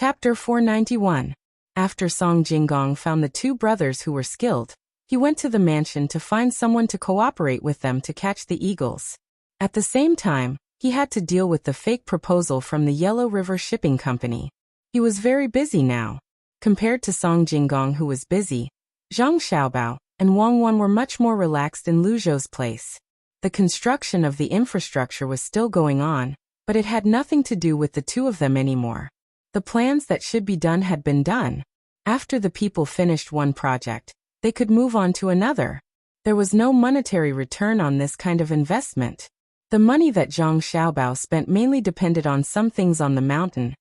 Chapter 491. After Song Jinggong found the two brothers who were skilled, he went to the mansion to find someone to cooperate with them to catch the eagles. At the same time, he had to deal with the fake proposal from the Yellow River Shipping Company. He was very busy now. Compared to Song Jinggong, who was busy, Zhang Xiaobao and Wang Wan were much more relaxed in Lu Zhou's place. The construction of the infrastructure was still going on, but it had nothing to do with the two of them anymore. The plans that should be done had been done. After the people finished one project, they could move on to another. There was no monetary return on this kind of investment. The money that Zhang Xiaobao spent mainly depended on some things on the mountain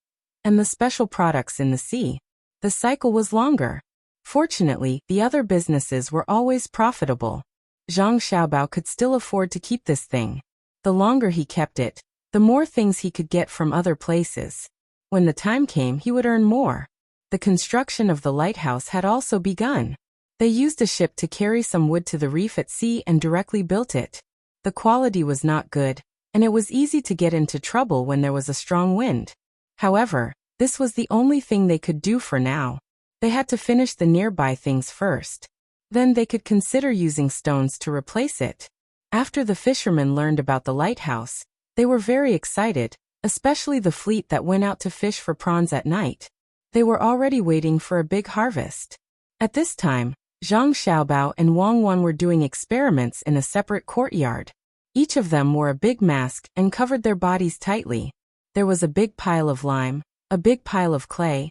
and the special products in the sea. The cycle was longer. Fortunately, the other businesses were always profitable. Zhang Xiaobao could still afford to keep this thing. The longer he kept it, the more things he could get from other places. When the time came, he would earn more. The construction of the lighthouse had also begun. They used a ship to carry some wood to the reef at sea and directly built it. The quality was not good, and it was easy to get into trouble when there was a strong wind. However, this was the only thing they could do for now. They had to finish the nearby things first. Then they could consider using stones to replace it. After the fishermen learned about the lighthouse, they were very excited, especially the fleet that went out to fish for prawns at night. They were already waiting for a big harvest. At this time, Zhang Xiaobao and Wang Wan were doing experiments in a separate courtyard. Each of them wore a big mask and covered their bodies tightly. There was a big pile of lime, a big pile of clay,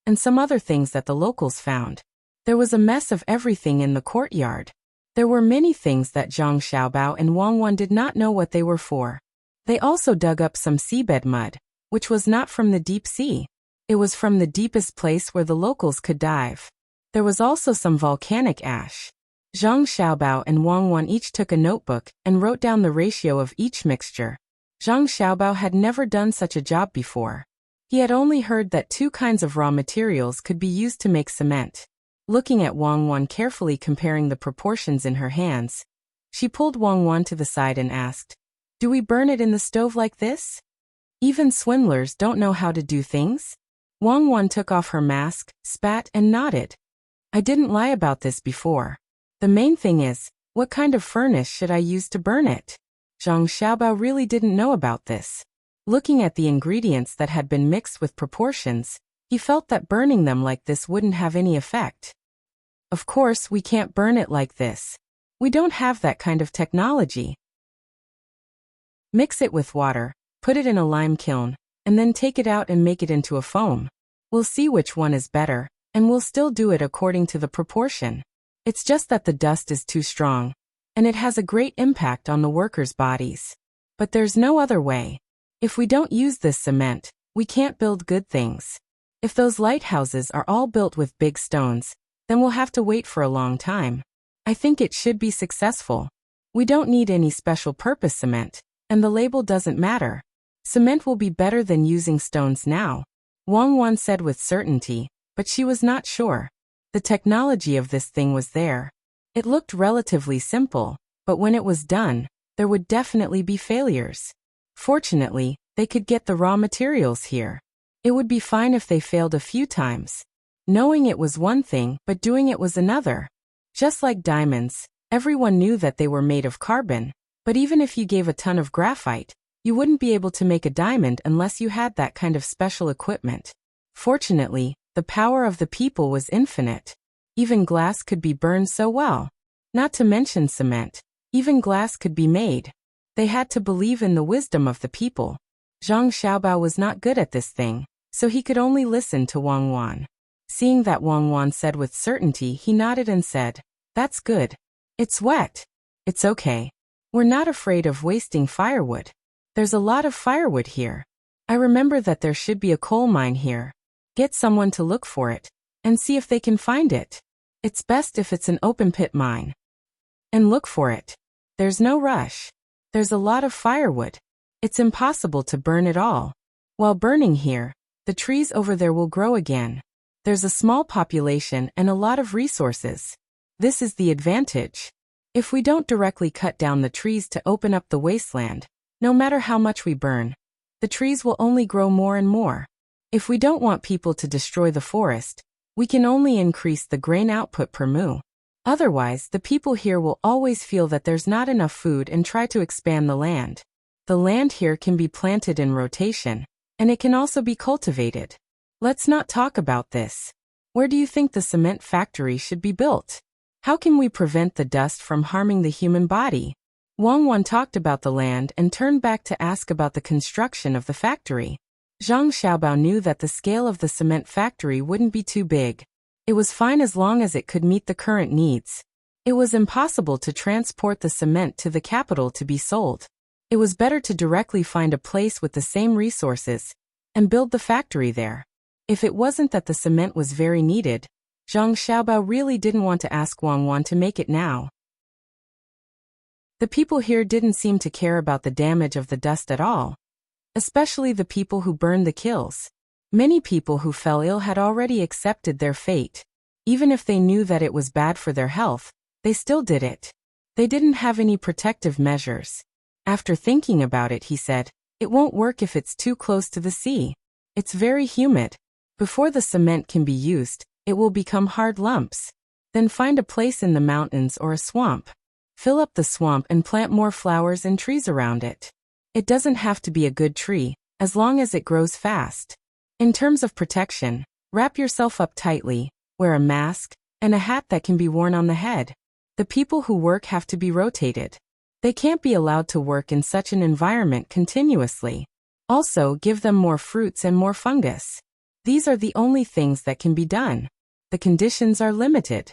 and some other things that the locals found. There was a mess of everything in the courtyard. There were many things that Zhang Xiaobao and Wang Wan did not know what they were for. They also dug up some seabed mud, which was not from the deep sea. It was from the deepest place where the locals could dive. There was also some volcanic ash. Zhang Xiaobao and Wang Wan each took a notebook and wrote down the ratio of each mixture. Zhang Xiaobao had never done such a job before. He had only heard that two kinds of raw materials could be used to make cement. Looking at Wang Wan carefully comparing the proportions in her hands, she pulled Wang Wan to the side and asked, "Do we burn it in the stove like this? Even swindlers don't know how to do things?" Wang Wan took off her mask, spat and nodded. "I didn't lie about this before. The main thing is, what kind of furnace should I use to burn it?" Zhang Xiaobao really didn't know about this. Looking at the ingredients that had been mixed with proportions, he felt that burning them like this wouldn't have any effect. "Of course, we can't burn it like this. We don't have that kind of technology. Mix it with water, put it in a lime kiln, and then take it out and make it into a foam. We'll see which one is better, and we'll still do it according to the proportion. It's just that the dust is too strong, and it has a great impact on the workers' bodies. But there's no other way. If we don't use this cement, we can't build good things. If those lighthouses are all built with big stones, then we'll have to wait for a long time. I think it should be successful. We don't need any special purpose cement, and the label doesn't matter. Cement will be better than using stones now," Wang Wan said with certainty, but she was not sure. The technology of this thing was there. It looked relatively simple, but when it was done, there would definitely be failures. Fortunately, they could get the raw materials here. It would be fine if they failed a few times. Knowing it was one thing, but doing it was another. Just like diamonds, everyone knew that they were made of carbon, but even if you gave a ton of graphite, you wouldn't be able to make a diamond unless you had that kind of special equipment. Fortunately, the power of the people was infinite. Even glass could be burned so well. Not to mention cement, even glass could be made. They had to believe in the wisdom of the people. Zhang Xiaobao was not good at this thing, so he could only listen to Wang Wan. Seeing that Wang Wan said with certainty, he nodded and said, "That's good. It's wet. It's okay. We're not afraid of wasting firewood. There's a lot of firewood here. I remember that there should be a coal mine here. Get someone to look for it, and see if they can find it. It's best if it's an open pit mine. And look for it. There's no rush. There's a lot of firewood. It's impossible to burn it all. While burning here, the trees over there will grow again. There's a small population and a lot of resources. This is the advantage. If we don't directly cut down the trees to open up the wasteland, no matter how much we burn, the trees will only grow more and more. If we don't want people to destroy the forest, we can only increase the grain output per mu. Otherwise, the people here will always feel that there's not enough food and try to expand the land. The land here can be planted in rotation, and it can also be cultivated. Let's not talk about this. Where do you think the cement factory should be built? How can we prevent the dust from harming the human body? Wang Wan talked about the land and turned back to ask about the construction of the factory. Zhang Xiaobao knew that the scale of the cement factory wouldn't be too big. It was fine as long as it could meet the current needs. It was impossible to transport the cement to the capital to be sold. It was better to directly find a place with the same resources and build the factory there. If it wasn't that the cement was very needed, Zhang Xiaobao really didn't want to ask Wang Wan to make it now. The people here didn't seem to care about the damage of the dust at all, especially the people who burned the kilns. Many people who fell ill had already accepted their fate. Even if they knew that it was bad for their health, they still did it. They didn't have any protective measures. After thinking about it, he said, "It won't work if it's too close to the sea. It's very humid. Before the cement can be used, it will become hard lumps. Then find a place in the mountains or a swamp. Fill up the swamp and plant more flowers and trees around it. It doesn't have to be a good tree, as long as it grows fast. In terms of protection, wrap yourself up tightly, wear a mask, and a hat that can be worn on the head. The people who work have to be rotated. They can't be allowed to work in such an environment continuously. Also, give them more fruits and more fungus. These are the only things that can be done. The conditions are limited."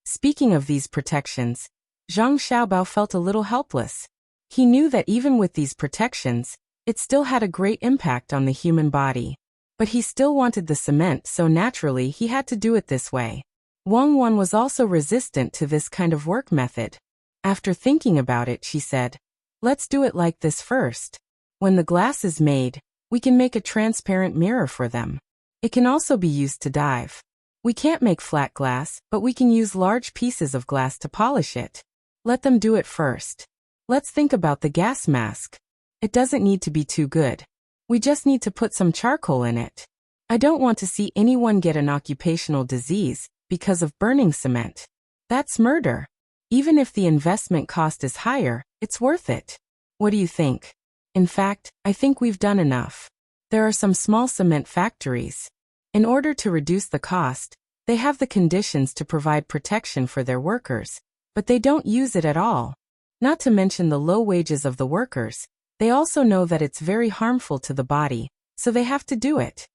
Speaking of these protections, Zhang Xiaobao felt a little helpless. He knew that even with these protections, it still had a great impact on the human body. But he still wanted the cement, so naturally he had to do it this way. Wang Wan was also resistant to this kind of work method. After thinking about it, she said, "Let's do it like this first. When the glass is made, we can make a transparent mirror for them. It can also be used to dive. We can't make flat glass, but we can use large pieces of glass to polish it. Let them do it first. Let's think about the gas mask. It doesn't need to be too good. We just need to put some charcoal in it. I don't want to see anyone get an occupational disease because of burning cement. That's murder. Even if the investment cost is higher, it's worth it. What do you think? In fact, I think we've done enough. There are some small cement factories. In order to reduce the cost, they have the conditions to provide protection for their workers, but they don't use it at all. Not to mention the low wages of the workers, they also know that it's very harmful to the body, so they have to do it."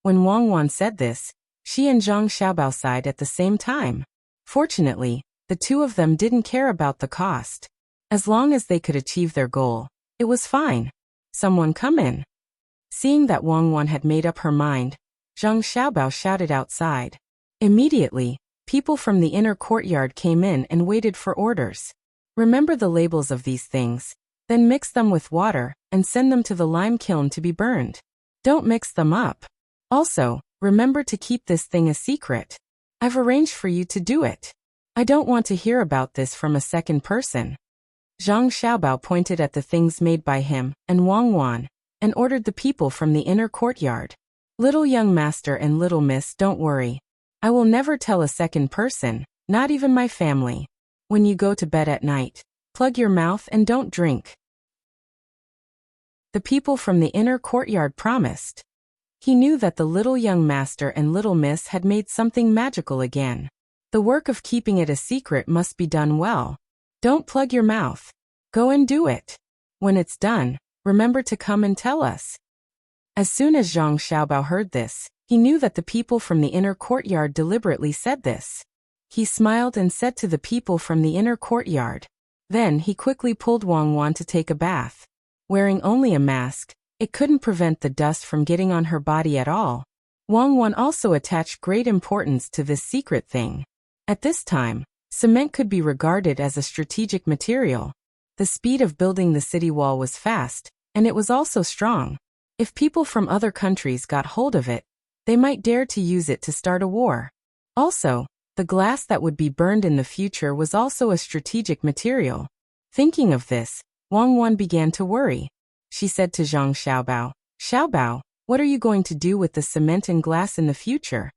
When Wang Wan said this, she and Zhang Xiaobao sighed at the same time. Fortunately, the two of them didn't care about the cost. As long as they could achieve their goal, it was fine. "Someone come in." Seeing that Wang Wan had made up her mind, Zhang Xiaobao shouted outside. Immediately, people from the inner courtyard came in and waited for orders. "Remember the labels of these things, then mix them with water and send them to the lime kiln to be burned. Don't mix them up. Also, remember to keep this thing a secret. I've arranged for you to do it. I don't want to hear about this from a second person." Zhang Xiaobao pointed at the things made by him and Wang Wan and ordered the people from the inner courtyard. "Little young master and little miss, don't worry. I will never tell a second person, not even my family. When you go to bed at night, plug your mouth and don't drink." The people from the inner courtyard promised. He knew that the little young master and little miss had made something magical again. The work of keeping it a secret must be done well. Don't plug your mouth. Go and do it. When it's done, remember to come and tell us. As soon as Zhang Xiaobao heard this, he knew that the people from the inner courtyard deliberately said this. He smiled and said to the people from the inner courtyard. Then he quickly pulled Wang Wan to take a bath. Wearing only a mask, it couldn't prevent the dust from getting on her body at all. Wang Wan also attached great importance to this secret thing. At this time, cement could be regarded as a strategic material. The speed of building the city wall was fast, and it was also strong. If people from other countries got hold of it, they might dare to use it to start a war. Also, the glass that would be burned in the future was also a strategic material. Thinking of this, Wang Wan began to worry. She said to Zhang Xiaobao, "Xiaobao, What are you going to do with the cement and glass in the future?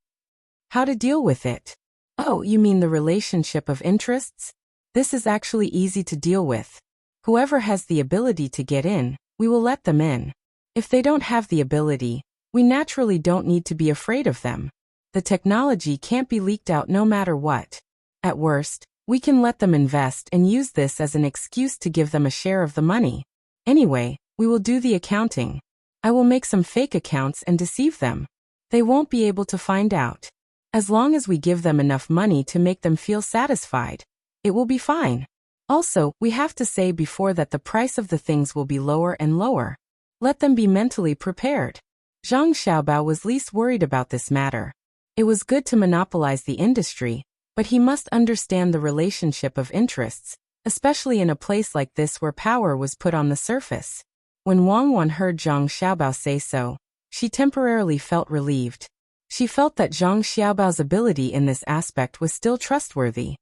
How to deal with it? Oh, you mean the relationship of interests? This is actually easy to deal with. Whoever has the ability to get in, we will let them in. If they don't have the ability, we naturally don't need to be afraid of them. The technology can't be leaked out no matter what. At worst, we can let them invest and use this as an excuse to give them a share of the money. Anyway, we will do the accounting. I will make some fake accounts and deceive them. They won't be able to find out. As long as we give them enough money to make them feel satisfied, it will be fine. Also, we have to say before that the price of the things will be lower and lower. Let them be mentally prepared. Zhang Xiaobao was least worried about this matter. It was good to monopolize the industry, but he must understand the relationship of interests, especially in a place like this where power was put on the surface. When Wang Wan heard Zhang Xiaobao say so, she temporarily felt relieved. She felt that Zhang Xiaobao's ability in this aspect was still trustworthy.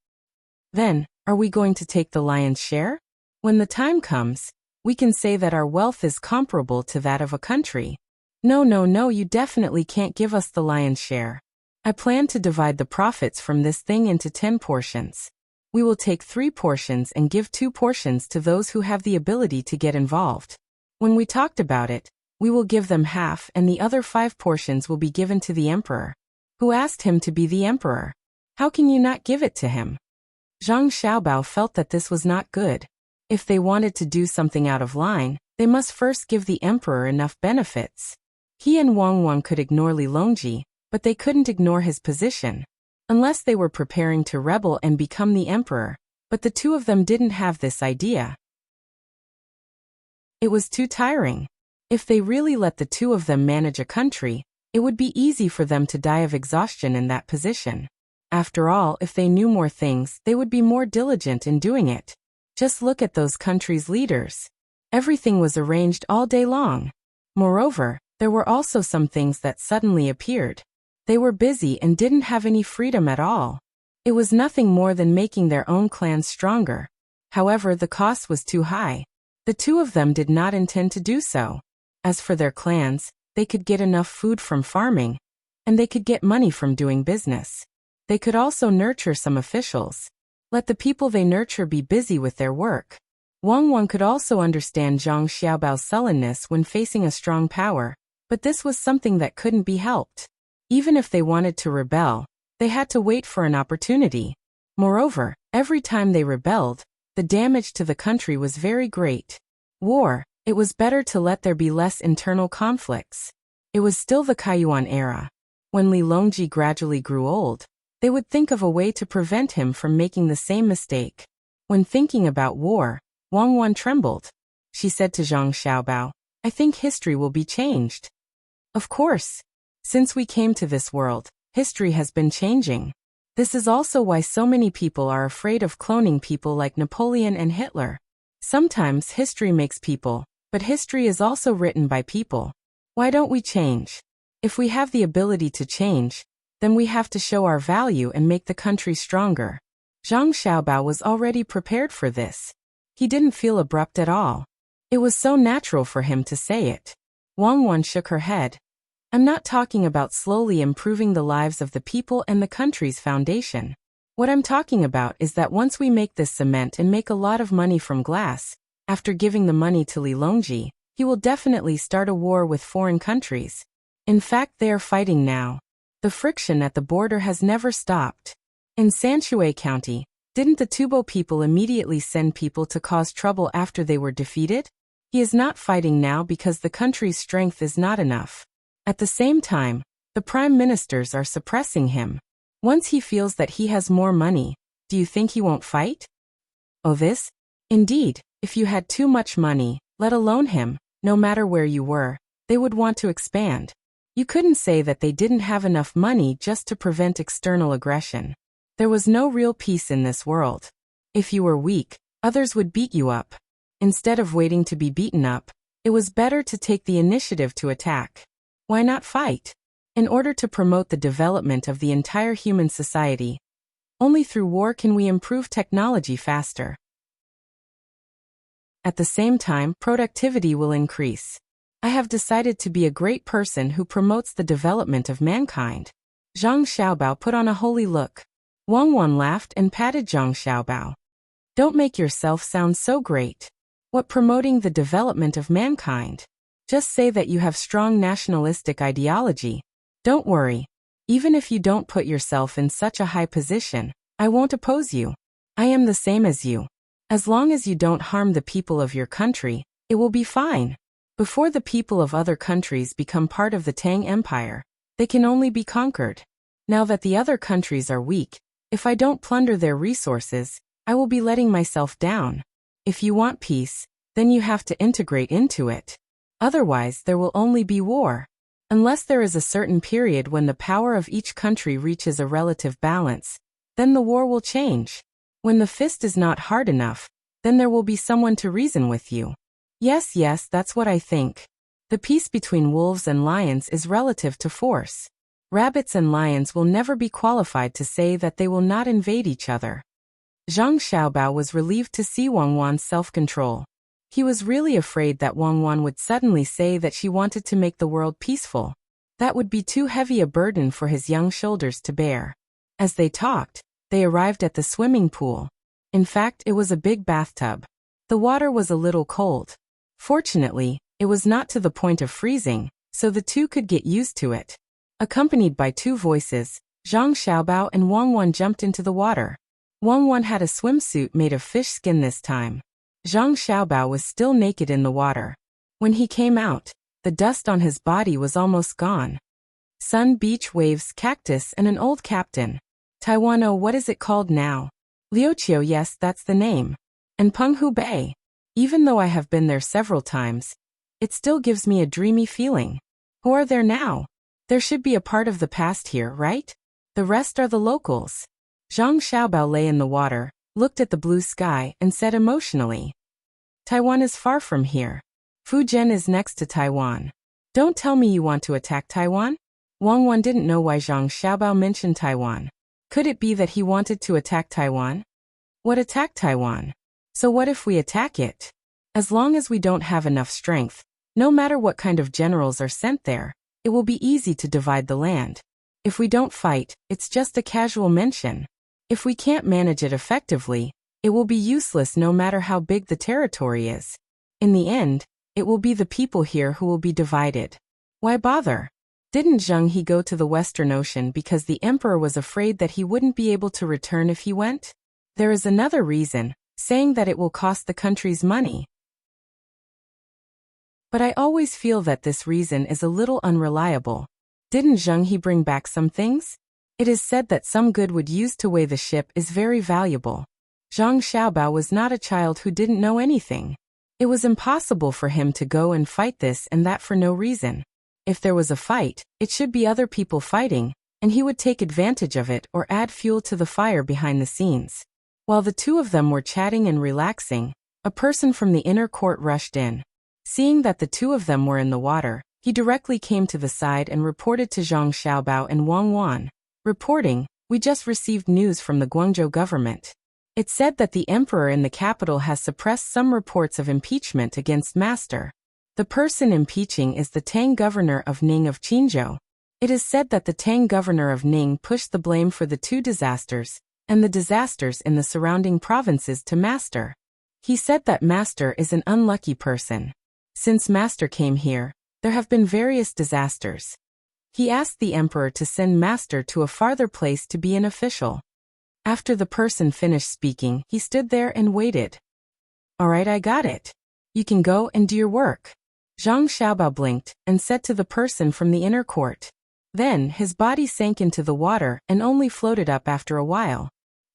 Then, are we going to take the lion's share? When the time comes, we can say that our wealth is comparable to that of a country. No, you definitely can't give us the lion's share. I plan to divide the profits from this thing into 10 portions. We will take 3 portions and give 2 portions to those who have the ability to get involved. When we talked about it, we will give them half and the other 5 portions will be given to the emperor. Who asked him to be the emperor? How can you not give it to him? Zhang Xiaobao felt that this was not good. If they wanted to do something out of line, they must first give the emperor enough benefits. He and Wang Wang could ignore Li Longji, but they couldn't ignore his position. Unless they were preparing to rebel and become the emperor, but the two of them didn't have this idea. It was too tiring. If they really let the two of them manage a country, it would be easy for them to die of exhaustion in that position. After all, if they knew more things, they would be more diligent in doing it. Just look at those countries' leaders. Everything was arranged all day long. Moreover, there were also some things that suddenly appeared. They were busy and didn't have any freedom at all. It was nothing more than making their own clans stronger. However, the cost was too high. The two of them did not intend to do so. As for their clans, they could get enough food from farming, and they could get money from doing business. They could also nurture some officials. Let the people they nurture be busy with their work. Wang Wang could also understand Zhang Xiaobao's sullenness when facing a strong power, but this was something that couldn't be helped. Even if they wanted to rebel, they had to wait for an opportunity. Moreover, every time they rebelled, the damage to the country was very great. War, it was better to let there be less internal conflicts. It was still the Kaiyuan era. When Li Longji gradually grew old, they would think of a way to prevent him from making the same mistake. When thinking about war, Wang Wan trembled. She said to Zhang Xiaobao, "I think history will be changed." Of course. Since we came to this world, history has been changing. This is also why so many people are afraid of cloning people like Napoleon and Hitler. Sometimes history makes people, but history is also written by people. Why don't we change? If we have the ability to change, then we have to show our value and make the country stronger. Zhang Xiaobao was already prepared for this. He didn't feel abrupt at all. It was so natural for him to say it. Wang Wan shook her head. I'm not talking about slowly improving the lives of the people and the country's foundation. What I'm talking about is that once we make this cement and make a lot of money from glass, after giving the money to Li Longji, he will definitely start a war with foreign countries. In fact, they are fighting now. The friction at the border has never stopped. In Sanshui County, didn't the Tubo people immediately send people to cause trouble after they were defeated? He is not fighting now because the country's strength is not enough. At the same time, the prime ministers are suppressing him. Once he feels that he has more money, do you think he won't fight? Oh, this? Indeed, if you had too much money, let alone him, no matter where you were, they would want to expand. You couldn't say that they didn't have enough money just to prevent external aggression. There was no real peace in this world. If you were weak, others would beat you up. Instead of waiting to be beaten up, it was better to take the initiative to attack. Why not fight? In order to promote the development of the entire human society, only through war can we improve technology faster. At the same time, productivity will increase. I have decided to be a great person who promotes the development of mankind. Zhang Xiaobao put on a holy look. Wang Wan laughed and patted Zhang Xiaobao. Don't make yourself sound so great. What promoting the development of mankind? Just say that you have strong nationalistic ideology. Don't worry. Even if you don't put yourself in such a high position, I won't oppose you. I am the same as you. As long as you don't harm the people of your country, it will be fine. Before the people of other countries become part of the Tang Empire, they can only be conquered. Now that the other countries are weak, if I don't plunder their resources, I will be letting myself down. If you want peace, then you have to integrate into it. Otherwise, there will only be war. Unless there is a certain period when the power of each country reaches a relative balance, then the war will change. When the fist is not hard enough, then there will be someone to reason with you. Yes, that's what I think. The peace between wolves and lions is relative to force. Rabbits and lions will never be qualified to say that they will not invade each other. Zhang Xiaobao was relieved to see Wang Wan's self-control. He was really afraid that Wang Wan would suddenly say that she wanted to make the world peaceful. That would be too heavy a burden for his young shoulders to bear. As they talked, they arrived at the swimming pool. In fact, it was a big bathtub. The water was a little cold. Fortunately, it was not to the point of freezing, so the two could get used to it. Accompanied by two voices, Zhang Xiaobao and Wang Wan jumped into the water. Wang Wan had a swimsuit made of fish skin this time. Zhang Xiaobao was still naked in the water. When he came out, the dust on his body was almost gone. Sun, beach, waves, cactus, and an old captain. Taiwan, oh, what is it called now? Liuqiu, yes, that's the name. And Penghu Bay. Even though I have been there several times, it still gives me a dreamy feeling. Who are there now? There should be a part of the past here, right? The rest are the locals. Zhang Xiaobao lay in the water, looked at the blue sky, and said emotionally, Taiwan is far from here. Fujian is next to Taiwan. Don't tell me you want to attack Taiwan? Wang Wan didn't know why Zhang Xiaobao mentioned Taiwan. Could it be that he wanted to attack Taiwan? What attack Taiwan? So what if we attack it? As long as we don't have enough strength, no matter what kind of generals are sent there, it will be easy to divide the land. If we don't fight, it's just a casual mention. If we can't manage it effectively, it will be useless no matter how big the territory is. In the end, it will be the people here who will be divided. Why bother? Didn't Zheng He go to the Western Ocean because the emperor was afraid that he wouldn't be able to return if he went? There is another reason, saying that it will cost the country's money. But I always feel that this reason is a little unreliable. Didn't Zheng He bring back some things? It is said that some good wood used to weigh the ship is very valuable. Zhang Xiaobao was not a child who didn't know anything. It was impossible for him to go and fight this and that for no reason. If there was a fight, it should be other people fighting, and he would take advantage of it or add fuel to the fire behind the scenes. While the two of them were chatting and relaxing, a person from the inner court rushed in. Seeing that the two of them were in the water, he directly came to the side and reported to Zhang Xiaobao and Wang Wan. Reporting, we just received news from the Guangzhou government. It said that the emperor in the capital has suppressed some reports of impeachment against Master. The person impeaching is the Tang governor of Ning of Qinzhou. It is said that the Tang governor of Ning pushed the blame for the two disasters, and the disasters in the surrounding provinces to Master. He said that Master is an unlucky person. Since Master came here, there have been various disasters. He asked the emperor to send Master to a farther place to be an official. After the person finished speaking, he stood there and waited. All right, I got it. You can go and do your work. Zhang Xiaobao blinked and said to the person from the inner court. Then his body sank into the water and only floated up after a while.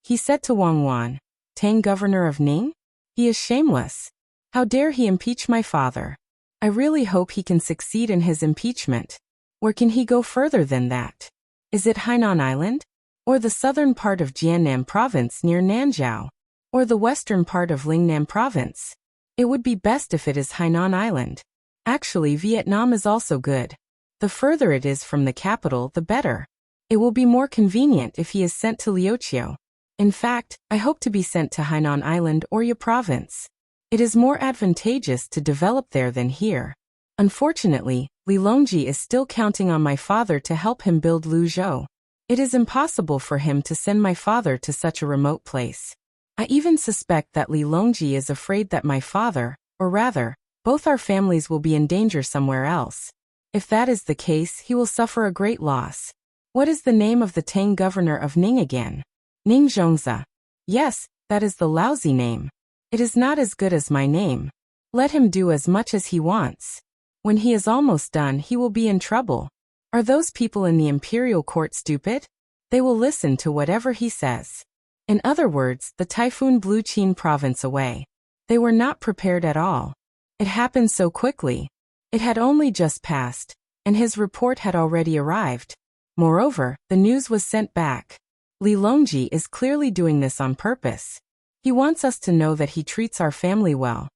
He said to Wang Wan, Tang governor of Ning? He is shameless. How dare he impeach my father? I really hope he can succeed in his impeachment. Where can he go further than that? Is it Hainan Island? Or the southern part of Jiannam province near Nanzhou? Or the western part of Lingnam province? It would be best if it is Hainan Island. Actually, Vietnam is also good. The further it is from the capital, the better. It will be more convenient if he is sent to Liuqiu. In fact, I hope to be sent to Hainan Island or Yi province. It is more advantageous to develop there than here. Unfortunately, Li Longji is still counting on my father to help him build Luzhou. It is impossible for him to send my father to such a remote place. I even suspect that Li Longji is afraid that my father, or rather, both our families will be in danger somewhere else. If that is the case, he will suffer a great loss. What is the name of the Tang governor of Ning again? Ning Zhongzi. Yes, that is the lousy name. It is not as good as my name. Let him do as much as he wants. When he is almost done, he will be in trouble. Are those people in the imperial court stupid? They will listen to whatever he says. In other words, the typhoon blew Qin province away. They were not prepared at all. It happened so quickly. It had only just passed, and his report had already arrived. Moreover, the news was sent back. Li Longji is clearly doing this on purpose. He wants us to know that he treats our family well.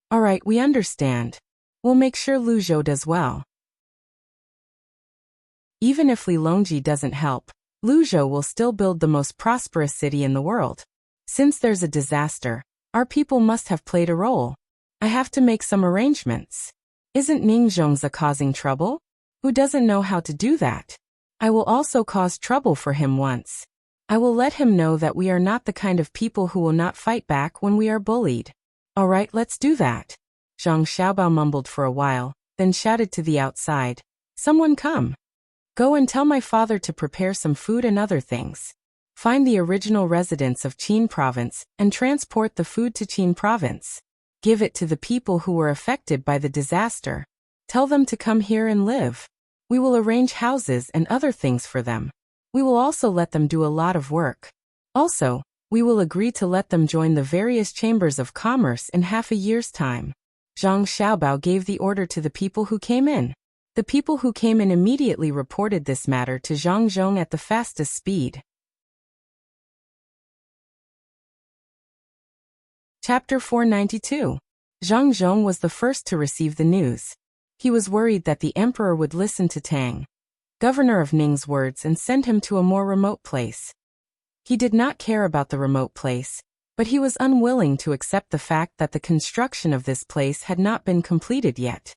All right, we understand. We'll make sure Luzhou does well. Even if Li Longji doesn't help, Luzhou will still build the most prosperous city in the world. Since there's a disaster, our people must have played a role. I have to make some arrangements. Isn't Ning Zhongzi causing trouble? Who doesn't know how to do that? I will also cause trouble for him once. I will let him know that we are not the kind of people who will not fight back when we are bullied. All right, let's do that. Zhang Xiaobao mumbled for a while, then shouted to the outside. Someone come. Go and tell my father to prepare some food and other things. Find the original residents of Qin province and transport the food to Qin province. Give it to the people who were affected by the disaster. Tell them to come here and live. We will arrange houses and other things for them. We will also let them do a lot of work. Also, we will agree to let them join the various chambers of commerce in half a year's time. Zhang Xiaobao gave the order to the people who came in. The people who came in immediately reported this matter to Zhang Zhong at the fastest speed. Chapter 492. Zhang Zhong was the first to receive the news. He was worried that the emperor would listen to Tang, governor of Ning's words, and send him to a more remote place. He did not care about the remote place, but he was unwilling to accept the fact that the construction of this place had not been completed yet.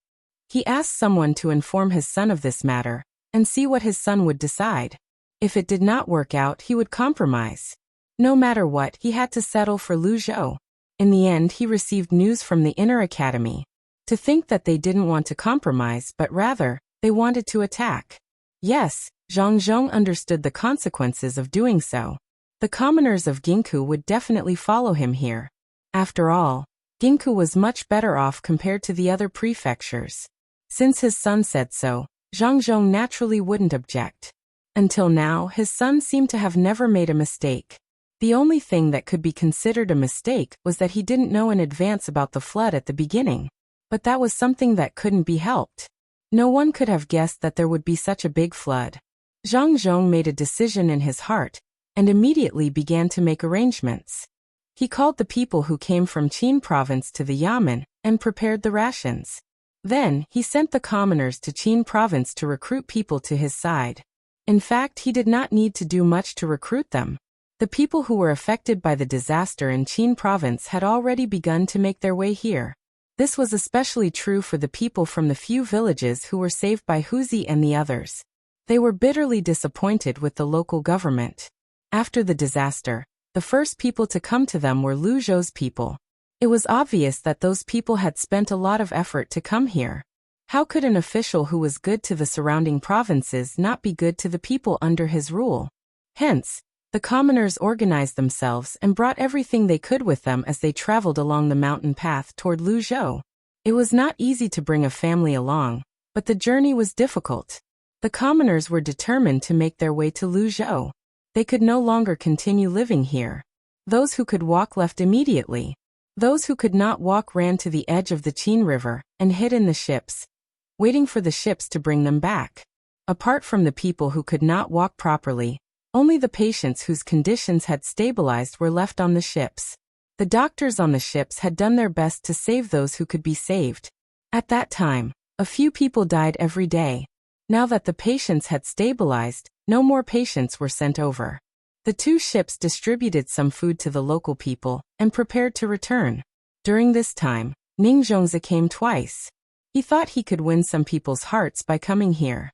He asked someone to inform his son of this matter, and see what his son would decide. If it did not work out, he would compromise. No matter what, he had to settle for Luzhou. In the end, he received news from the inner academy. To think that they didn't want to compromise, but rather, they wanted to attack. Yes, Zhang Zhong understood the consequences of doing so. The commoners of Ginku would definitely follow him here. After all, Ginku was much better off compared to the other prefectures. Since his son said so, Zhang Zhong naturally wouldn't object. Until now, his son seemed to have never made a mistake. The only thing that could be considered a mistake was that he didn't know in advance about the flood at the beginning. But that was something that couldn't be helped. No one could have guessed that there would be such a big flood. Zhang Zhong made a decision in his heart, and immediately began to make arrangements. He called the people who came from Qin province to the yamen, and prepared the rations. Then, he sent the commoners to Qin province to recruit people to his side. In fact, he did not need to do much to recruit them. The people who were affected by the disaster in Qin province had already begun to make their way here. This was especially true for the people from the few villages who were saved by Huzi and the others. They were bitterly disappointed with the local government. After the disaster, the first people to come to them were Luzhou's people. It was obvious that those people had spent a lot of effort to come here. How could an official who was good to the surrounding provinces not be good to the people under his rule? Hence, the commoners organized themselves and brought everything they could with them as they traveled along the mountain path toward Luzhou. It was not easy to bring a family along, but the journey was difficult. The commoners were determined to make their way to Luzhou. They could no longer continue living here. Those who could walk left immediately. Those who could not walk ran to the edge of the Qin River and hid in the ships, waiting for the ships to bring them back. Apart from the people who could not walk properly, only the patients whose conditions had stabilized were left on the ships. The doctors on the ships had done their best to save those who could be saved. At that time, a few people died every day. Now that the patients had stabilized, no more patients were sent over. The two ships distributed some food to the local people and prepared to return. During this time, Ning Zhongzi came twice. He thought he could win some people's hearts by coming here.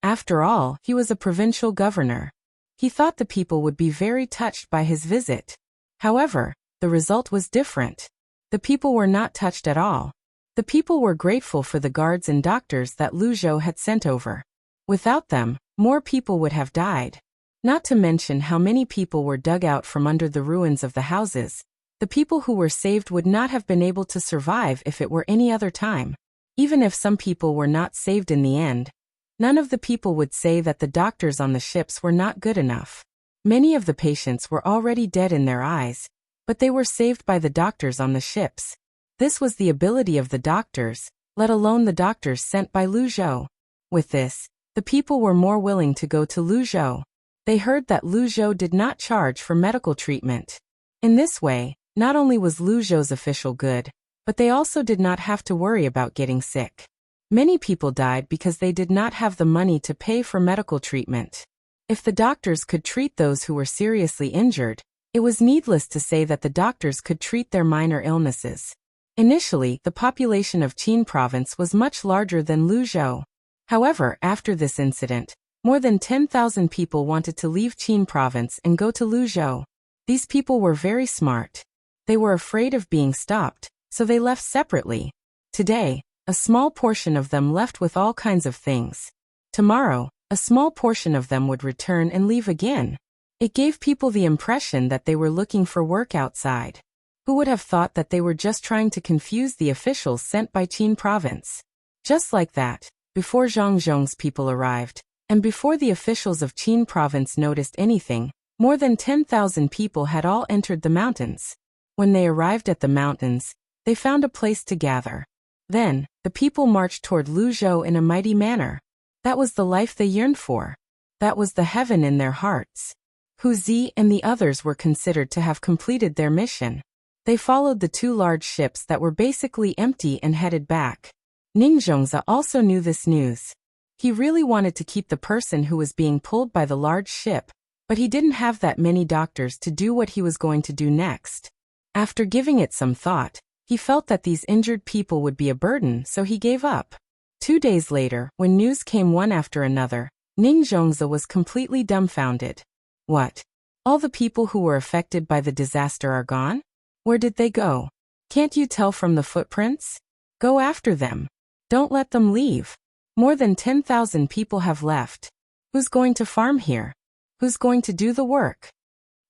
After all, he was a provincial governor. He thought the people would be very touched by his visit. However, the result was different. The people were not touched at all. The people were grateful for the guards and doctors that Lu Zhou had sent over. Without them, more people would have died. Not to mention how many people were dug out from under the ruins of the houses. The people who were saved would not have been able to survive if it were any other time. Even if some people were not saved in the end, none of the people would say that the doctors on the ships were not good enough. Many of the patients were already dead in their eyes, but they were saved by the doctors on the ships. This was the ability of the doctors, let alone the doctors sent by Lu Zhou. With this, the people were more willing to go to Lu Zhou. They heard that Lu Zhou did not charge for medical treatment. In this way, not only was Lu Zhou's official good, but they also did not have to worry about getting sick. Many people died because they did not have the money to pay for medical treatment. If the doctors could treat those who were seriously injured, it was needless to say that the doctors could treat their minor illnesses. Initially, the population of Qin province was much larger than Lu Zhou. However, after this incident, more than 10,000 people wanted to leave Qin province and go to Lu Zhou. These people were very smart. They were afraid of being stopped, so they left separately. Today, a small portion of them left with all kinds of things. Tomorrow, a small portion of them would return and leave again. It gave people the impression that they were looking for work outside. Who would have thought that they were just trying to confuse the officials sent by Qin province? Just like that, before Zhang Zhong's people arrived, and before the officials of Qin province noticed anything, more than 10,000 people had all entered the mountains. When they arrived at the mountains, they found a place to gather. Then, the people marched toward Lu Zhou in a mighty manner. That was the life they yearned for. That was the heaven in their hearts. Hu Zi and the others were considered to have completed their mission. They followed the two large ships that were basically empty and headed back. Ning Zhongzi also knew this news. He really wanted to keep the person who was being pulled by the large ship, but he didn't have that many doctors to do what he was going to do next. After giving it some thought, he felt that these injured people would be a burden, so he gave up. 2 days later, when news came one after another, Ning Zhongzi was completely dumbfounded. What? All the people who were affected by the disaster are gone? Where did they go? Can't you tell from the footprints? Go after them. Don't let them leave. More than 10,000 people have left. Who's going to farm here? Who's going to do the work?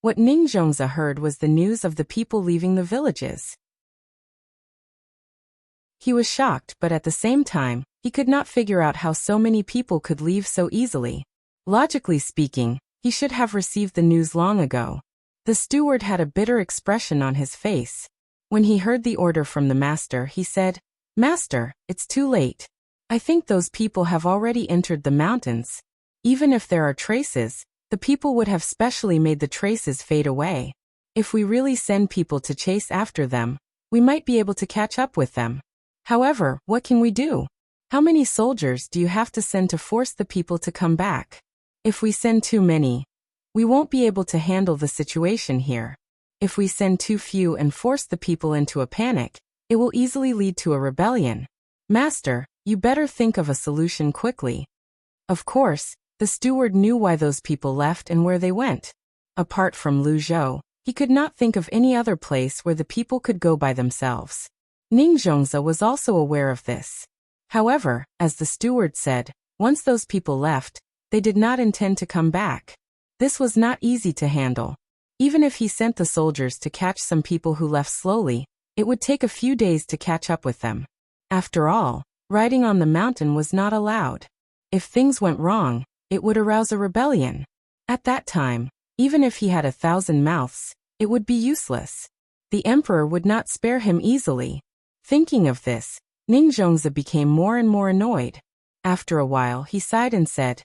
What Ning Zhongzi heard was the news of the people leaving the villages. He was shocked, but at the same time, he could not figure out how so many people could leave so easily. Logically speaking, he should have received the news long ago. The steward had a bitter expression on his face. When he heard the order from the master, he said, "Master, it's too late. I think those people have already entered the mountains. Even if there are traces, the people would have specially made the traces fade away. If we really send people to chase after them, we might be able to catch up with them. However, what can we do? How many soldiers do you have to send to force the people to come back? If we send too many, we won't be able to handle the situation here. If we send too few and force the people into a panic, it will easily lead to a rebellion. Master, you better think of a solution quickly." Of course, the steward knew why those people left and where they went. Apart from Lu Zhou, he could not think of any other place where the people could go by themselves. Ning Zhongzi was also aware of this. However, as the steward said, once those people left, they did not intend to come back. This was not easy to handle. Even if he sent the soldiers to catch some people who left slowly, it would take a few days to catch up with them. After all, riding on the mountain was not allowed. If things went wrong, it would arouse a rebellion. At that time, even if he had 1,000 mouths, it would be useless. The emperor would not spare him easily. Thinking of this, Ning Zhongzi became more and more annoyed. After a while, he sighed and said,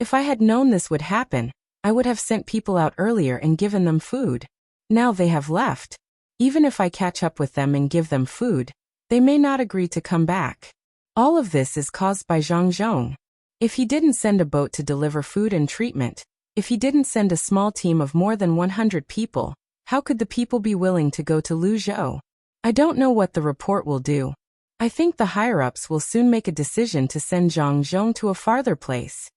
"If I had known this would happen, I would have sent people out earlier and given them food. Now they have left. Even if I catch up with them and give them food, they may not agree to come back. All of this is caused by Zhang Zhong. If he didn't send a boat to deliver food and treatment, if he didn't send a small team of more than 100 people, how could the people be willing to go to Lu Zhou? I don't know what the report will do. I think the higher-ups will soon make a decision to send Zhang Zhong to a farther place.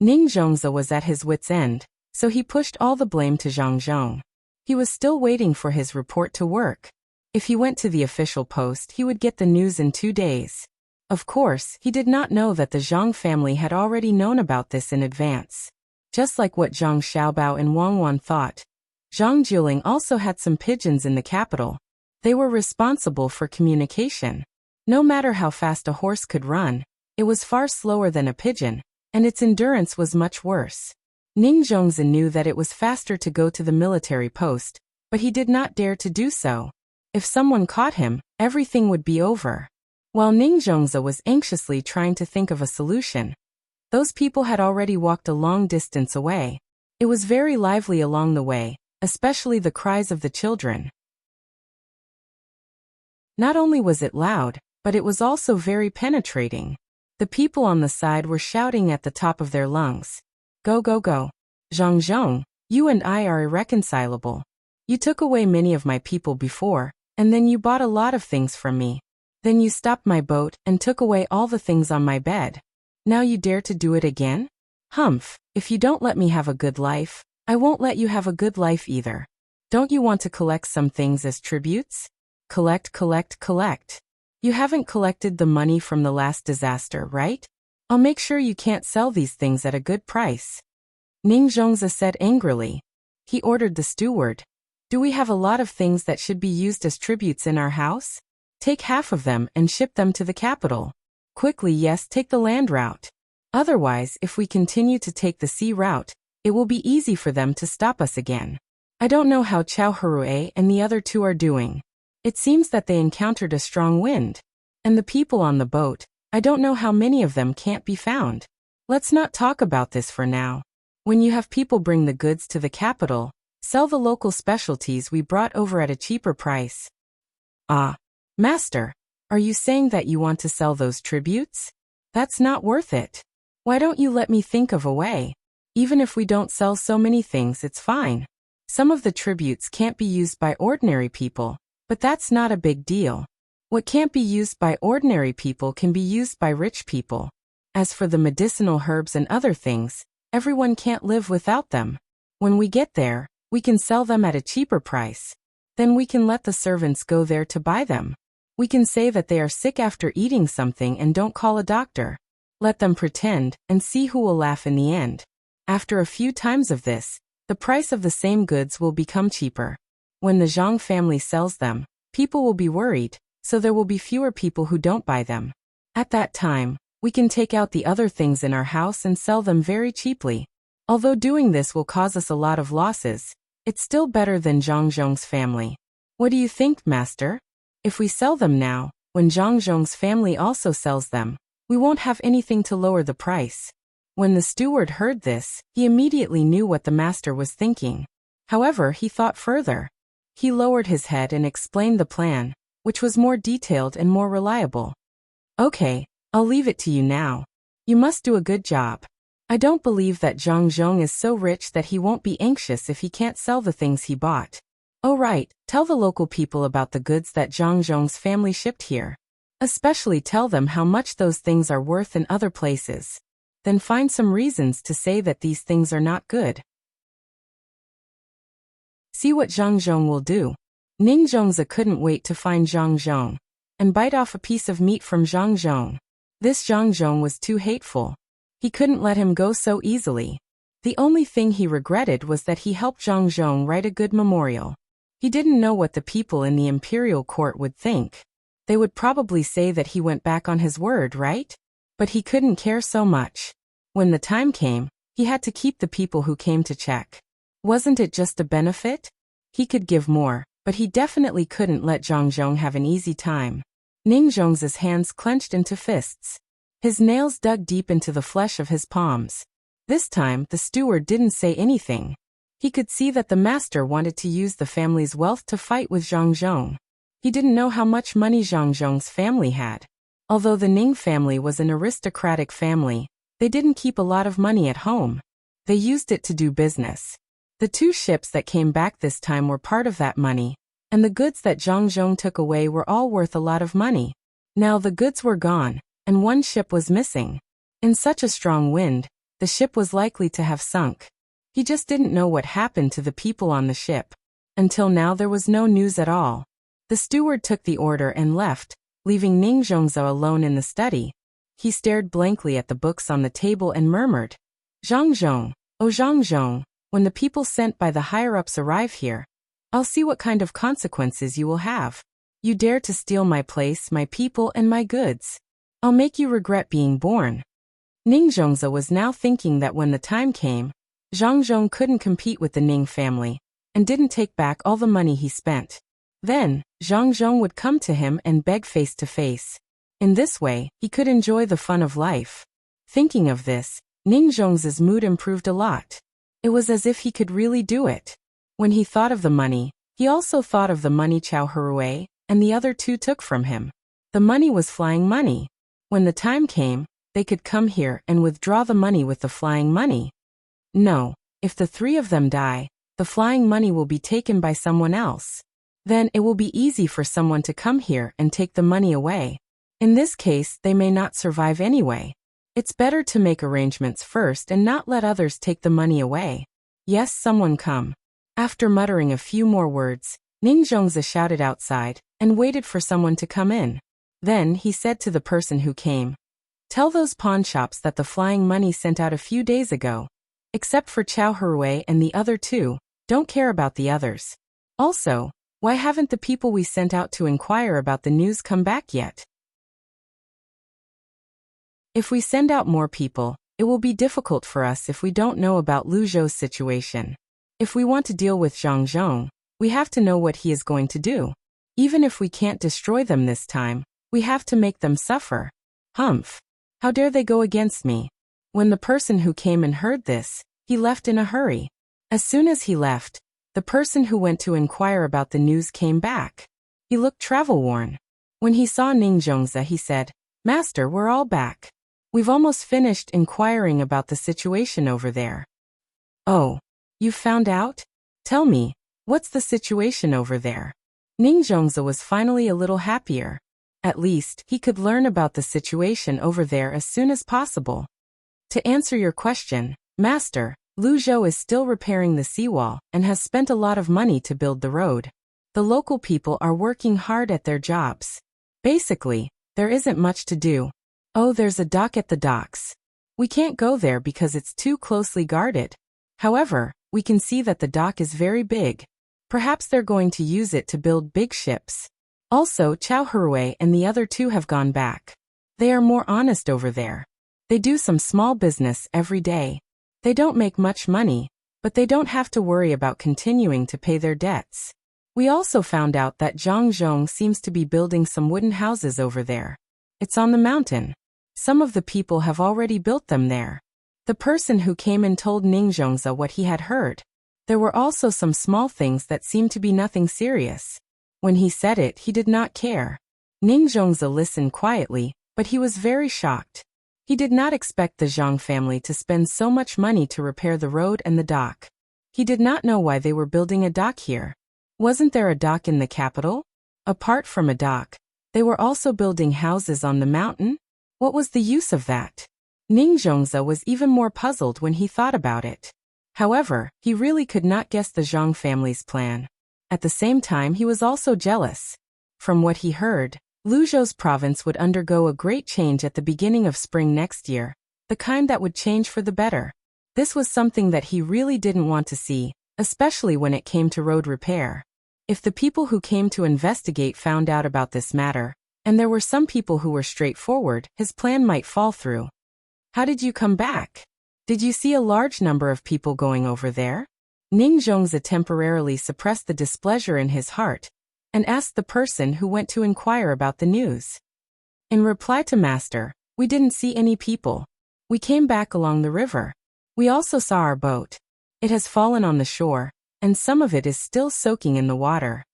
Ning Zhongzi was at his wits' end, so he pushed all the blame to Zhang Zhong. He was still waiting for his report to work. If he went to the official post, he would get the news in 2 days. Of course, he did not know that the Zhang family had already known about this in advance. Just like what Zhang Xiaobao and Wang Wan thought, Zhang Jiuling also had some pigeons in the capital. They were responsible for communication. No matter how fast a horse could run, it was far slower than a pigeon, and its endurance was much worse. Ning Zhongzi knew that it was faster to go to the military post, but he did not dare to do so. If someone caught him, everything would be over. While Ning Zhongzi was anxiously trying to think of a solution, those people had already walked a long distance away. It was very lively along the way, especially the cries of the children. Not only was it loud, but it was also very penetrating. The people on the side were shouting at the top of their lungs. Go, go, go. Zhang Zhong, you and I are irreconcilable. You took away many of my people before, and then you bought a lot of things from me. Then you stopped my boat and took away all the things on my bed. Now you dare to do it again? Humph, if you don't let me have a good life, I won't let you have a good life either. Don't you want to collect some things as tributes? Collect, collect, collect. You haven't collected the money from the last disaster, right? I'll make sure you can't sell these things at a good price. Ning Zhongzi said angrily. He ordered the steward. Do we have a lot of things that should be used as tributes in our house? Take half of them and ship them to the capital. Quickly, yes, take the land route. Otherwise, if we continue to take the sea route, it will be easy for them to stop us again. I don't know how Chao Herue and the other two are doing. It seems that they encountered a strong wind. And the people on the boat, I don't know how many of them can't be found. Let's not talk about this for now. When you have people bring the goods to the capital, sell the local specialties we brought over at a cheaper price. Ah, Master, are you saying that you want to sell those tributes? That's not worth it. Why don't you let me think of a way? Even if we don't sell so many things, it's fine. Some of the tributes can't be used by ordinary people, but that's not a big deal. What can't be used by ordinary people can be used by rich people. As for the medicinal herbs and other things, everyone can't live without them. When we get there, we can sell them at a cheaper price. Then we can let the servants go there to buy them. We can say that they are sick after eating something and don't call a doctor. Let them pretend and see who will laugh in the end. After a few times of this, the price of the same goods will become cheaper. When the Zhang family sells them, people will be worried, so there will be fewer people who don't buy them. At that time, we can take out the other things in our house and sell them very cheaply. Although doing this will cause us a lot of losses, it's still better than Zhang Zhong's family. What do you think, Master? If we sell them now, when Zhang Zhong's family also sells them, we won't have anything to lower the price. When the steward heard this, he immediately knew what the master was thinking. However, he thought further. He lowered his head and explained the plan, which was more detailed and more reliable. Okay, I'll leave it to you now. You must do a good job. I don't believe that Zhang Zhong is so rich that he won't be anxious if he can't sell the things he bought. Oh right, tell the local people about the goods that Zhang Zhong's family shipped here. Especially tell them how much those things are worth in other places. Then find some reasons to say that these things are not good. See what Zhang Zhong will do. Ning Zhongzi couldn't wait to find Zhang Zhong and bite off a piece of meat from Zhang Zhong. This Zhang Zhong was too hateful. He couldn't let him go so easily. The only thing he regretted was that he helped Zhang Zhong write a good memorial. He didn't know what the people in the imperial court would think. They would probably say that he went back on his word, right? But he couldn't care so much. When the time came, he had to keep the people who came to check. Wasn't it just a benefit? He could give more, but he definitely couldn't let Zhang Zhong have an easy time. Ning Zhongzi's hands clenched into fists. His nails dug deep into the flesh of his palms. This time, the steward didn't say anything. He could see that the master wanted to use the family's wealth to fight with Zhang Zhong. He didn't know how much money Zhang Zhong's family had. Although the Ning family was an aristocratic family, they didn't keep a lot of money at home. They used it to do business. The 2 ships that came back this time were part of that money, and the goods that Zhang Zhong took away were all worth a lot of money. Now the goods were gone, and one ship was missing. In such a strong wind, the ship was likely to have sunk. He just didn't know what happened to the people on the ship. Until now there was no news at all. The steward took the order and left, leaving Ning Zhongzhou alone in the study. He stared blankly at the books on the table and murmured, "Zhang oh Zhang, when the people sent by the higher-ups arrive here, I'll see what kind of consequences you will have. You dare to steal my place, my people, and my goods. I'll make you regret being born." Ning Zhongzhou was now thinking that when the time came, Zhang Zhong couldn't compete with the Ning family, and didn't take back all the money he spent. Then, Zhang Zhong would come to him and beg face to face. In this way, he could enjoy the fun of life. Thinking of this, Ning Zhong's mood improved a lot. It was as if he could really do it. When he thought of the money, he also thought of the money Chao Hui and the other two took from him. The money was flying money. When the time came, they could come here and withdraw the money with the flying money. No, if the three of them die, the flying money will be taken by someone else. Then it will be easy for someone to come here and take the money away. In this case, they may not survive anyway. It's better to make arrangements first and not let others take the money away. Yes, someone come. After muttering a few more words, Ning Zhongzhe shouted outside and waited for someone to come in. Then he said to the person who came, "Tell those pawnshops that the flying money sent out a few days ago. Except for Chao Hui and the other two, don't care about the others. Also, why haven't the people we sent out to inquire about the news come back yet? If we send out more people, it will be difficult for us if we don't know about Lu Zhou's situation. If we want to deal with Zhang Zhong, we have to know what he is going to do. Even if we can't destroy them this time, we have to make them suffer. Humph! How dare they go against me?" When the person who came and heard this, he left in a hurry. As soon as he left, the person who went to inquire about the news came back. He looked travel-worn. When he saw Ning Zhongzhe, he said, "Master, we're all back. We've almost finished inquiring about the situation over there." "Oh, you've found out? Tell me, what's the situation over there?" Ning Zhongzhe was finally a little happier. At least, he could learn about the situation over there as soon as possible. To answer your question, Master, Lu Zhou is still repairing the seawall and has spent a lot of money to build the road. The local people are working hard at their jobs. Basically, there isn't much to do. Oh, there's a dock at the docks. We can't go there because it's too closely guarded. However, we can see that the dock is very big. Perhaps they're going to use it to build big ships. Also, Chao Hui and the other two have gone back. They are more honest over there. They do some small business every day. They don't make much money, but they don't have to worry about continuing to pay their debts. We also found out that Zhang Zhong seems to be building some wooden houses over there. It's on the mountain. Some of the people have already built them there. The person who came and told Ning Zhongzhe what he had heard. There were also some small things that seemed to be nothing serious. When he said it, he did not care. Ning Zhongzhe listened quietly, but he was very shocked. He did not expect the Zhang family to spend so much money to repair the road and the dock. He did not know why they were building a dock here. Wasn't there a dock in the capital? Apart from a dock, they were also building houses on the mountain? What was the use of that? Ning Zhongzhe was even more puzzled when he thought about it. However, he really could not guess the Zhang family's plan. At the same time, he was also jealous. From what he heard, Lu Zhou's province would undergo a great change at the beginning of spring next year, the kind that would change for the better. This was something that he really didn't want to see, especially when it came to road repair. If the people who came to investigate found out about this matter, and there were some people who were straightforward, his plan might fall through. "How did you come back? Did you see a large number of people going over there?" Ning Zhongzhe temporarily suppressed the displeasure in his heart, and asked the person who went to inquire about the news. In reply to Master, "We didn't see any people. We came back along the river. We also saw our boat. It has fallen on the shore, and some of it is still soaking in the water."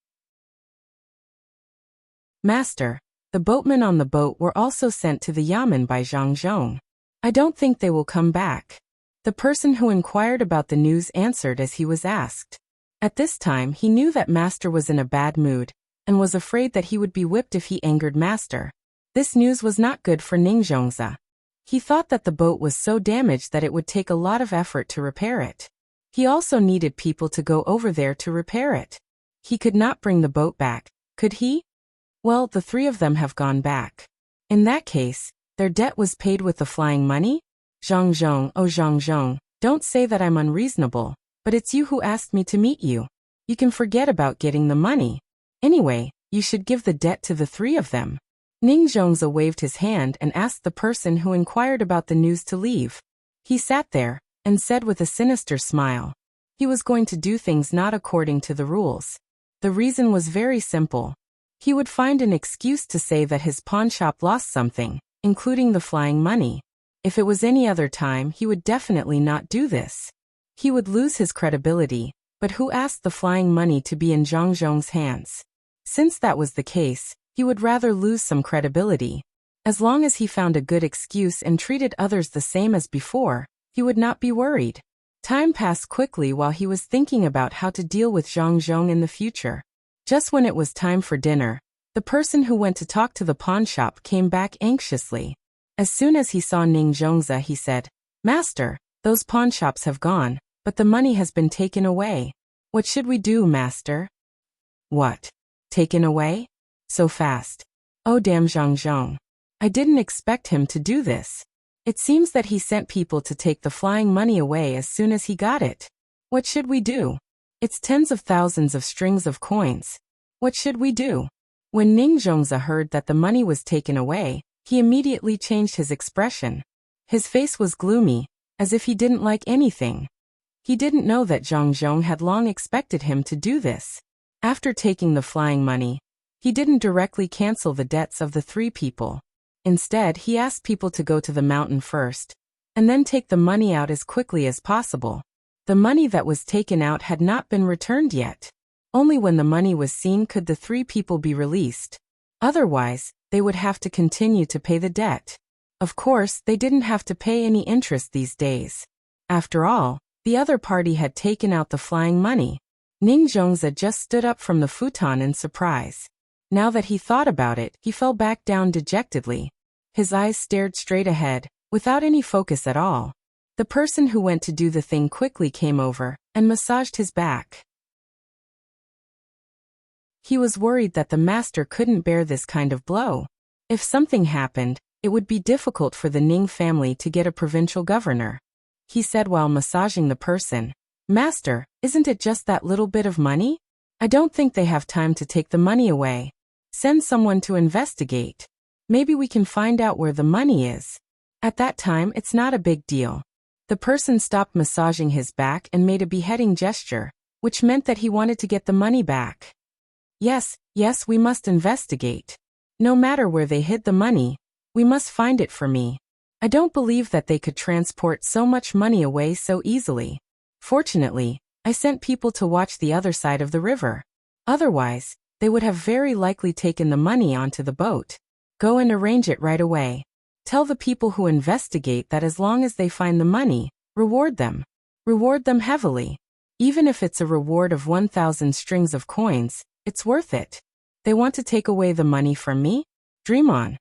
"Master, the boatmen on the boat were also sent to the Yamen by Zhang Zhong. I don't think they will come back." The person who inquired about the news answered as he was asked. At this time he knew that Master was in a bad mood, and was afraid that he would be whipped if he angered Master. This news was not good for Ningzhongzi. He thought that the boat was so damaged that it would take a lot of effort to repair it. He also needed people to go over there to repair it. He could not bring the boat back, could he? Well, the three of them have gone back. In that case, their debt was paid with the flying money? Zhang, oh Zhang, don't say that I'm unreasonable, but it's you who asked me to meet you. You can forget about getting the money. Anyway, you should give the debt to the three of them. Ningzhongzi waved his hand and asked the person who inquired about the news to leave. He sat there, and said with a sinister smile. He was going to do things not according to the rules. The reason was very simple. He would find an excuse to say that his pawnshop lost something, including the flying money. If it was any other time, he would definitely not do this. He would lose his credibility, but who asked the flying money to be in Zhang Zhong's hands? Since that was the case, he would rather lose some credibility. As long as he found a good excuse and treated others the same as before, he would not be worried. Time passed quickly while he was thinking about how to deal with Zhang Zhong in the future. Just when it was time for dinner, the person who went to talk to the pawnshop came back anxiously. As soon as he saw Ningzhongzi, he said, "Master, those pawnshops have gone, but the money has been taken away. What should we do, Master?" "What? Taken away? So fast? Oh damn Zhang Zhong. I didn't expect him to do this. It seems that he sent people to take the flying money away as soon as he got it. What should we do? It's tens of thousands of strings of coins. What should we do?" When Ningzhongzi heard that the money was taken away, he immediately changed his expression. His face was gloomy, as if he didn't like anything. He didn't know that Zhang Zhong had long expected him to do this. After taking the flying money, he didn't directly cancel the debts of the three people. Instead, he asked people to go to the mountain first, and then take the money out as quickly as possible. The money that was taken out had not been returned yet. Only when the money was seen could the three people be released. Otherwise, they would have to continue to pay the debt. Of course, they didn't have to pay any interest these days. After all, the other party had taken out the flying money. Ningzhongzi just stood up from the futon in surprise. Now that he thought about it, he fell back down dejectedly. His eyes stared straight ahead, without any focus at all. The person who went to do the thing quickly came over and massaged his back. He was worried that the master couldn't bear this kind of blow. If something happened, it would be difficult for the Ning family to get a provincial governor. He said while massaging the person, "Master, isn't it just that little bit of money? I don't think they have time to take the money away. Send someone to investigate. Maybe we can find out where the money is." At that time, it's not a big deal. The person stopped massaging his back and made a beheading gesture, which meant that he wanted to get the money back. Yes, we must investigate. No matter where they hid the money, we must find it for me. I don't believe that they could transport so much money away so easily. Fortunately, I sent people to watch the other side of the river. Otherwise, they would have very likely taken the money onto the boat. Go and arrange it right away. Tell the people who investigate that as long as they find the money, reward them. Reward them heavily. Even if it's a reward of 1,000 strings of coins, it's worth it. They want to take away the money from me? Dream on.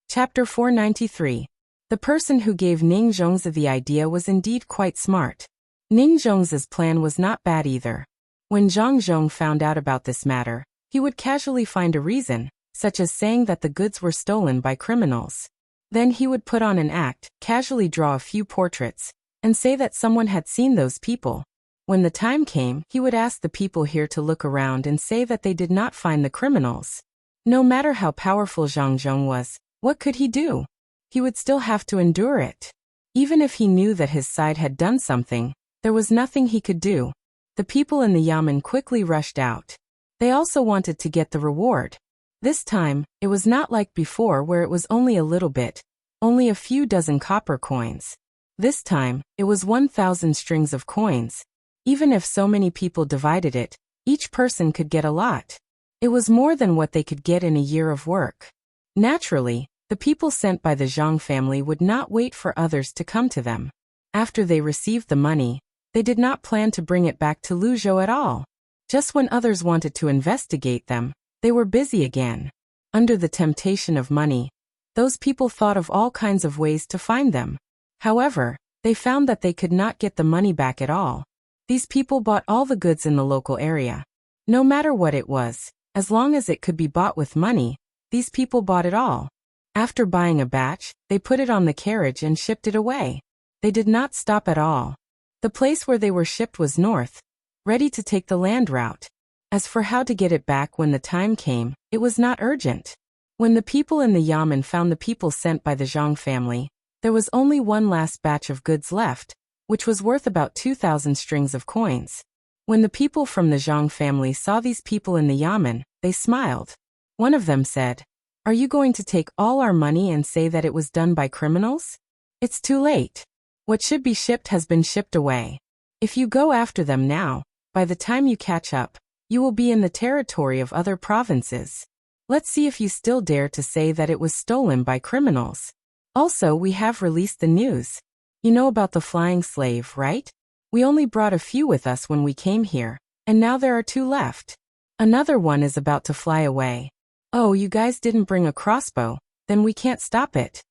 Chapter 493. The person who gave Ningzhongzi the idea was indeed quite smart. Ningzhongzi's plan was not bad either. When Zhang Zhong found out about this matter, he would casually find a reason, such as saying that the goods were stolen by criminals. Then he would put on an act, casually draw a few portraits, and say that someone had seen those people. When the time came, he would ask the people here to look around and say that they did not find the criminals. No matter how powerful Zhang Zhong was, what could he do? He would still have to endure it. Even if he knew that his side had done something, there was nothing he could do. The people in the yamen quickly rushed out. They also wanted to get the reward. This time, it was not like before where it was only a little bit, only a few dozen copper coins. This time, it was 1,000 strings of coins. Even if so many people divided it, each person could get a lot. It was more than what they could get in a year of work. Naturally, the people sent by the Zhang family would not wait for others to come to them. After they received the money, they did not plan to bring it back to Luzhou at all. Just when others wanted to investigate them, they were busy again. Under the temptation of money, those people thought of all kinds of ways to find them. However, they found that they could not get the money back at all. These people bought all the goods in the local area. No matter what it was, as long as it could be bought with money, these people bought it all. After buying a batch, they put it on the carriage and shipped it away. They did not stop at all. The place where they were shipped was north, ready to take the land route. As for how to get it back when the time came, it was not urgent. When the people in the yamen found the people sent by the Zhang family, there was only one last batch of goods left, which was worth about 2,000 strings of coins. When the people from the Zhang family saw these people in the yamen, they smiled. One of them said, "Are you going to take all our money and say that it was done by criminals? It's too late. What should be shipped has been shipped away. If you go after them now, by the time you catch up, you will be in the territory of other provinces. Let's see if you still dare to say that it was stolen by criminals. Also, we have released the news. You know about the flying slave, right? We only brought a few with us when we came here, and now there are 2 left. Another one is about to fly away. Oh, you guys didn't bring a crossbow, then we can't stop it."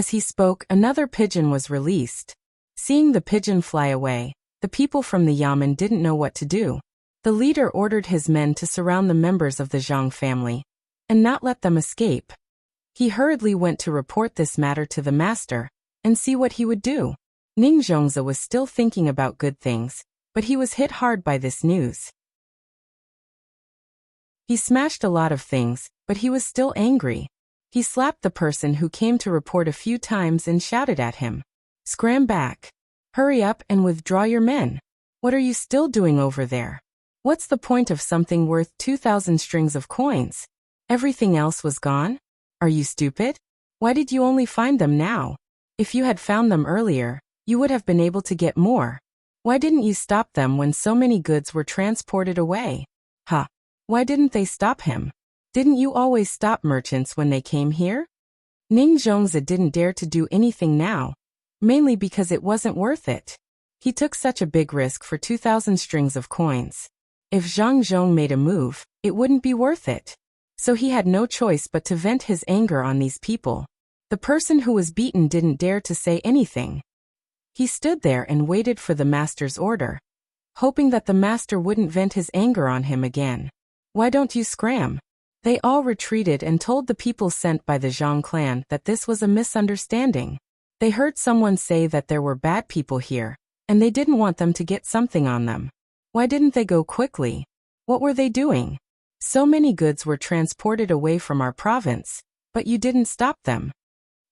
As he spoke, another pigeon was released. Seeing the pigeon fly away, the people from the yamen didn't know what to do. The leader ordered his men to surround the members of the Zhang family and not let them escape. He hurriedly went to report this matter to the master and see what he would do. Ning Zhongzi was still thinking about good things, but he was hit hard by this news. He smashed a lot of things, but he was still angry. He slapped the person who came to report a few times and shouted at him, "Scram back. Hurry up and withdraw your men. What are you still doing over there? What's the point of something worth 2,000 strings of coins? Everything else was gone? Are you stupid? Why did you only find them now? If you had found them earlier, you would have been able to get more. Why didn't you stop them when so many goods were transported away? Ha! Why didn't they stop him? Didn't you always stop merchants when they came here?" Ning Zhongzi didn't dare to do anything now, mainly because it wasn't worth it. He took such a big risk for 2,000 strings of coins. If Zhang Zhong made a move, it wouldn't be worth it. So he had no choice but to vent his anger on these people. The person who was beaten didn't dare to say anything. He stood there and waited for the master's order, hoping that the master wouldn't vent his anger on him again. "Why don't you scram?" They all retreated and told the people sent by the Zhang clan that this was a misunderstanding. They heard someone say that there were bad people here, and they didn't want them to get something on them. Why didn't they go quickly? What were they doing? So many goods were transported away from our province, but you didn't stop them.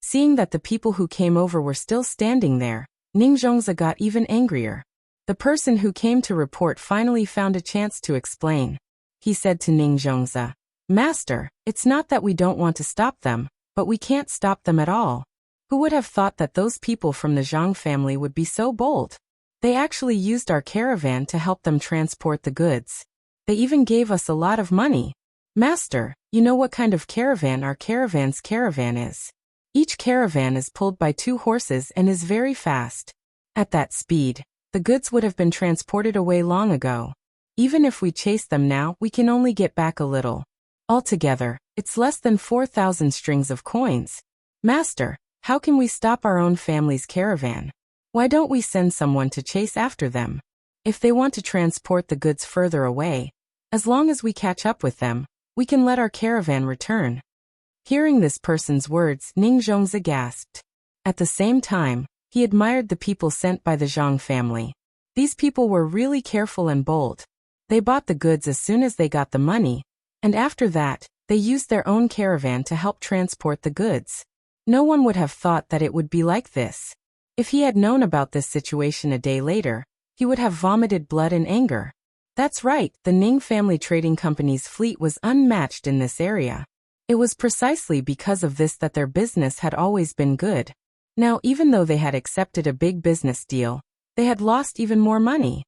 Seeing that the people who came over were still standing there, Ning Zhongzi got even angrier. The person who came to report finally found a chance to explain. He said to Ning Zhongzi, "Master, it's not that we don't want to stop them, but we can't stop them at all. Who would have thought that those people from the Zhang family would be so bold? They actually used our caravan to help them transport the goods. They even gave us a lot of money. Master, you know what kind of caravan our caravan is. Each caravan is pulled by 2 horses and is very fast. At that speed, the goods would have been transported away long ago. Even if we chase them now, we can only get back a little. Altogether, it's less than 4,000 strings of coins. Master, how can we stop our own family's caravan? Why don't we send someone to chase after them? If they want to transport the goods further away, as long as we catch up with them, we can let our caravan return." Hearing this person's words, Ning Zhongzi gasped. At the same time, he admired the people sent by the Zhang family. These people were really careful and bold. They bought the goods as soon as they got the money, and after that, they used their own caravan to help transport the goods. No one would have thought that it would be like this. If he had known about this situation a day later, he would have vomited blood in anger. That's right, the Ning family trading company's fleet was unmatched in this area. It was precisely because of this that their business had always been good. Now, even though they had accepted a big business deal, they had lost even more money.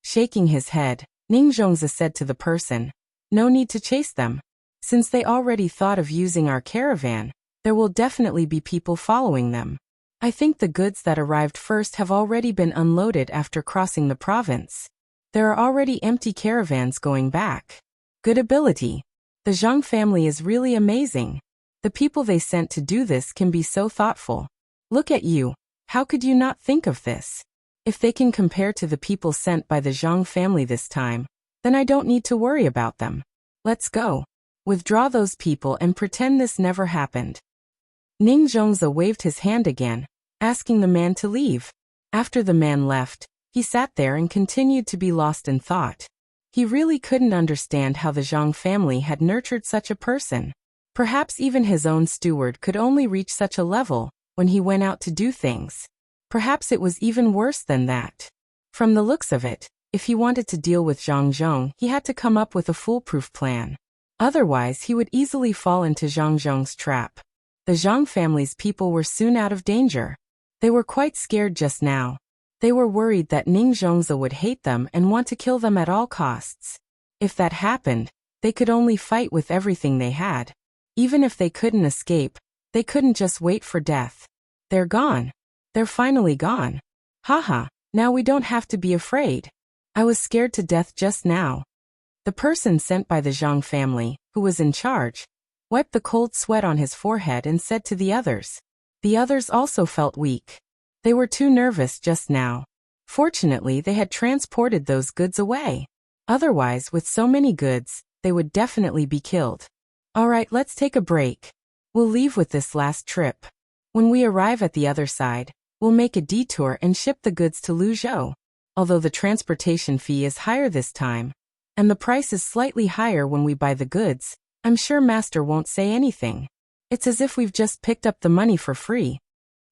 Shaking his head, Ning Zhongzi said to the person, "No need to chase them. Since they already thought of using our caravan, there will definitely be people following them. I think the goods that arrived first have already been unloaded after crossing the province. There are already empty caravans going back. Good ability. The Zhang family is really amazing. The people they sent to do this can be so thoughtful. Look at you. How could you not think of this? If they can compare to the people sent by the Zhang family this time, then I don't need to worry about them. Let's go. Withdraw those people and pretend this never happened. Ning Zhongzi waved his hand again, asking the man to leave. After the man left, he sat there and continued to be lost in thought. He really couldn't understand how the Zhang family had nurtured such a person. Perhaps even his own steward could only reach such a level when he went out to do things. Perhaps it was even worse than that. From the looks of it, if he wanted to deal with Zhang Zhong, he had to come up with a foolproof plan. Otherwise, he would easily fall into Zhang Zhong's trap. The Zhang family's people were soon out of danger. They were quite scared just now. They were worried that Ning Zhongzi would hate them and want to kill them at all costs. If that happened, they could only fight with everything they had. Even if they couldn't escape, they couldn't just wait for death. They're gone. They're finally gone. Haha, now we don't have to be afraid. I was scared to death just now. The person sent by the Zhang family, who was in charge, wiped the cold sweat on his forehead and said to the others. The others also felt weak. They were too nervous just now. Fortunately, they had transported those goods away. Otherwise, with so many goods, they would definitely be killed. Alright, let's take a break. We'll leave with this last trip. When we arrive at the other side, we'll make a detour and ship the goods to Luzhou. Although the transportation fee is higher this time, and the price is slightly higher when we buy the goods, I'm sure Master won't say anything. It's as if we've just picked up the money for free.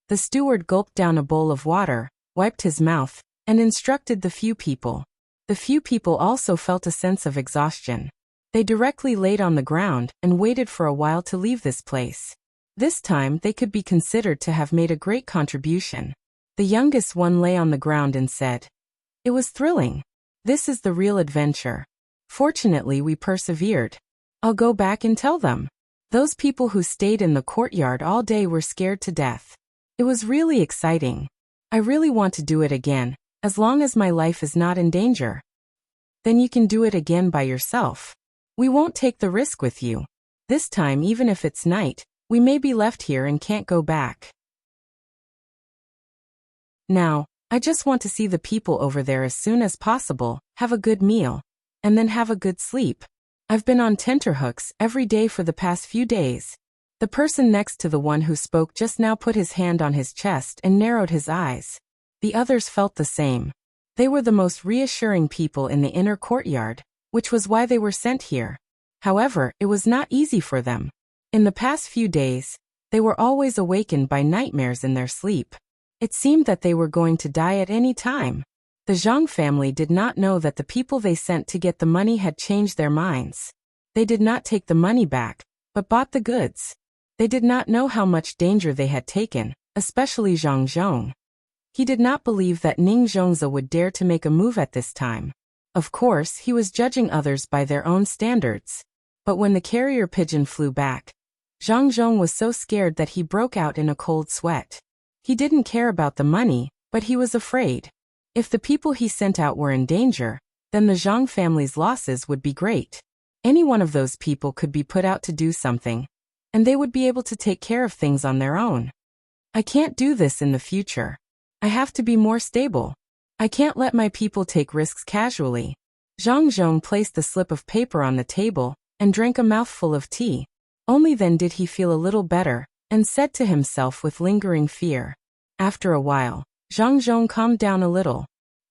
The steward gulped down a bowl of water, wiped his mouth, and instructed the few people. The few people also felt a sense of exhaustion. They directly laid on the ground and waited for a while to leave this place. This time they could be considered to have made a great contribution. The youngest one lay on the ground and said, "It was thrilling. This is the real adventure. Fortunately, we persevered. I'll go back and tell them." Those people who stayed in the courtyard all day were scared to death. It was really exciting. I really want to do it again, as long as my life is not in danger. Then you can do it again by yourself. We won't take the risk with you. This time, even if it's night, we may be left here and can't go back. Now, I just want to see the people over there as soon as possible, have a good meal, and then have a good sleep. I've been on tenterhooks every day for the past few days. The person next to the one who spoke just now put his hand on his chest and narrowed his eyes. The others felt the same. They were the most reassuring people in the inner courtyard, which was why they were sent here. However, it was not easy for them. In the past few days, they were always awakened by nightmares in their sleep. It seemed that they were going to die at any time. The Zhang family did not know that the people they sent to get the money had changed their minds. They did not take the money back, but bought the goods. They did not know how much danger they had taken, especially Zhang Zhong. He did not believe that Ning Zhongzi would dare to make a move at this time. Of course, he was judging others by their own standards. But when the carrier pigeon flew back, Zhang Zhong was so scared that he broke out in a cold sweat. He didn't care about the money, but he was afraid. If the people he sent out were in danger, then the Zhang family's losses would be great. Any one of those people could be put out to do something, and they would be able to take care of things on their own. I can't do this in the future. I have to be more stable. I can't let my people take risks casually. Zhang Zhong placed the slip of paper on the table and drank a mouthful of tea. Only then did he feel a little better, and said to himself with lingering fear. After a while, Zhang Zhong calmed down a little.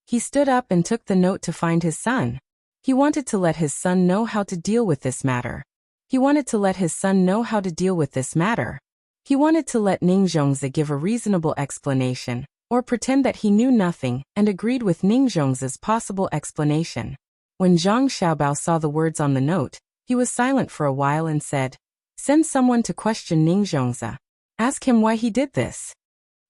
He stood up and took the note to find his son. He wanted to let his son know how to deal with this matter. He wanted to let Ning Zhongzi give a reasonable explanation, or pretend that he knew nothing, and agreed with Ning Zhongzi's possible explanation. When Zhang Xiaobao saw the words on the note, he was silent for a while and said, "Send someone to question Ning Zhongzi. Ask him why he did this."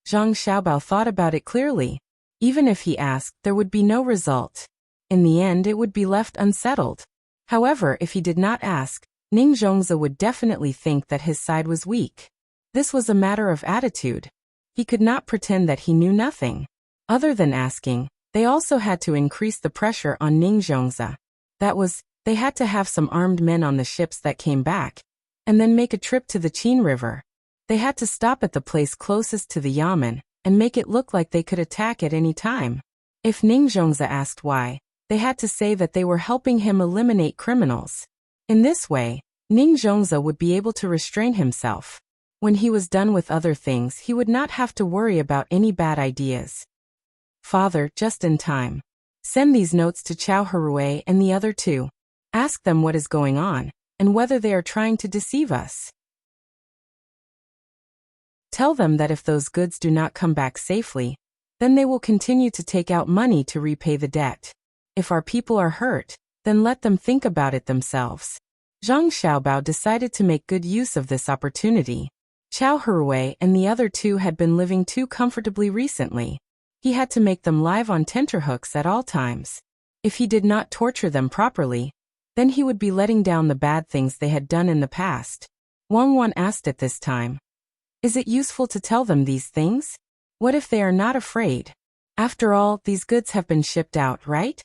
Zhang Xiaobao thought about it clearly. Even if he asked, there would be no result. In the end, it would be left unsettled. However, if he did not ask, Ning Zhongzi would definitely think that his side was weak. This was a matter of attitude. He could not pretend that he knew nothing. Other than asking, they also had to increase the pressure on Ningzhongzi. That was, they had to have some armed men on the ships that came back, and then make a trip to the Qin River. They had to stop at the place closest to the yamen, and make it look like they could attack at any time. If Ningzhongzi asked why, they had to say that they were helping him eliminate criminals. In this way, Ningzhongzi would be able to restrain himself. When he was done with other things, he would not have to worry about any bad ideas. Father, just in time. Send these notes to Chao Hui and the other two. Ask them what is going on, and whether they are trying to deceive us. Tell them that if those goods do not come back safely, then they will continue to take out money to repay the debt. If our people are hurt, then let them think about it themselves. Zhang Xiaobao decided to make good use of this opportunity. Chao Hui and the other two had been living too comfortably recently. He had to make them live on tenterhooks at all times. If he did not torture them properly, then he would be letting down the bad things they had done in the past. Wang Wan asked at this time, "Is it useful to tell them these things? What if they are not afraid? After all, these goods have been shipped out, right?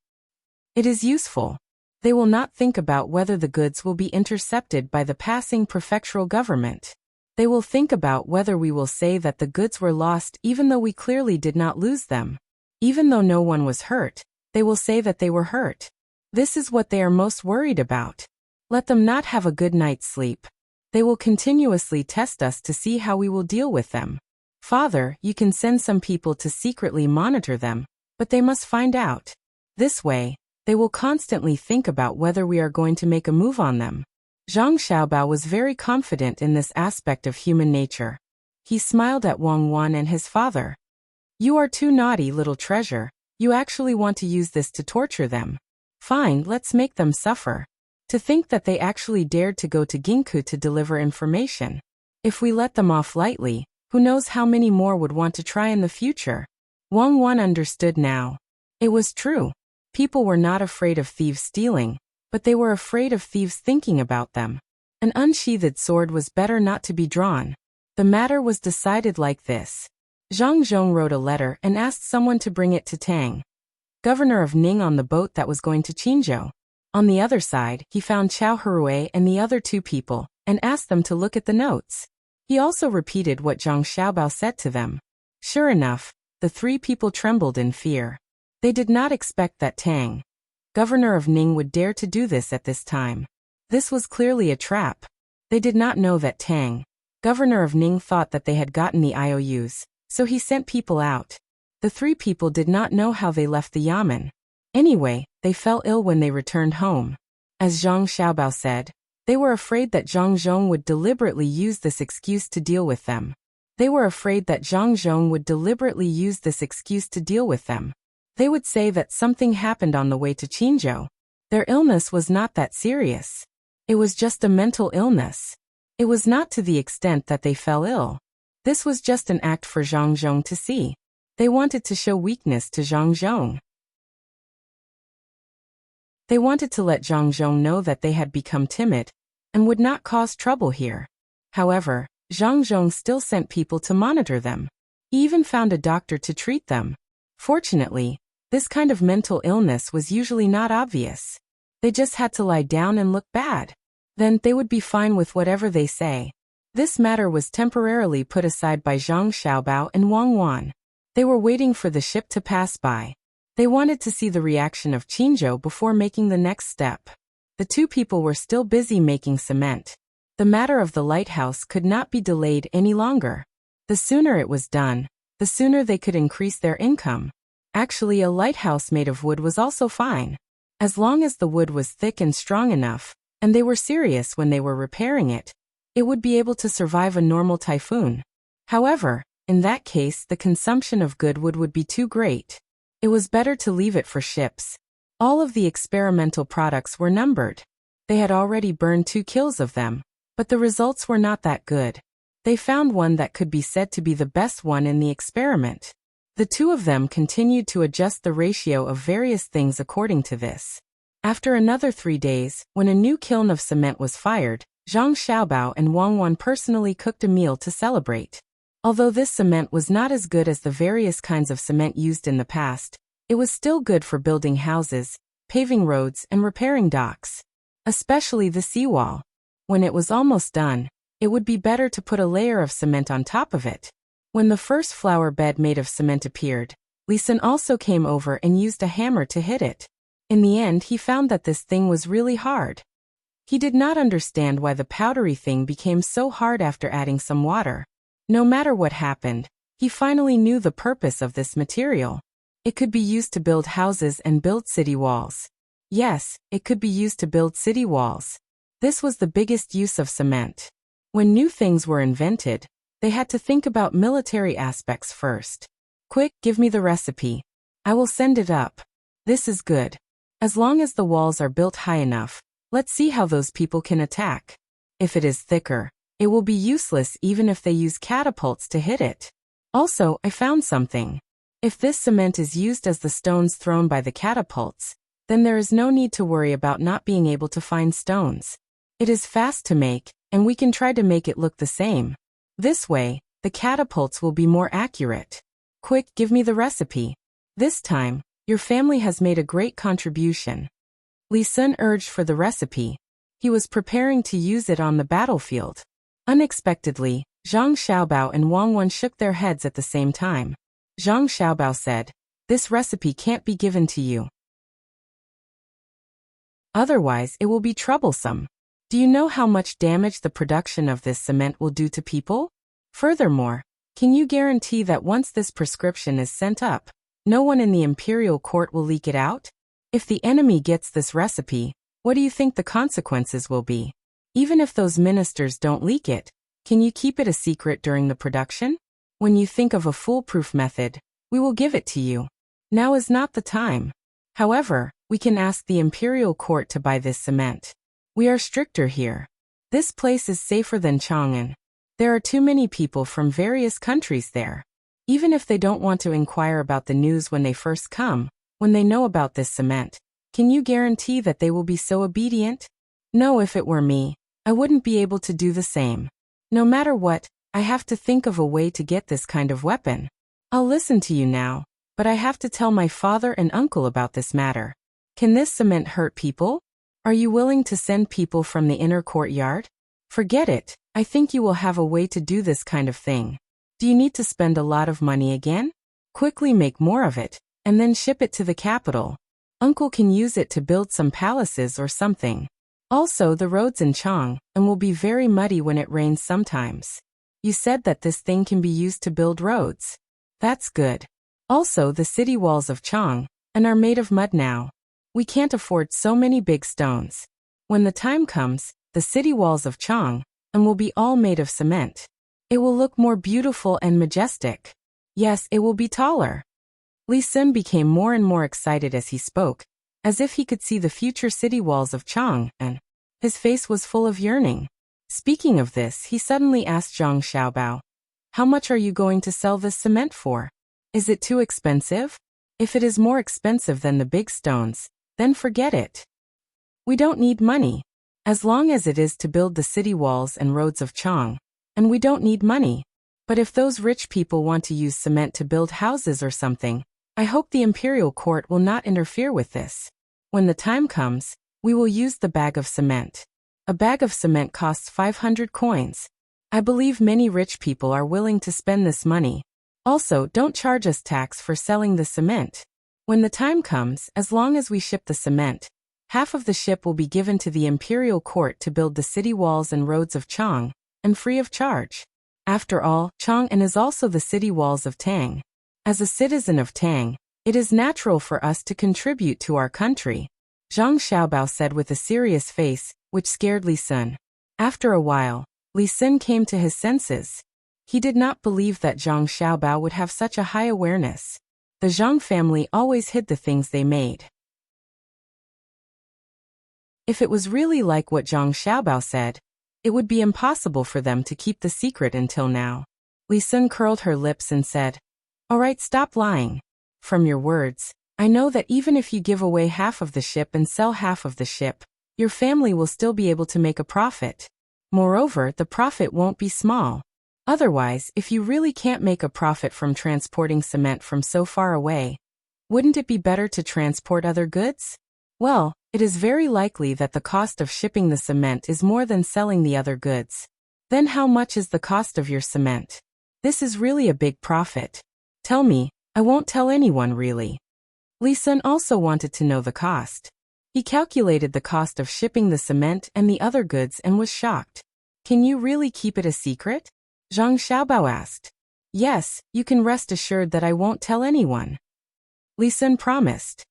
It is useful. They will not think about whether the goods will be intercepted by the passing prefectural government. They will think about whether we will say that the goods were lost even though we clearly did not lose them. Even though no one was hurt, they will say that they were hurt. This is what they are most worried about. Let them not have a good night's sleep. They will continuously test us to see how we will deal with them. Father, you can send some people to secretly monitor them, but they must find out. This way, they will constantly think about whether we are going to make a move on them." Zhang Xiaobao was very confident in this aspect of human nature. He smiled at Wang Wan and his father. "You are too naughty, little treasure. You actually want to use this to torture them. Fine, let's make them suffer. To think that they actually dared to go to Ginku to deliver information. If we let them off lightly, who knows how many more would want to try in the future?" Wang Wan understood now. It was true. People were not afraid of thieves stealing, but they were afraid of thieves thinking about them. An unsheathed sword was better not to be drawn. The matter was decided like this. Zhang Zhong wrote a letter and asked someone to bring it to Tang, governor of Ning, on the boat that was going to Qinzhou. On the other side, he found Chao Hui and the other two people, and asked them to look at the notes. He also repeated what Zhang Xiaobao said to them. Sure enough, the three people trembled in fear. They did not expect that Tang, governor of Ning, would dare to do this at this time. This was clearly a trap. They did not know that Tang, governor of Ning, thought that they had gotten the IOUs, so he sent people out. The three people did not know how they left the yamen. Anyway, they fell ill when they returned home. As Zhang Xiaobao said, they were afraid that Zhang Zhong would deliberately use this excuse to deal with them. They would say that something happened on the way to Qinzhou. Their illness was not that serious. It was just a mental illness. It was not to the extent that they fell ill. This was just an act for Zhang Zhong to see. They wanted to show weakness to Zhang Zhong. They wanted to let Zhang Zhong know that they had become timid and would not cause trouble here. However, Zhang Zhong still sent people to monitor them. He even found a doctor to treat them. Fortunately, this kind of mental illness was usually not obvious. They just had to lie down and look bad. Then they would be fine with whatever they say. This matter was temporarily put aside by Zhang Xiaobao and Wang Wan. They were waiting for the ship to pass by. They wanted to see the reaction of Qinzhou before making the next step. The two people were still busy making cement. The matter of the lighthouse could not be delayed any longer. The sooner it was done, the sooner they could increase their income. Actually, a lighthouse made of wood was also fine. As long as the wood was thick and strong enough, and they were serious when they were repairing it, it would be able to survive a normal typhoon. However, in that case, the consumption of good wood would be too great. It was better to leave it for ships. All of the experimental products were numbered. They had already burned 2 kills of them, but the results were not that good. They found one that could be said to be the best one in the experiment. The two of them continued to adjust the ratio of various things according to this. After another 3 days, when a new kiln of cement was fired, Zhang Xiaobao and Wang Wan personally cooked a meal to celebrate. Although this cement was not as good as the various kinds of cement used in the past, it was still good for building houses, paving roads, and repairing docks. Especially the seawall. When it was almost done, it would be better to put a layer of cement on top of it. When the first flower bed made of cement appeared, Lee Sun also came over and used a hammer to hit it. In the end, he found that this thing was really hard. He did not understand why the powdery thing became so hard after adding some water. No matter what happened, he finally knew the purpose of this material. It could be used to build houses and build city walls. Yes, it could be used to build city walls. This was the biggest use of cement. When new things were invented, they had to think about military aspects first. Quick, give me the recipe. I will send it up. This is good. As long as the walls are built high enough, let's see how those people can attack. If it is thicker, it will be useless even if they use catapults to hit it. Also, I found something. If this cement is used as the stones thrown by the catapults, then there is no need to worry about not being able to find stones. It is fast to make, and we can try to make it look the same. This way, the catapults will be more accurate. Quick, give me the recipe. This time, your family has made a great contribution. Lee Sun urged for the recipe. He was preparing to use it on the battlefield. Unexpectedly, Zhang Xiaobao and Wang Wen shook their heads at the same time. Zhang Xiaobao said, "This recipe can't be given to you. Otherwise, it will be troublesome. Do you know how much damage the production of this cement will do to people? Furthermore, can you guarantee that once this prescription is sent up, no one in the imperial court will leak it out? If the enemy gets this recipe, what do you think the consequences will be? Even if those ministers don't leak it, can you keep it a secret during the production? When you think of a foolproof method, we will give it to you. Now is not the time. However, we can ask the imperial court to buy this cement. We are stricter here. This place is safer than Chang'an. There are too many people from various countries there. Even if they don't want to inquire about the news when they first come, when they know about this cement, can you guarantee that they will be so obedient? No, if it were me, I wouldn't be able to do the same. No matter what, I have to think of a way to get this kind of weapon. I'll listen to you now, but I have to tell my father and uncle about this matter. Can this cement hurt people? Are you willing to send people from the inner courtyard? Forget it, I think you will have a way to do this kind of thing. Do you need to spend a lot of money again? Quickly make more of it, and then ship it to the capital. Uncle can use it to build some palaces or something. Also, the roads in Chang'an will be very muddy when it rains sometimes. You said that this thing can be used to build roads. That's good. Also, the city walls of Chang'an are made of mud now. We can't afford so many big stones. When the time comes, the city walls of Chang'an will be all made of cement. It will look more beautiful and majestic. Yes, it will be taller. Lee Sun became more and more excited as he spoke, as if he could see the future city walls of Chang'an, and his face was full of yearning. Speaking of this, he suddenly asked Zhang Xiaobao, "How much are you going to sell this cement for? Is it too expensive? If it is more expensive than the big stones, then forget it. We don't need money. As long as it is to build the city walls and roads of Chang'an, and we don't need money. But if those rich people want to use cement to build houses or something, I hope the imperial court will not interfere with this. When the time comes, we will use the bag of cement. A bag of cement costs 500 coins. I believe many rich people are willing to spend this money. Also, don't charge us tax for selling the cement. When the time comes, as long as we ship the cement, half of the ship will be given to the imperial court to build the city walls and roads of Chang'an, and free of charge. After all, Chang'an is also the city walls of Tang. As a citizen of Tang, it is natural for us to contribute to our country," Zhang Xiaobao said with a serious face, which scared Lee Sun. After a while, Lee Sun came to his senses. He did not believe that Zhang Xiaobao would have such a high awareness. The Zhang family always hid the things they made. If it was really like what Zhang Xiaobao said, it would be impossible for them to keep the secret until now. Lee Sun curled her lips and said, "All right, stop lying. From your words, I know that even if you give away half of the ship and sell half of the ship, your family will still be able to make a profit. Moreover, the profit won't be small. Otherwise, if you really can't make a profit from transporting cement from so far away, wouldn't it be better to transport other goods? Well, it is very likely that the cost of shipping the cement is more than selling the other goods. Then how much is the cost of your cement? This is really a big profit. Tell me, I won't tell anyone really. Li Sun also wanted to know the cost. He calculated the cost of shipping the cement and the other goods and was shocked. Can you really keep it a secret? Zhang Xiaobao asked. Yes, you can rest assured that I won't tell anyone. Li Sun promised.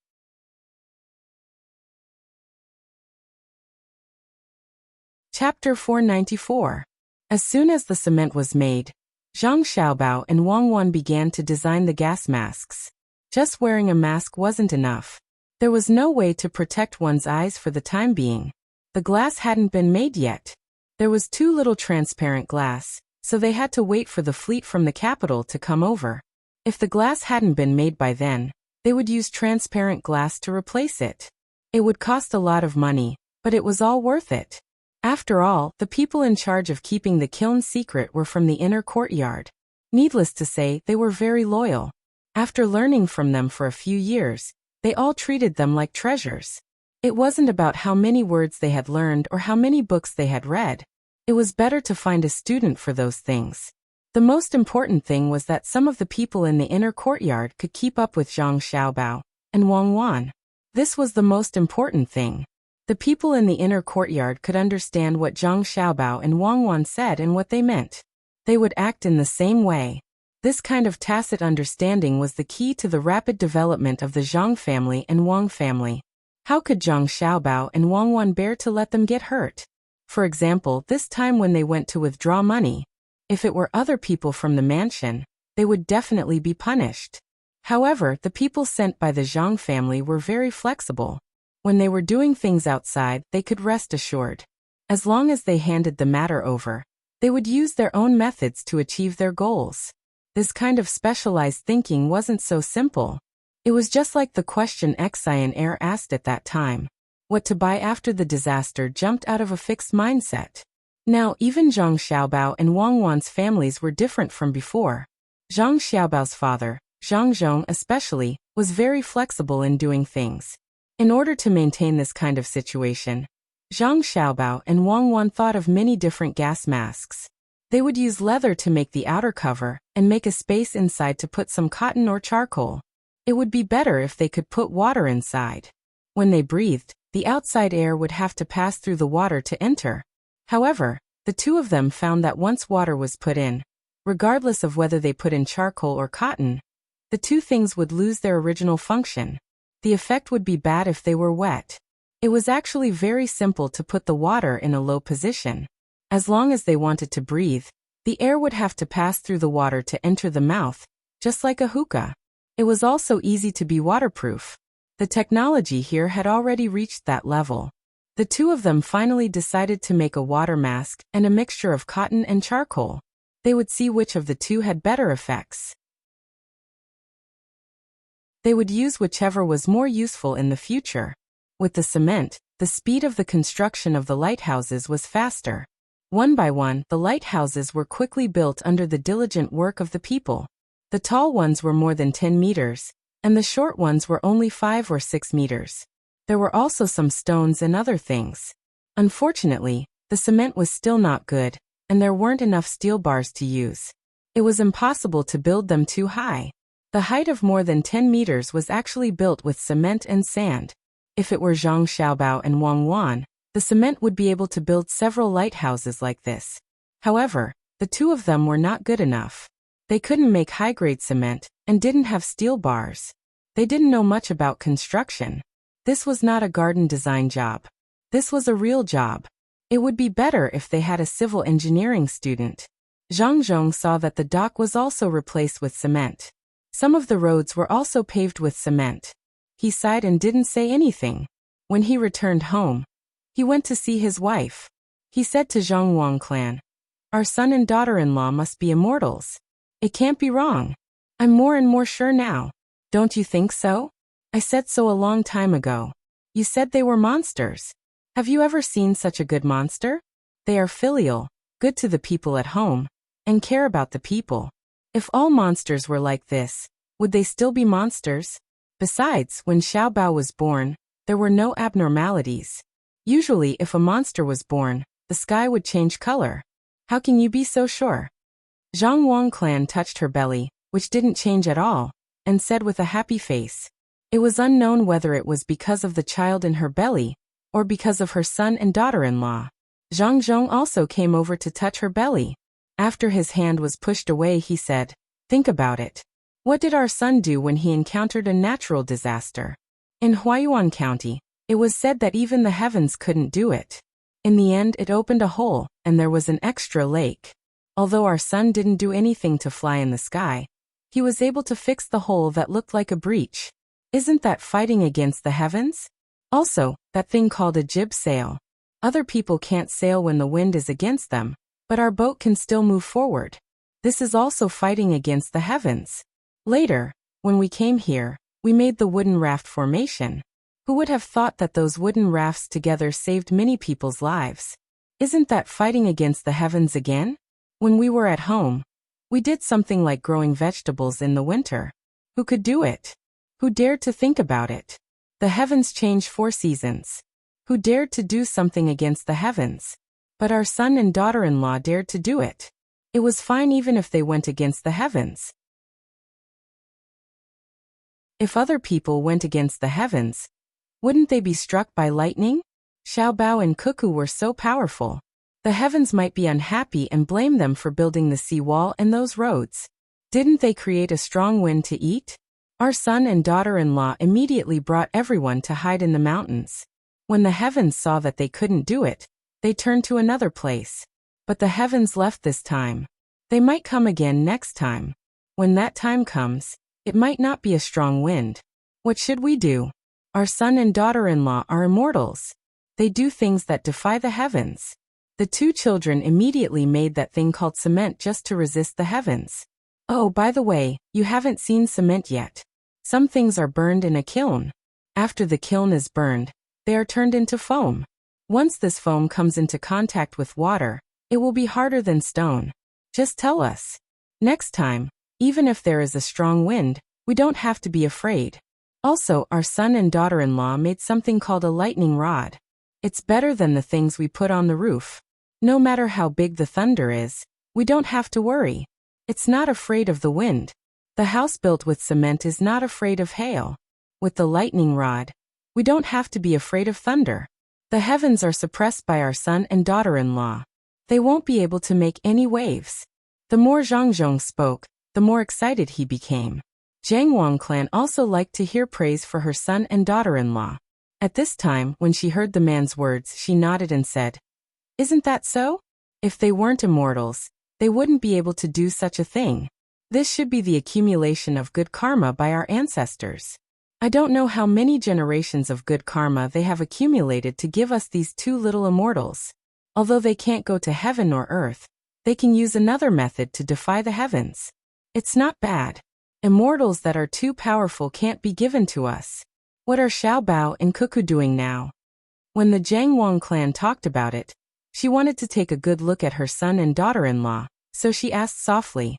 Chapter 494. As soon as the cement was made, Zhang Xiaobao and Wang Wan began to design the gas masks. Just wearing a mask wasn't enough. There was no way to protect one's eyes for the time being. The glass hadn't been made yet. There was too little transparent glass, so they had to wait for the fleet from the capital to come over. If the glass hadn't been made by then, they would use transparent glass to replace it. It would cost a lot of money, but it was all worth it. After all, the people in charge of keeping the kiln secret were from the inner courtyard. Needless to say, they were very loyal. After learning from them for a few years, they all treated them like treasures. It wasn't about how many words they had learned or how many books they had read. It was better to find a student for those things. The most important thing was that some of the people in the inner courtyard could keep up with Zhang Xiaobao and Wang Wan. This was the most important thing. The people in the inner courtyard could understand what Zhang Xiaobao and Wang Wan said and what they meant. They would act in the same way. This kind of tacit understanding was the key to the rapid development of the Zhang family and Wang family. How could Zhang Xiaobao and Wang Wan bear to let them get hurt? For example, this time when they went to withdraw money, if it were other people from the mansion, they would definitely be punished. However, the people sent by the Zhang family were very flexible. When they were doing things outside, they could rest assured. As long as they handed the matter over, they would use their own methods to achieve their goals. This kind of specialized thinking wasn't so simple. It was just like the question Xian Air asked at that time. What to buy after the disaster jumped out of a fixed mindset. Now, even Zhang Xiaobao and Wang Wan's families were different from before. Zhang Xiaobao's father, Zhang Zhong especially, was very flexible in doing things. In order to maintain this kind of situation, Zhang Xiaobao and Wang Wan thought of many different gas masks. They would use leather to make the outer cover and make a space inside to put some cotton or charcoal. It would be better if they could put water inside. When they breathed, the outside air would have to pass through the water to enter. However, the two of them found that once water was put in, regardless of whether they put in charcoal or cotton, the two things would lose their original function. The effect would be bad if they were wet. It was actually very simple to put the water in a low position. As long as they wanted to breathe, the air would have to pass through the water to enter the mouth, just like a hookah. It was also easy to be waterproof. The technology here had already reached that level. The two of them finally decided to make a water mask and a mixture of cotton and charcoal. They would see which of the two had better effects. They would use whichever was more useful in the future. With the cement, the speed of the construction of the lighthouses was faster. One by one, the lighthouses were quickly built under the diligent work of the people. The tall ones were more than 10 meters, and the short ones were only 5 or 6 meters. There were also some stones and other things. Unfortunately, the cement was still not good, and there weren't enough steel bars to use. It was impossible to build them too high. The height of more than 10 meters was actually built with cement and sand. If it were Zhang Xiaobao and Wang Wan, the cement would be able to build several lighthouses like this. However, the two of them were not good enough. They couldn't make high-grade cement and didn't have steel bars. They didn't know much about construction. This was not a garden design job. This was a real job. It would be better if they had a civil engineering student. Zhang Zhong saw that the dock was also replaced with cement. Some of the roads were also paved with cement. He sighed and didn't say anything. When he returned home, he went to see his wife. He said to Zhang Wang clan, "Our son and daughter-in-law must be immortals. It can't be wrong. I'm more and more sure now. Don't you think so? I said so a long time ago. You said they were monsters. Have you ever seen such a good monster? They are filial, good to the people at home, and care about the people. If all monsters were like this, would they still be monsters? Besides, when Xiaobao was born, there were no abnormalities. Usually if a monster was born, the sky would change color. How can you be so sure? Zhang Wangclan touched her belly, which didn't change at all, and said with a happy face. It was unknown whether it was because of the child in her belly, or because of her son and daughter-in-law. Zhang Zhong also came over to touch her belly. After his hand was pushed away, he said, "Think about it. What did our son do when he encountered a natural disaster? In Huaiyuan County, it was said that even the heavens couldn't do it. In the end, it opened a hole, and there was an extra lake. Although our son didn't do anything to fly in the sky, he was able to fix the hole that looked like a breach. Isn't that fighting against the heavens? Also, that thing called a jib sail. Other people can't sail when the wind is against them, but our boat can still move forward. This is also fighting against the heavens. Later, when we came here, we made the wooden raft formation. Who would have thought that those wooden rafts together saved many people's lives? Isn't that fighting against the heavens again? When we were at home, we did something like growing vegetables in the winter. Who could do it? Who dared to think about it? The heavens change 4 seasons. Who dared to do something against the heavens? But our son and daughter-in-law dared to do it. It was fine even if they went against the heavens. If other people went against the heavens, wouldn't they be struck by lightning? Xiaobao and Cuckoo were so powerful. The heavens might be unhappy and blame them for building the seawall and those roads. Didn't they create a strong wind to eat? Our son and daughter-in-law immediately brought everyone to hide in the mountains. When the heavens saw that they couldn't do it, they turned to another place. But the heavens left this time. They might come again next time. When that time comes, it might not be a strong wind. What should we do? Our son and daughter-in-law are immortals. They do things that defy the heavens. The 2 children immediately made that thing called cement just to resist the heavens. Oh, by the way, you haven't seen cement yet. Some things are burned in a kiln. After the kiln is burned, they are turned into foam. Once this foam comes into contact with water, it will be harder than stone. Just tell us. Next time, even if there is a strong wind, we don't have to be afraid. Also, our son and daughter-in-law made something called a lightning rod. It's better than the things we put on the roof. No matter how big the thunder is, we don't have to worry. It's not afraid of the wind. The house built with cement is not afraid of hail. With the lightning rod, we don't have to be afraid of thunder. The heavens are suppressed by our son and daughter-in-law. They won't be able to make any waves. The more Zhang Zhong spoke, the more excited he became. Zhang Wangclan also liked to hear praise for her son and daughter-in-law. At this time, when she heard the man's words, she nodded and said, "Isn't that so? If they weren't immortals, they wouldn't be able to do such a thing. This should be the accumulation of good karma by our ancestors. I don't know how many generations of good karma they have accumulated to give us these 2 little immortals. Although they can't go to heaven or earth, they can use another method to defy the heavens. It's not bad. Immortals that are too powerful can't be given to us." What are Xiaobao and Cuckoo doing now? When the Zhang Wang clan talked about it, she wanted to take a good look at her son and daughter-in-law, so she asked softly.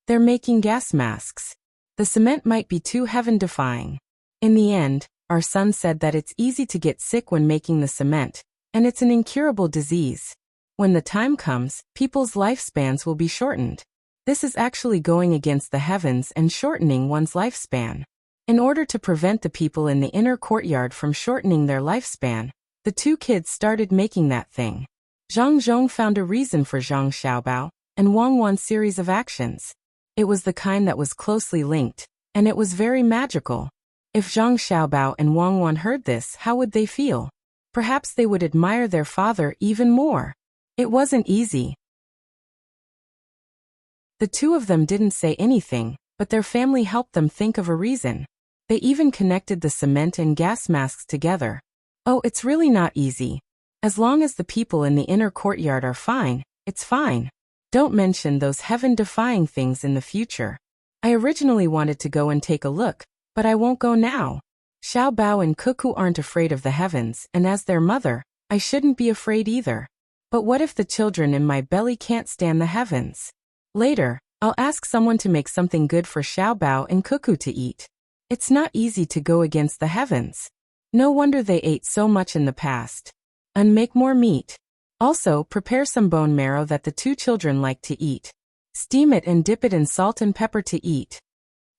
"They're making gas masks. The cement might be too heaven-defying." In the end, our son said that it's easy to get sick when making the cement, and it's an incurable disease. When the time comes, people's lifespans will be shortened. This is actually going against the heavens and shortening one's lifespan. In order to prevent the people in the inner courtyard from shortening their lifespan, the 2 kids started making that thing. Zhang Zhong found a reason for Zhang Xiaobao and Wang Wan's series of actions. It was the kind that was closely linked, and it was very magical. If Zhang Xiaobao and Wang Wan heard this, how would they feel? Perhaps they would admire their father even more. It wasn't easy. The 2 of them didn't say anything, but their family helped them think of a reason. They even connected the cement and gas masks together. Oh, it's really not easy. As long as the people in the inner courtyard are fine, it's fine. Don't mention those heaven-defying things in the future. I originally wanted to go and take a look, but I won't go now. Xiaobao and Cuckoo aren't afraid of the heavens, and as their mother, I shouldn't be afraid either. But what if the children in my belly can't stand the heavens? Later, I'll ask someone to make something good for Xiaobao and Cuckoo to eat. It's not easy to go against the heavens. No wonder they ate so much in the past. And make more meat. Also, prepare some bone marrow that the two children like to eat. Steam it and dip it in salt and pepper to eat.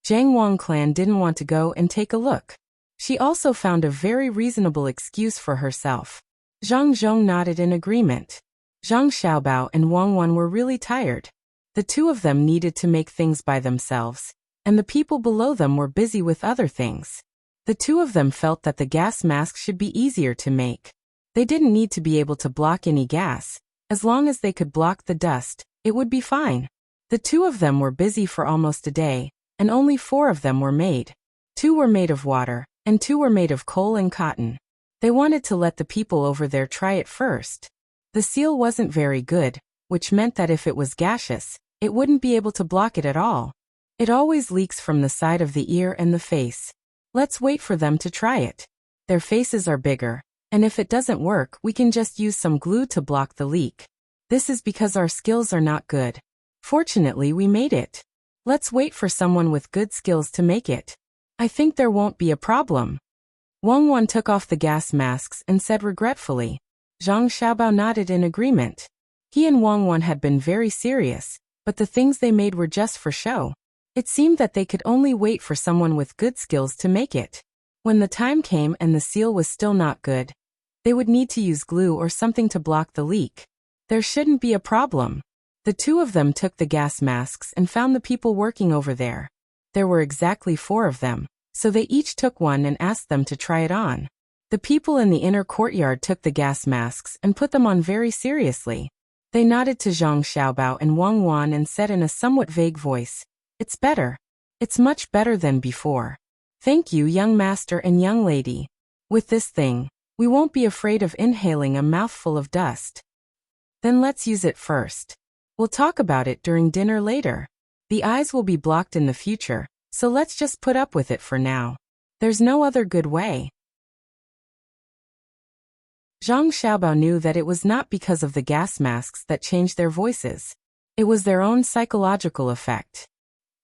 Zhang Wang clan didn't want to go and take a look. She also found a very reasonable excuse for herself. Zhang Zhong nodded in agreement. Zhang Xiaobao and Wang Wan were really tired. The two of them needed to make things by themselves, and the people below them were busy with other things. The two of them felt that the gas mask should be easier to make. They didn't need to be able to block any gas. As long as they could block the dust, it would be fine. The two of them were busy for almost a day, and only 4 of them were made. 2 were made of water, and 2 were made of coal and cotton. They wanted to let the people over there try it first. The seal wasn't very good, which meant that if it was gaseous, it wouldn't be able to block it at all. It always leaks from the side of the ear and the face. Let's wait for them to try it. Their faces are bigger, and if it doesn't work, we can just use some glue to block the leak. This is because our skills are not good. Fortunately, we made it. Let's wait for someone with good skills to make it. I think there won't be a problem. Wang Wan took off the gas masks and said regretfully. Zhang Xiaobao nodded in agreement. He and Wang Wan had been very serious, but the things they made were just for show. It seemed that they could only wait for someone with good skills to make it. When the time came and the seal was still not good, they would need to use glue or something to block the leak. There shouldn't be a problem. The two of them took the gas masks and found the people working over there. There were exactly 4 of them, so they each took one and asked them to try it on. The people in the inner courtyard took the gas masks and put them on very seriously. They nodded to Zhang Xiaobao and Wang Wan and said in a somewhat vague voice, "It's better. It's much better than before. Thank you, young master and young lady. With this thing, we won't be afraid of inhaling a mouthful of dust. Then let's use it first. We'll talk about it during dinner later. The eyes will be blocked in the future, so let's just put up with it for now. There's no other good way." Zhang Xiaobao knew that it was not because of the gas masks that changed their voices. It was their own psychological effect.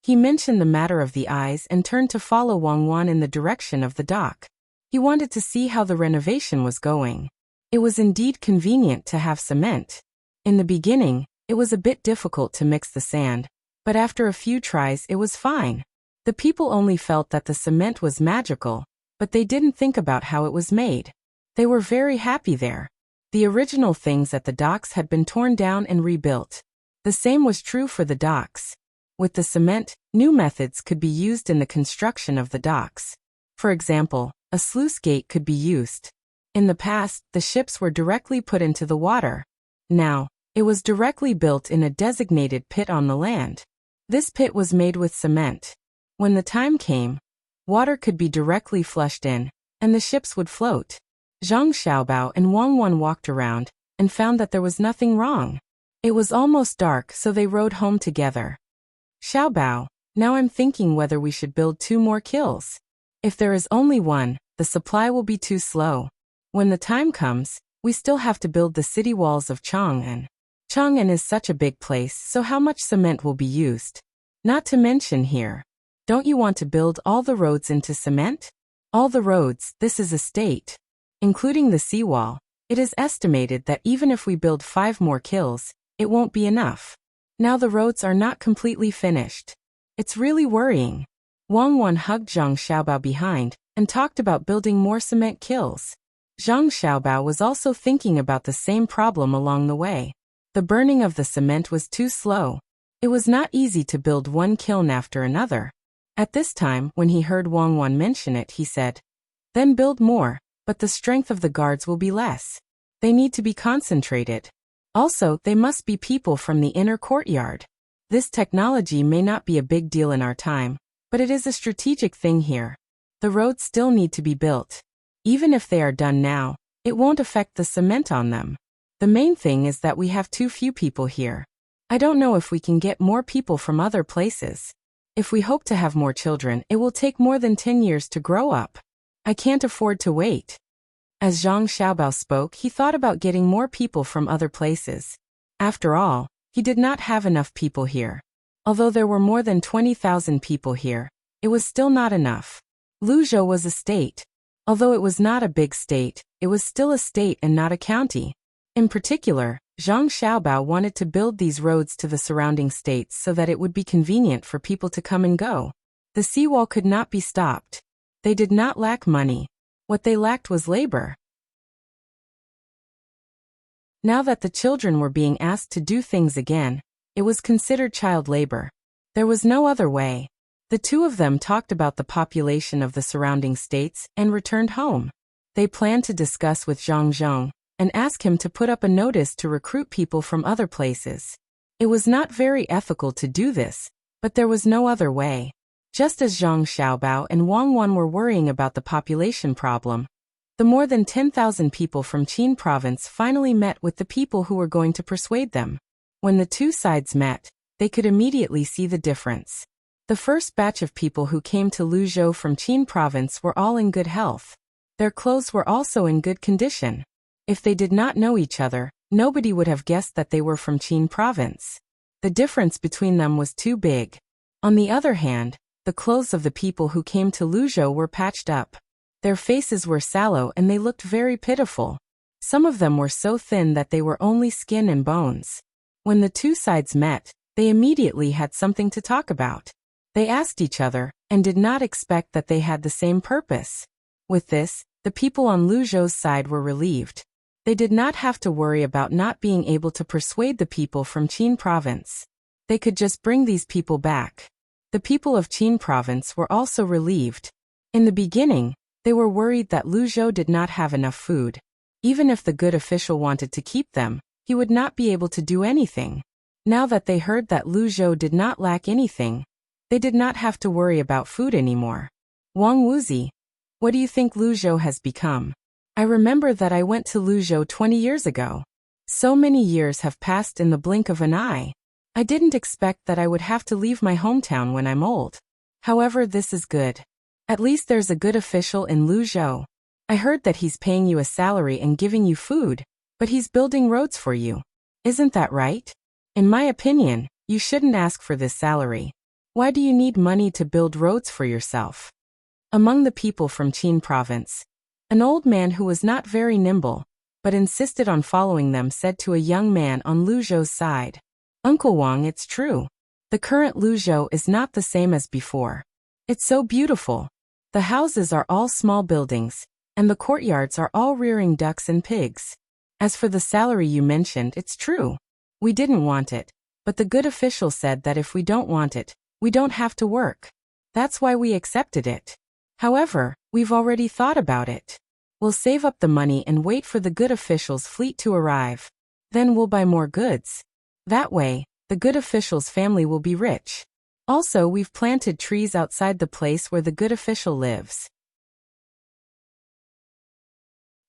He mentioned the matter of the eyes and turned to follow Wang Wan in the direction of the dock. He wanted to see how the renovation was going. It was indeed convenient to have cement. In the beginning, it was a bit difficult to mix the sand, but after a few tries it was fine. The people only felt that the cement was magical, but they didn't think about how it was made. They were very happy there. The original things at the docks had been torn down and rebuilt. The same was true for the docks. With the cement, new methods could be used in the construction of the docks. For example, a sluice gate could be used. In the past, the ships were directly put into the water. Now, it was directly built in a designated pit on the land. This pit was made with cement. When the time came, water could be directly flushed in, and the ships would float. Zhang Xiaobao and Wang Wan walked around, and found that there was nothing wrong. It was almost dark, so they rode home together. "Xiaobao, now I'm thinking whether we should build 2 more kilns. If there is only one, the supply will be too slow. When the time comes, we still have to build the city walls of Chang'an. Chang'an is such a big place, so how much cement will be used? Not to mention here. Don't you want to build all the roads into cement? All the roads, this is a state. Including the seawall, it is estimated that even if we build 5 more kilns, it won't be enough. Now the roads are not completely finished. It's really worrying." Wang Wan hugged Zhang Xiaobao behind and talked about building more cement kilns. Zhang Xiaobao was also thinking about the same problem along the way. The burning of the cement was too slow. It was not easy to build one kiln after another. At this time, when he heard Wang Wan mention it, he said, "Then build more, but the strength of the guards will be less. They need to be concentrated. Also, they must be people from the inner courtyard. This technology may not be a big deal in our time, but it is a strategic thing here. The roads still need to be built. Even if they are done now, it won't affect the cement on them. The main thing is that we have too few people here. I don't know if we can get more people from other places. If we hope to have more children, it will take more than 10 years to grow up. I can't afford to wait." As Zhang Xiaobao spoke, he thought about getting more people from other places. After all, He did not have enough people here. Although there were more than 20,000 people here, it was still not enough. Luzhou was a state. Although it was not a big state, it was still a state and not a county. In particular, Zhang Xiaobao wanted to build these roads to the surrounding states so that it would be convenient for people to come and go. The seawall could not be stopped. They did not lack money. What they lacked was labor. Now that the children were being asked to do things again, it was considered child labor. There was no other way. The two of them talked about the population of the surrounding states and returned home. They planned to discuss with Zhang Zhong and ask him to put up a notice to recruit people from other places. It was not very ethical to do this, but there was no other way. Just as Zhang Xiaobao and Wang Wan were worrying about the population problem, the more than 10,000 people from Qin province finally met with the people who were going to persuade them. When the two sides met, they could immediately see the difference. The first batch of people who came to Luzhou from Qin province were all in good health. Their clothes were also in good condition. If they did not know each other, nobody would have guessed that they were from Qin province. The difference between them was too big. On the other hand, the clothes of the people who came to Luzhou were patched up. Their faces were sallow and they looked very pitiful. Some of them were so thin that they were only skin and bones. When the two sides met, they immediately had something to talk about. They asked each other, and did not expect that they had the same purpose. With this, the people on Luzhou's side were relieved. They did not have to worry about not being able to persuade the people from Qin province. They could just bring these people back. The people of Qin province were also relieved. In the beginning, they were worried that Luzhou did not have enough food. Even if the good official wanted to keep them, he would not be able to do anything. Now that they heard that Luzhou did not lack anything, they did not have to worry about food anymore. Wang Wuzi, what do you think Luzhou has become? I remember that I went to Luzhou 20 years ago. So many years have passed in the blink of an eye. I didn't expect that I would have to leave my hometown when I'm old. However, this is good. At least there's a good official in Luzhou. I heard that he's paying you a salary and giving you food, but he's building roads for you. Isn't that right? In my opinion, you shouldn't ask for this salary. Why do you need money to build roads for yourself? Among the people from Qin province, an old man who was not very nimble, but insisted on following them said to a young man on Luzhou's side, Uncle Wang, it's true. The current Luzhou is not the same as before. It's so beautiful. The houses are all small buildings, and the courtyards are all rearing ducks and pigs. As for the salary you mentioned, it's true. We didn't want it, but the good official said that if we don't want it, we don't have to work. That's why we accepted it. However, we've already thought about it. We'll save up the money and wait for the good official's fleet to arrive. Then we'll buy more goods. That way, the good official's family will be rich. Also, we've planted trees outside the place where the good official lives.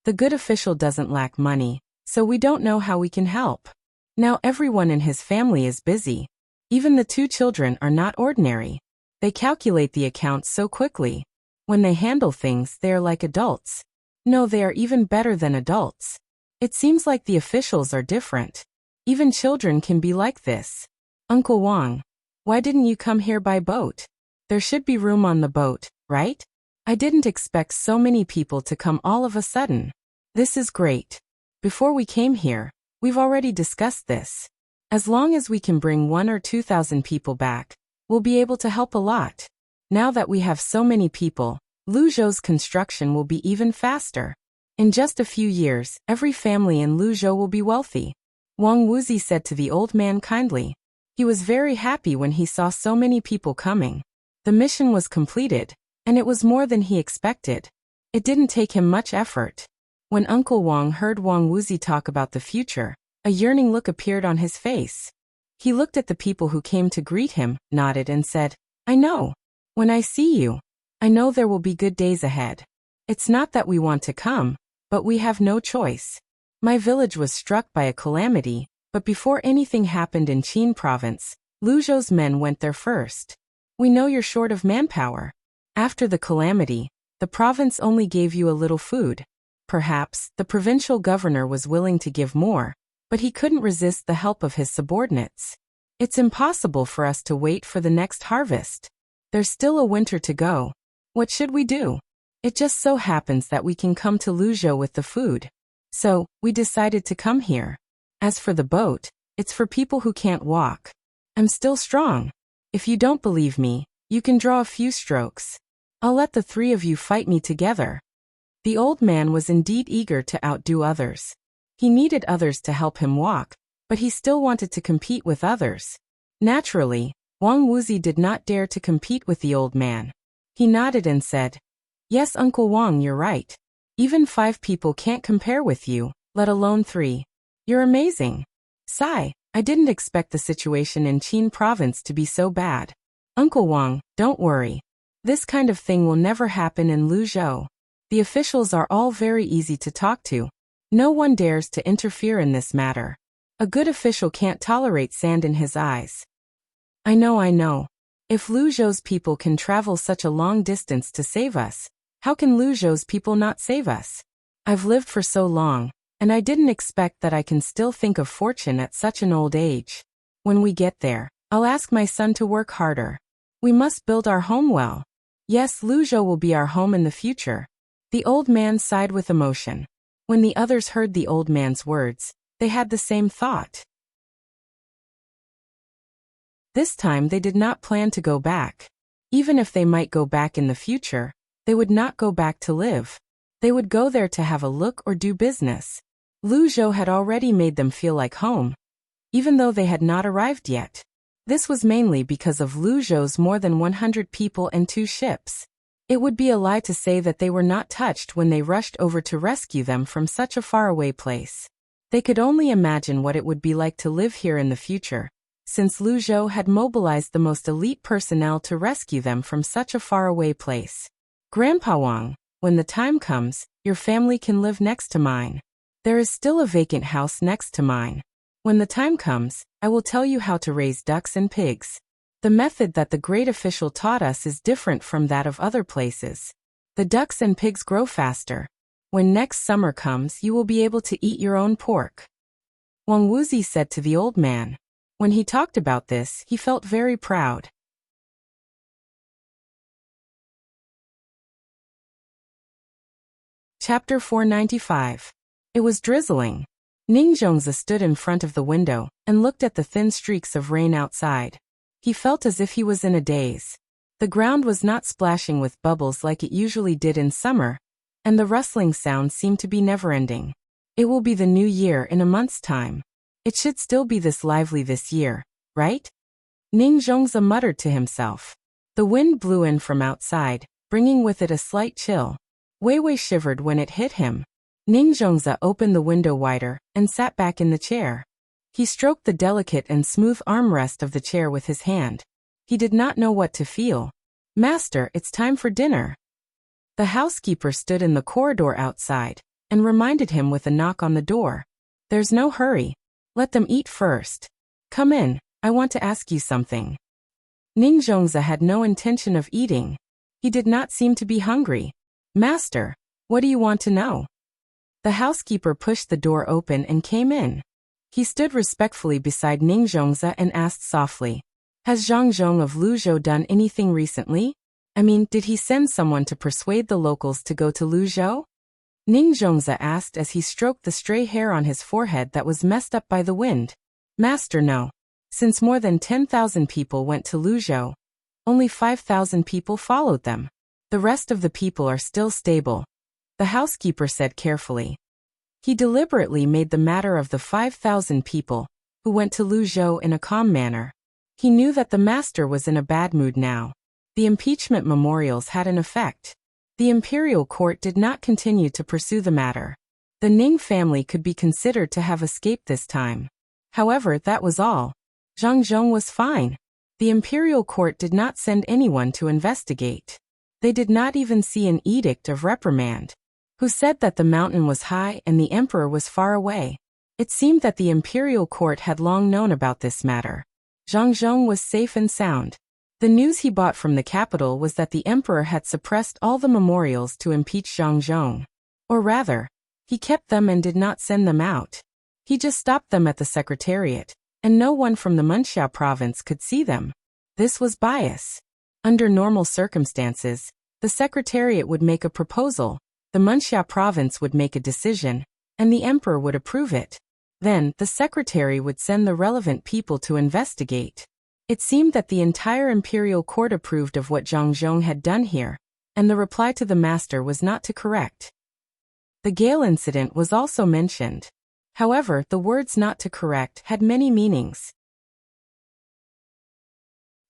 The good official doesn't lack money, so we don't know how we can help. Now everyone in his family is busy. Even the two children are not ordinary. They calculate the accounts so quickly. When they handle things, they are like adults. No, they are even better than adults. It seems like the officials are different. Even children can be like this. Uncle Wang, why didn't you come here by boat? There should be room on the boat, right? I didn't expect so many people to come all of a sudden. This is great. Before we came here, we've already discussed this. As long as we can bring 1,000 or 2,000 people back, we'll be able to help a lot. Now that we have so many people, Luzhou's construction will be even faster. In just a few years, every family in Luzhou will be wealthy. Wang Wuzi said to the old man kindly. He was very happy when he saw so many people coming. The mission was completed, and it was more than he expected. It didn't take him much effort. When Uncle Wang heard Wang Wuzi talk about the future, a yearning look appeared on his face. He looked at the people who came to greet him, nodded and said, I know. When I see you, I know there will be good days ahead. It's not that we want to come, but we have no choice. My village was struck by a calamity, but before anything happened in Qin province, Luzhou's men went there first. We know you're short of manpower. After the calamity, the province only gave you a little food. Perhaps the provincial governor was willing to give more, but he couldn't resist the help of his subordinates. It's impossible for us to wait for the next harvest. There's still a winter to go. What should we do? It just so happens that we can come to Luzhou with the food. So, we decided to come here. As for the boat, it's for people who can't walk. I'm still strong. If you don't believe me, you can draw a few strokes. I'll let the three of you fight me together. The old man was indeed eager to outdo others. He needed others to help him walk, but he still wanted to compete with others. Naturally, Wang Wuzi did not dare to compete with the old man. He nodded and said, "Yes, Uncle Wang, you're right. Even 5 people can't compare with you, let alone 3. You're amazing. Sigh, I didn't expect the situation in Qin province to be so bad. Uncle Wang, don't worry. This kind of thing will never happen in Luzhou. The officials are all very easy to talk to. No one dares to interfere in this matter. A good official can't tolerate sand in his eyes." I know. If Luzhou's people can travel such a long distance to save us, how can Luzhou's people not save us? I've lived for so long, and I didn't expect that I can still think of fortune at such an old age. When we get there, I'll ask my son to work harder. We must build our home well. Yes, Luzhou will be our home in the future. The old man sighed with emotion. When the others heard the old man's words, they had the same thought. This time they did not plan to go back. Even if they might go back in the future, they would not go back to live. They would go there to have a look or do business. Luzhou had already made them feel like home, even though they had not arrived yet. This was mainly because of Luzhou's more than 100 people and 2 ships. It would be a lie to say that they were not touched when they rushed over to rescue them from such a faraway place. They could only imagine what it would be like to live here in the future, since Luzhou had mobilized the most elite personnel to rescue them from such a faraway place. Grandpa Wang, when the time comes, your family can live next to mine. There is still a vacant house next to mine. When the time comes, I will tell you how to raise ducks and pigs. The method that the great official taught us is different from that of other places. The ducks and pigs grow faster. When next summer comes, you will be able to eat your own pork." Wang Wuzi said to the old man. When he talked about this, he felt very proud. Chapter 495. It was drizzling. Ning Zhongzi stood in front of the window and looked at the thin streaks of rain outside. He felt as if he was in a daze. The ground was not splashing with bubbles like it usually did in summer, and the rustling sound seemed to be never-ending. It will be the new year in a month's time. It should still be this lively this year, right? Ning Zhongzi muttered to himself. The wind blew in from outside, bringing with it a slight chill. Wei Wei shivered when it hit him. Ning Zhongzi opened the window wider and sat back in the chair. He stroked the delicate and smooth armrest of the chair with his hand. He did not know what to feel. "Master, it's time for dinner." The housekeeper stood in the corridor outside and reminded him with a knock on the door. "There's no hurry. Let them eat first. Come in, I want to ask you something." Ning Zhongzi had no intention of eating. He did not seem to be hungry. "Master, what do you want to know?" The housekeeper pushed the door open and came in. He stood respectfully beside Ning Zhongzi and asked softly, "Has Zhang Zhong of Luzhou done anything recently? I mean, did he send someone to persuade the locals to go to Luzhou?" Ning Zhongzi asked as he stroked the stray hair on his forehead that was messed up by the wind. "Master, no. Since more than 10,000 people went to Luzhou, only 5,000 people followed them. The rest of the people are still stable," the housekeeper said carefully. He deliberately made the matter of the 5,000 people who went to Luzhou in a calm manner. He knew that the master was in a bad mood now. The impeachment memorials had an effect. The imperial court did not continue to pursue the matter. The Ning family could be considered to have escaped this time. However, that was all. Zhang Zhong was fine. The imperial court did not send anyone to investigate. They did not even see an edict of reprimand, who said that the mountain was high and the emperor was far away. It seemed that the imperial court had long known about this matter. Zhang Zhong was safe and sound. The news he brought from the capital was that the emperor had suppressed all the memorials to impeach Zhang Zhong. Or rather, he kept them and did not send them out. He just stopped them at the secretariat, and no one from the Munxiao province could see them. This was bias. Under normal circumstances, the secretariat would make a proposal, the Munxiao province would make a decision, and the emperor would approve it. Then, the secretary would send the relevant people to investigate. It seemed that the entire imperial court approved of what Zhang Zhong had done here, and the reply to the master was not to correct. The Gale incident was also mentioned. However, the words not to correct had many meanings.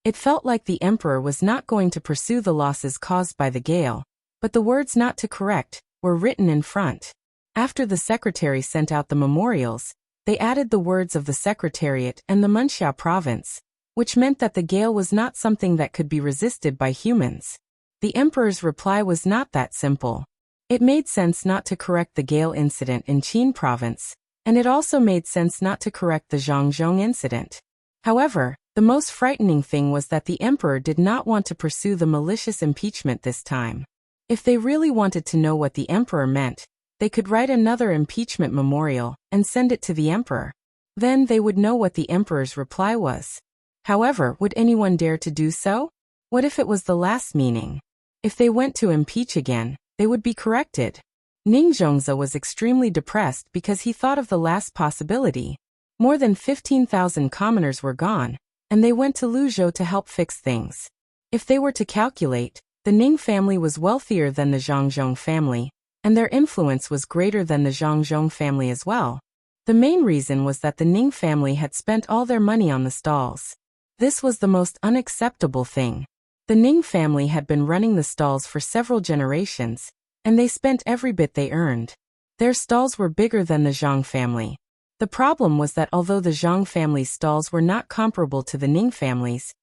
It felt like the emperor was not going to pursue the losses caused by the gale, but the words not to correct were written in front. After the secretary sent out the memorials, they added the words of the secretariat and the Munxiao province, which meant that the gale was not something that could be resisted by humans. The emperor's reply was not that simple. It made sense not to correct the gale incident in Qin province, and it also made sense not to correct the Zhangzhong incident. However, the most frightening thing was that the emperor did not want to pursue the malicious impeachment this time. If they really wanted to know what the emperor meant, they could write another impeachment memorial and send it to the emperor. Then they would know what the emperor's reply was. However, would anyone dare to do so? What if it was the last meaning? If they went to impeach again, they would be corrected. Ning Zhongzi was extremely depressed because he thought of the last possibility. More than 15,000 commoners were gone, and they went to Luzhou to help fix things. If they were to calculate, the Ning family was wealthier than the Zhangzhong family, and their influence was greater than the Zhangzhong family as well. The main reason was that the Ning family had spent all their money on the stalls. This was the most unacceptable thing. The Ning family had been running the stalls for several generations, and they spent every bit they earned. Their stalls were bigger than the Zhang family. The problem was that although the Zhang family's stalls were not comparable to the Ning family's,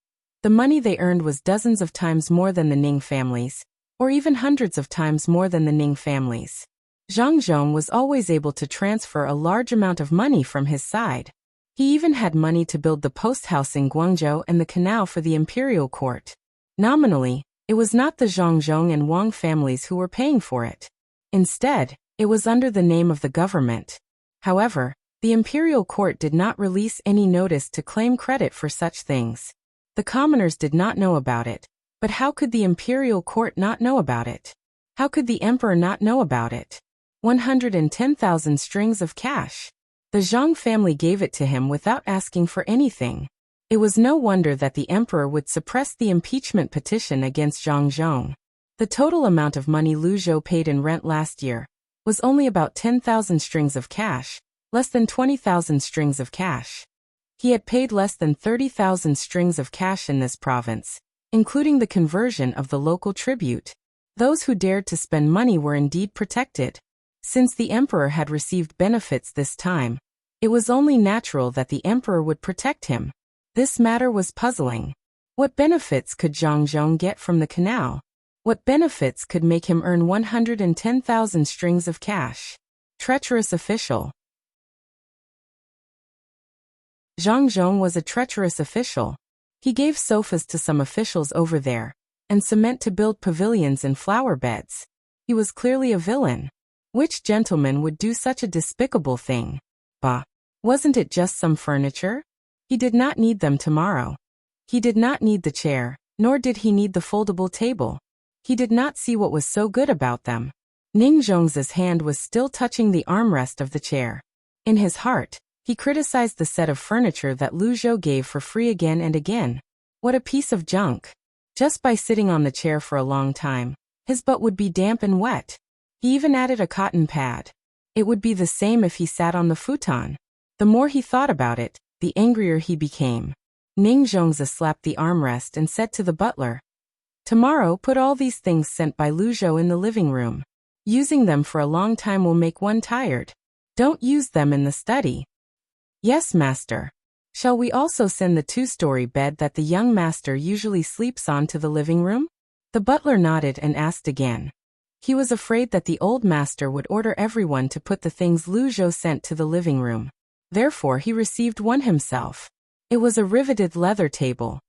the money they earned was dozens of times more than the Ning family's, or even hundreds of times more than the Ning family's. Zhangzhong was always able to transfer a large amount of money from his side. He even had money to build the post house in Guangzhou and the canal for the imperial court. Nominally, it was not the Zhangzhong and Wang families who were paying for it. Instead, it was under the name of the government. However, the imperial court did not release any notice to claim credit for such things. The commoners did not know about it, but how could the imperial court not know about it? How could the emperor not know about it? 110,000 strings of cash. The Zhang family gave it to him without asking for anything. It was no wonder that the emperor would suppress the impeachment petition against Zhangzhong. The total amount of money Luzhou paid in rent last year was only about 10,000 strings of cash, less than 20,000 strings of cash. He had paid less than 30,000 strings of cash in this province, including the conversion of the local tribute. Those who dared to spend money were indeed protected. Since the emperor had received benefits this time, it was only natural that the emperor would protect him. This matter was puzzling. What benefits could Zhangzhong get from the canal? What benefits could make him earn 110,000 strings of cash? Treacherous official. Zhangzhong was a treacherous official. He gave sofas to some officials over there, and cement to build pavilions and flower beds. He was clearly a villain. Which gentleman would do such a despicable thing? Bah! Wasn't it just some furniture? He did not need them tomorrow. He did not need the chair, nor did he need the foldable table. He did not see what was so good about them. Ning Zhongzi's hand was still touching the armrest of the chair. In his heart, he criticized the set of furniture that Luzhou gave for free again and again. What a piece of junk. Just by sitting on the chair for a long time, his butt would be damp and wet. He even added a cotton pad. It would be the same if he sat on the futon. The more he thought about it, the angrier he became. Ning Zhongzi slapped the armrest and said to the butler, "Tomorrow put all these things sent by Luzhou in the living room. Using them for a long time will make one tired. Don't use them in the study." "Yes, master." "Shall we also send the two-story bed that the young master usually sleeps on to the living room?" The butler nodded and asked again. He was afraid that the old master would order everyone to put the things Luzhou sent to the living room. Therefore he received one himself. It was a riveted leather table.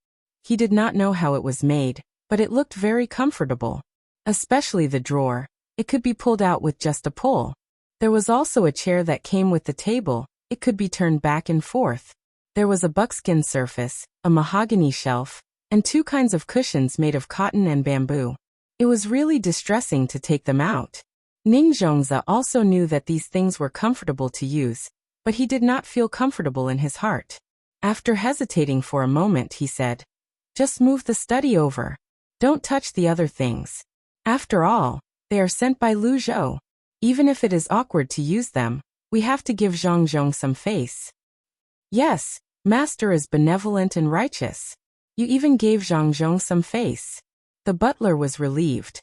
He did not know how it was made, but it looked very comfortable. Especially the drawer. It could be pulled out with just a pull. There was also a chair that came with the table. it could be turned back and forth. There was a buckskin surface, a mahogany shelf, and 2 kinds of cushions made of cotton and bamboo. It was really distressing to take them out. Ning Zhongzi also knew that these things were comfortable to use, but he did not feel comfortable in his heart. After hesitating for a moment, he said, "Just move the study over. Don't touch the other things. After all, they are sent by Lu Zhou. Even if it is awkward to use them, we have to give Zhang Zhong some face." "Yes, Master is benevolent and righteous. You even gave Zhang Zhong some face." The butler was relieved.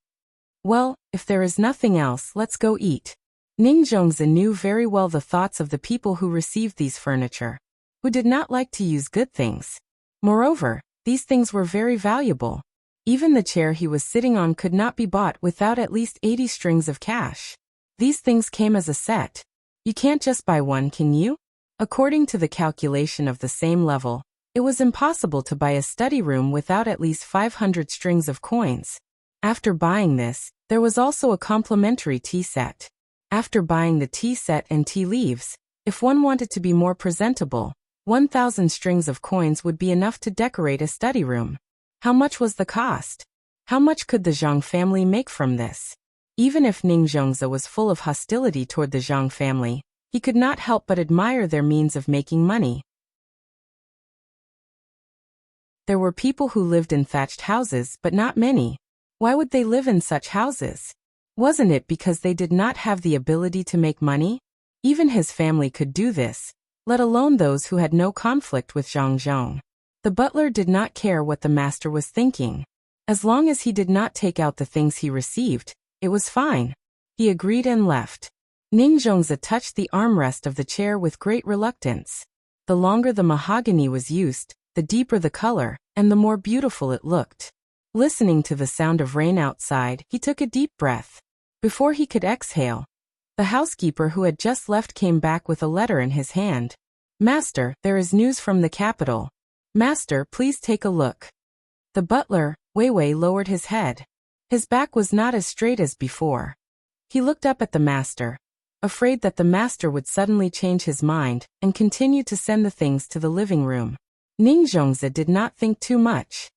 "Well, if there is nothing else, let's go eat." Ning Zhongzi knew very well the thoughts of the people who received these furniture, who did not like to use good things. Moreover, these things were very valuable. Even the chair he was sitting on could not be bought without at least 80 strings of cash. These things came as a set. You can't just buy one, can you? According to the calculation of the same level, it was impossible to buy a study room without at least 500 strings of coins. After buying this, there was also a complimentary tea set. After buying the tea set and tea leaves, if one wanted to be more presentable, 1,000 strings of coins would be enough to decorate a study room. How much was the cost? How much could the Zhang family make from this? Even if Ning Zhongzi was full of hostility toward the Zhang family, he could not help but admire their means of making money. There were people who lived in thatched houses, but not many. Why would they live in such houses? Wasn't it because they did not have the ability to make money? Even his family could do this, let alone those who had no conflict with Zhang Zhong. The butler did not care what the master was thinking. As long as he did not take out the things he received, it was fine. He agreed and left. Ning Zhongzi touched the armrest of the chair with great reluctance. The longer the mahogany was used, the deeper the color, and the more beautiful it looked. Listening to the sound of rain outside, he took a deep breath. Before he could exhale, the housekeeper who had just left came back with a letter in his hand. "Master, there is news from the capital. Master, please take a look." The butler, Wei Wei, lowered his head. His back was not as straight as before. He looked up at the master, afraid that the master would suddenly change his mind and continue to send the things to the living room. Ning Zhongzi did not think too much.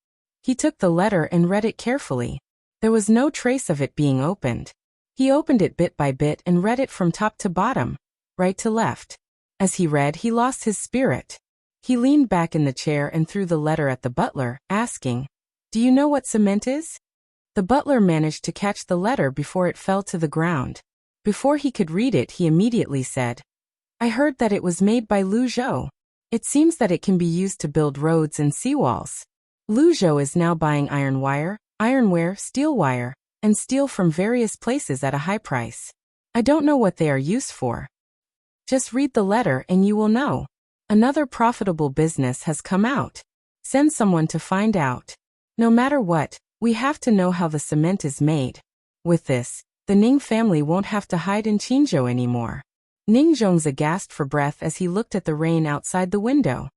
He took the letter and read it carefully. There was no trace of it being opened. He opened it bit by bit and read it from top to bottom, right to left. As he read, he lost his spirit. He leaned back in the chair and threw the letter at the butler, asking, "Do you know what cement is?" The butler managed to catch the letter before it fell to the ground. Before he could read it, he immediately said, "I heard that it was made by Lu Zhou. It seems that it can be used to build roads and seawalls. Lu Zhou is now buying iron wire, ironware, steel wire, and steel from various places at a high price. I don't know what they are used for. Just read the letter and you will know. Another profitable business has come out. Send someone to find out. No matter what, we have to know how the cement is made. With this, the Ning family won't have to hide in Qinzhou anymore." Ning Zhongzi gasped for breath as he looked at the rain outside the window.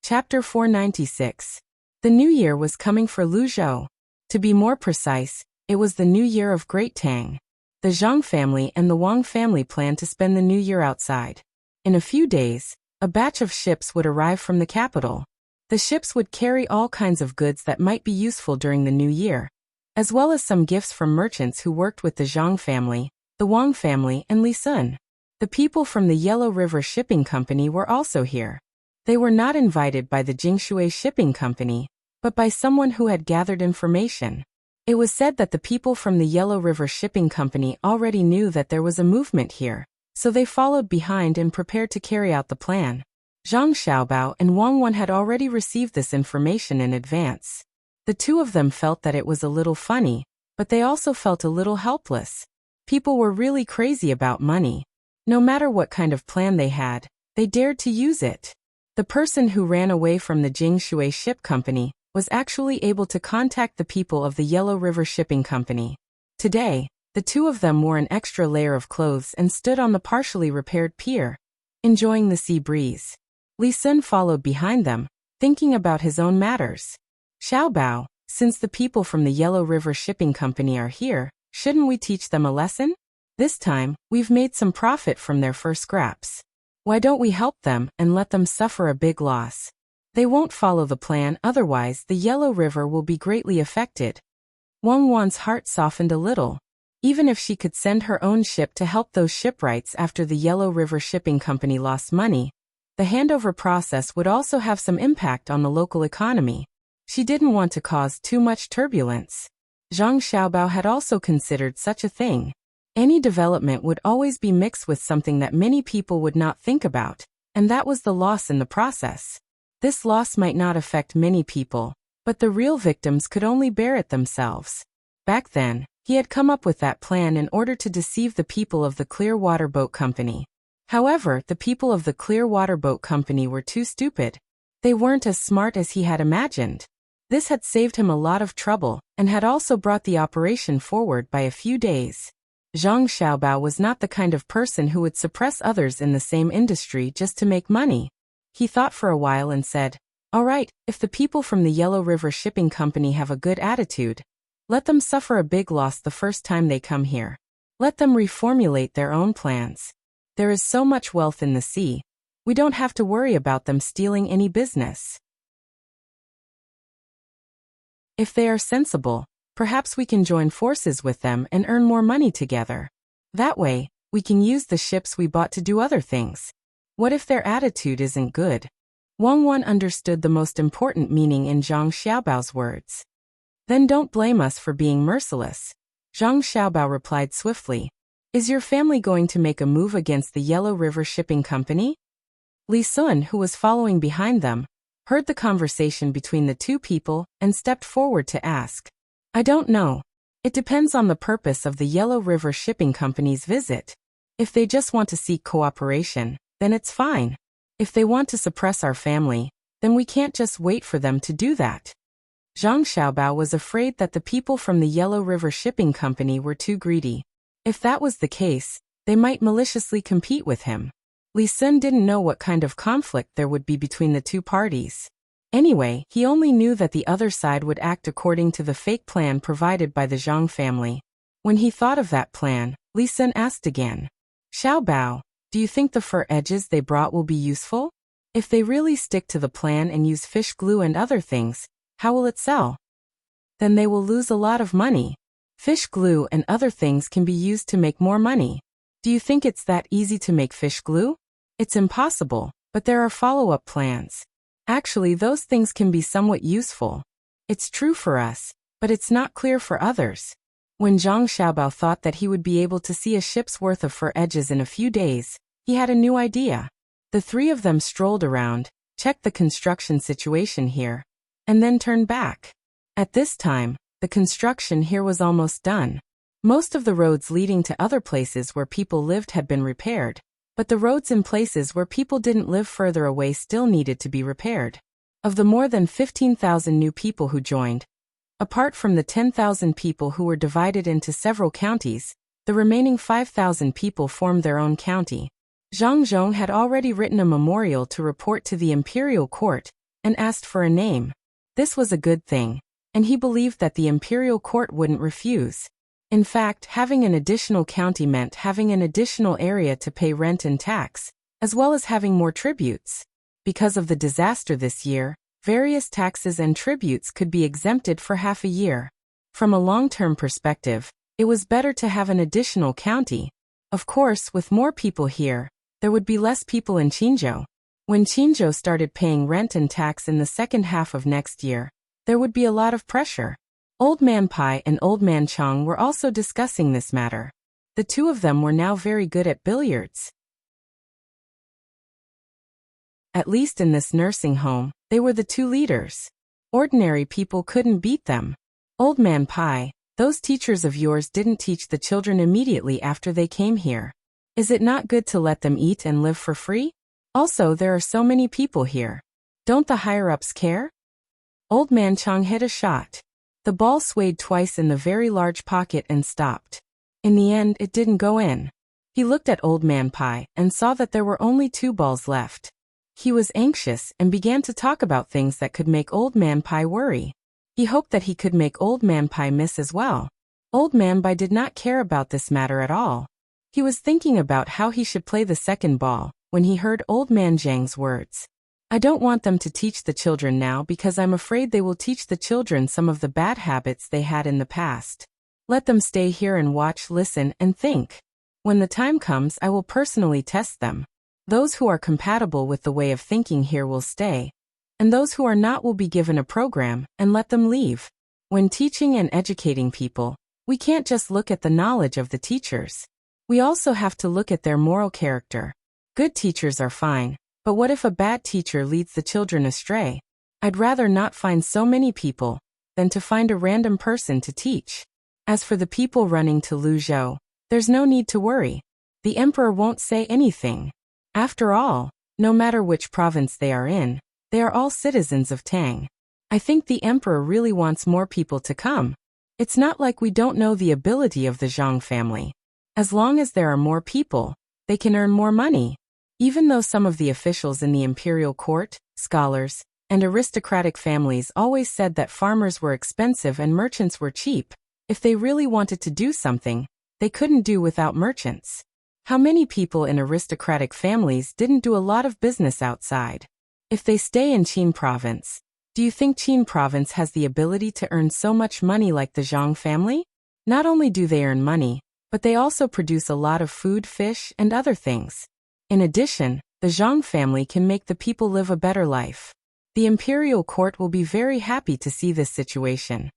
Chapter 496. The new year was coming for Lu Zhou. To be more precise, it was the new year of Great Tang. The Zhang family and the Wang family planned to spend the new year outside. In a few days, a batch of ships would arrive from the capital. The ships would carry all kinds of goods that might be useful during the new year, as well as some gifts from merchants who worked with the Zhang family, the Wang family, and Li Sun. The people from the Yellow River Shipping Company were also here. They were not invited by the Jingshui Shipping Company, but by someone who had gathered information. It was said that the people from the Yellow River Shipping Company already knew that there was a movement here, so they followed behind and prepared to carry out the plan. Zhang Xiaobao and Wang Wan had already received this information in advance. The two of them felt that it was a little funny, but they also felt a little helpless. People were really crazy about money. No matter what kind of plan they had, they dared to use it. The person who ran away from the Jingshui Ship Company was actually able to contact the people of the Yellow River Shipping Company. Today, the two of them wore an extra layer of clothes and stood on the partially repaired pier, enjoying the sea breeze. Li Sun followed behind them, thinking about his own matters. "Xiaobao, since the people from the Yellow River Shipping Company are here, Shouldn't we teach them a lesson? This time, we've made some profit from their fur scraps. Why don't we help them and let them suffer a big loss? They won't follow the plan, otherwise the Yellow River will be greatly affected. Wang Wan's heart softened a little. Even if she could send her own ship to help those shipwrights after the Yellow River Shipping Company lost money, the handover process would also have some impact on the local economy. She didn't want to cause too much turbulence. Zhang Xiaobao had also considered such a thing. Any development would always be mixed with something that many people would not think about, and that was the loss in the process. This loss might not affect many people, but the real victims could only bear it themselves. Back then, he had come up with that plan in order to deceive the people of the Clearwater Boat Company. However, the people of the Clearwater Boat Company were too stupid. They weren't as smart as he had imagined. This had saved him a lot of trouble, and had also brought the operation forward by a few days. Zhang Xiaobao was not the kind of person who would suppress others in the same industry just to make money. He thought for a while and said, "All right, if the people from the Yellow River Shipping Company have a good attitude, let them suffer a big loss the first time they come here. Let them reformulate their own plans. There is so much wealth in the sea. We don't have to worry about them stealing any business. If they are sensible, perhaps we can join forces with them and earn more money together. That way, we can use the ships we bought to do other things. What if their attitude isn't good?" Wang Wan understood the most important meaning in Zhang Xiaobao's words. "Then don't blame us for being merciless." Zhang Xiaobao replied swiftly. "Is your family going to make a move against the Yellow River Shipping Company?" Li Sun, who was following behind them, heard the conversation between the two people and stepped forward to ask. "I don't know. It depends on the purpose of the Yellow River Shipping Company's visit. If they just want to seek cooperation, then it's fine. If they want to suppress our family, then we can't just wait for them to do that." Zhang Xiaobao was afraid that the people from the Yellow River Shipping Company were too greedy. If that was the case, they might maliciously compete with him. Li Sun didn't know what kind of conflict there would be between the two parties. Anyway, he only knew that the other side would act according to the fake plan provided by the Zhang family. When he thought of that plan, Li Sun asked again, "Xiaobao, do you think the fur edges they brought will be useful? If they really stick to the plan and use fish glue and other things, how will it sell? Then they will lose a lot of money. Fish glue and other things can be used to make more money. Do you think it's that easy to make fish glue? It's impossible, but there are follow-up plans. Actually, those things can be somewhat useful. It's true for us, but it's not clear for others." When Zhang Xiaobao thought that he would be able to see a ship's worth of fur edges in a few days, he had a new idea. The three of them strolled around, checked the construction situation here, and then turned back. At this time, the construction here was almost done. Most of the roads leading to other places where people lived had been repaired, but the roads in places where people didn't live further away still needed to be repaired. Of the more than 15,000 new people who joined, apart from the 10,000 people who were divided into several counties, the remaining 5,000 people formed their own county. Zhang Zhong had already written a memorial to report to the imperial court and asked for a name. This was a good thing, and he believed that the imperial court wouldn't refuse. In fact, having an additional county meant having an additional area to pay rent and tax, as well as having more tributes. Because of the disaster this year, various taxes and tributes could be exempted for half a year. From a long-term perspective, it was better to have an additional county. Of course, with more people here, there would be less people in Qinzhou. When Qinzhou started paying rent and tax in the second half of next year, there would be a lot of pressure. Old Man Pai and Old Man Chang were also discussing this matter. The two of them were now very good at billiards. At least in this nursing home, they were the two leaders. Ordinary people couldn't beat them. Old Man Pai, those teachers of yours didn't teach the children immediately after they came here. Is it not good to let them eat and live for free? Also, there are so many people here. Don't the higher-ups care? Old Man Chang hit a shot. The ball swayed twice in the very large pocket and stopped. In the end, it didn't go in. He looked at Old Man Pai and saw that there were only 2 balls left. He was anxious and began to talk about things that could make Old Man Pai worry. He hoped that he could make Old Man Pai miss as well. Old Man Bai did not care about this matter at all. He was thinking about how he should play the second ball, when he heard Old Man Zhang's words. I don't want them to teach the children now because I'm afraid they will teach the children some of the bad habits they had in the past. Let them stay here and watch, listen, and think. When the time comes, I will personally test them. Those who are compatible with the way of thinking here will stay, and those who are not will be given a program and let them leave. When teaching and educating people, we can't just look at the knowledge of the teachers. We also have to look at their moral character. Good teachers are fine, but what if a bad teacher leads the children astray? I'd rather not find so many people than to find a random person to teach. As for the people running to Luzhou, there's no need to worry. The emperor won't say anything. After all, no matter which province they are all citizens of Tang. I think the emperor really wants more people to come. It's not like we don't know the ability of the Zhang family. As long as there are more people, they can earn more money. Even though some of the officials in the imperial court, scholars, and aristocratic families always said that farmers were expensive and merchants were cheap, if they really wanted to do something, they couldn't do without merchants. How many people in aristocratic families didn't do a lot of business outside? If they stay in Qin province, do you think Qin province has the ability to earn so much money like the Zhang family? Not only do they earn money, but they also produce a lot of food, fish, and other things. In addition, the Zhang family can make the people live a better life. The imperial court will be very happy to see this situation.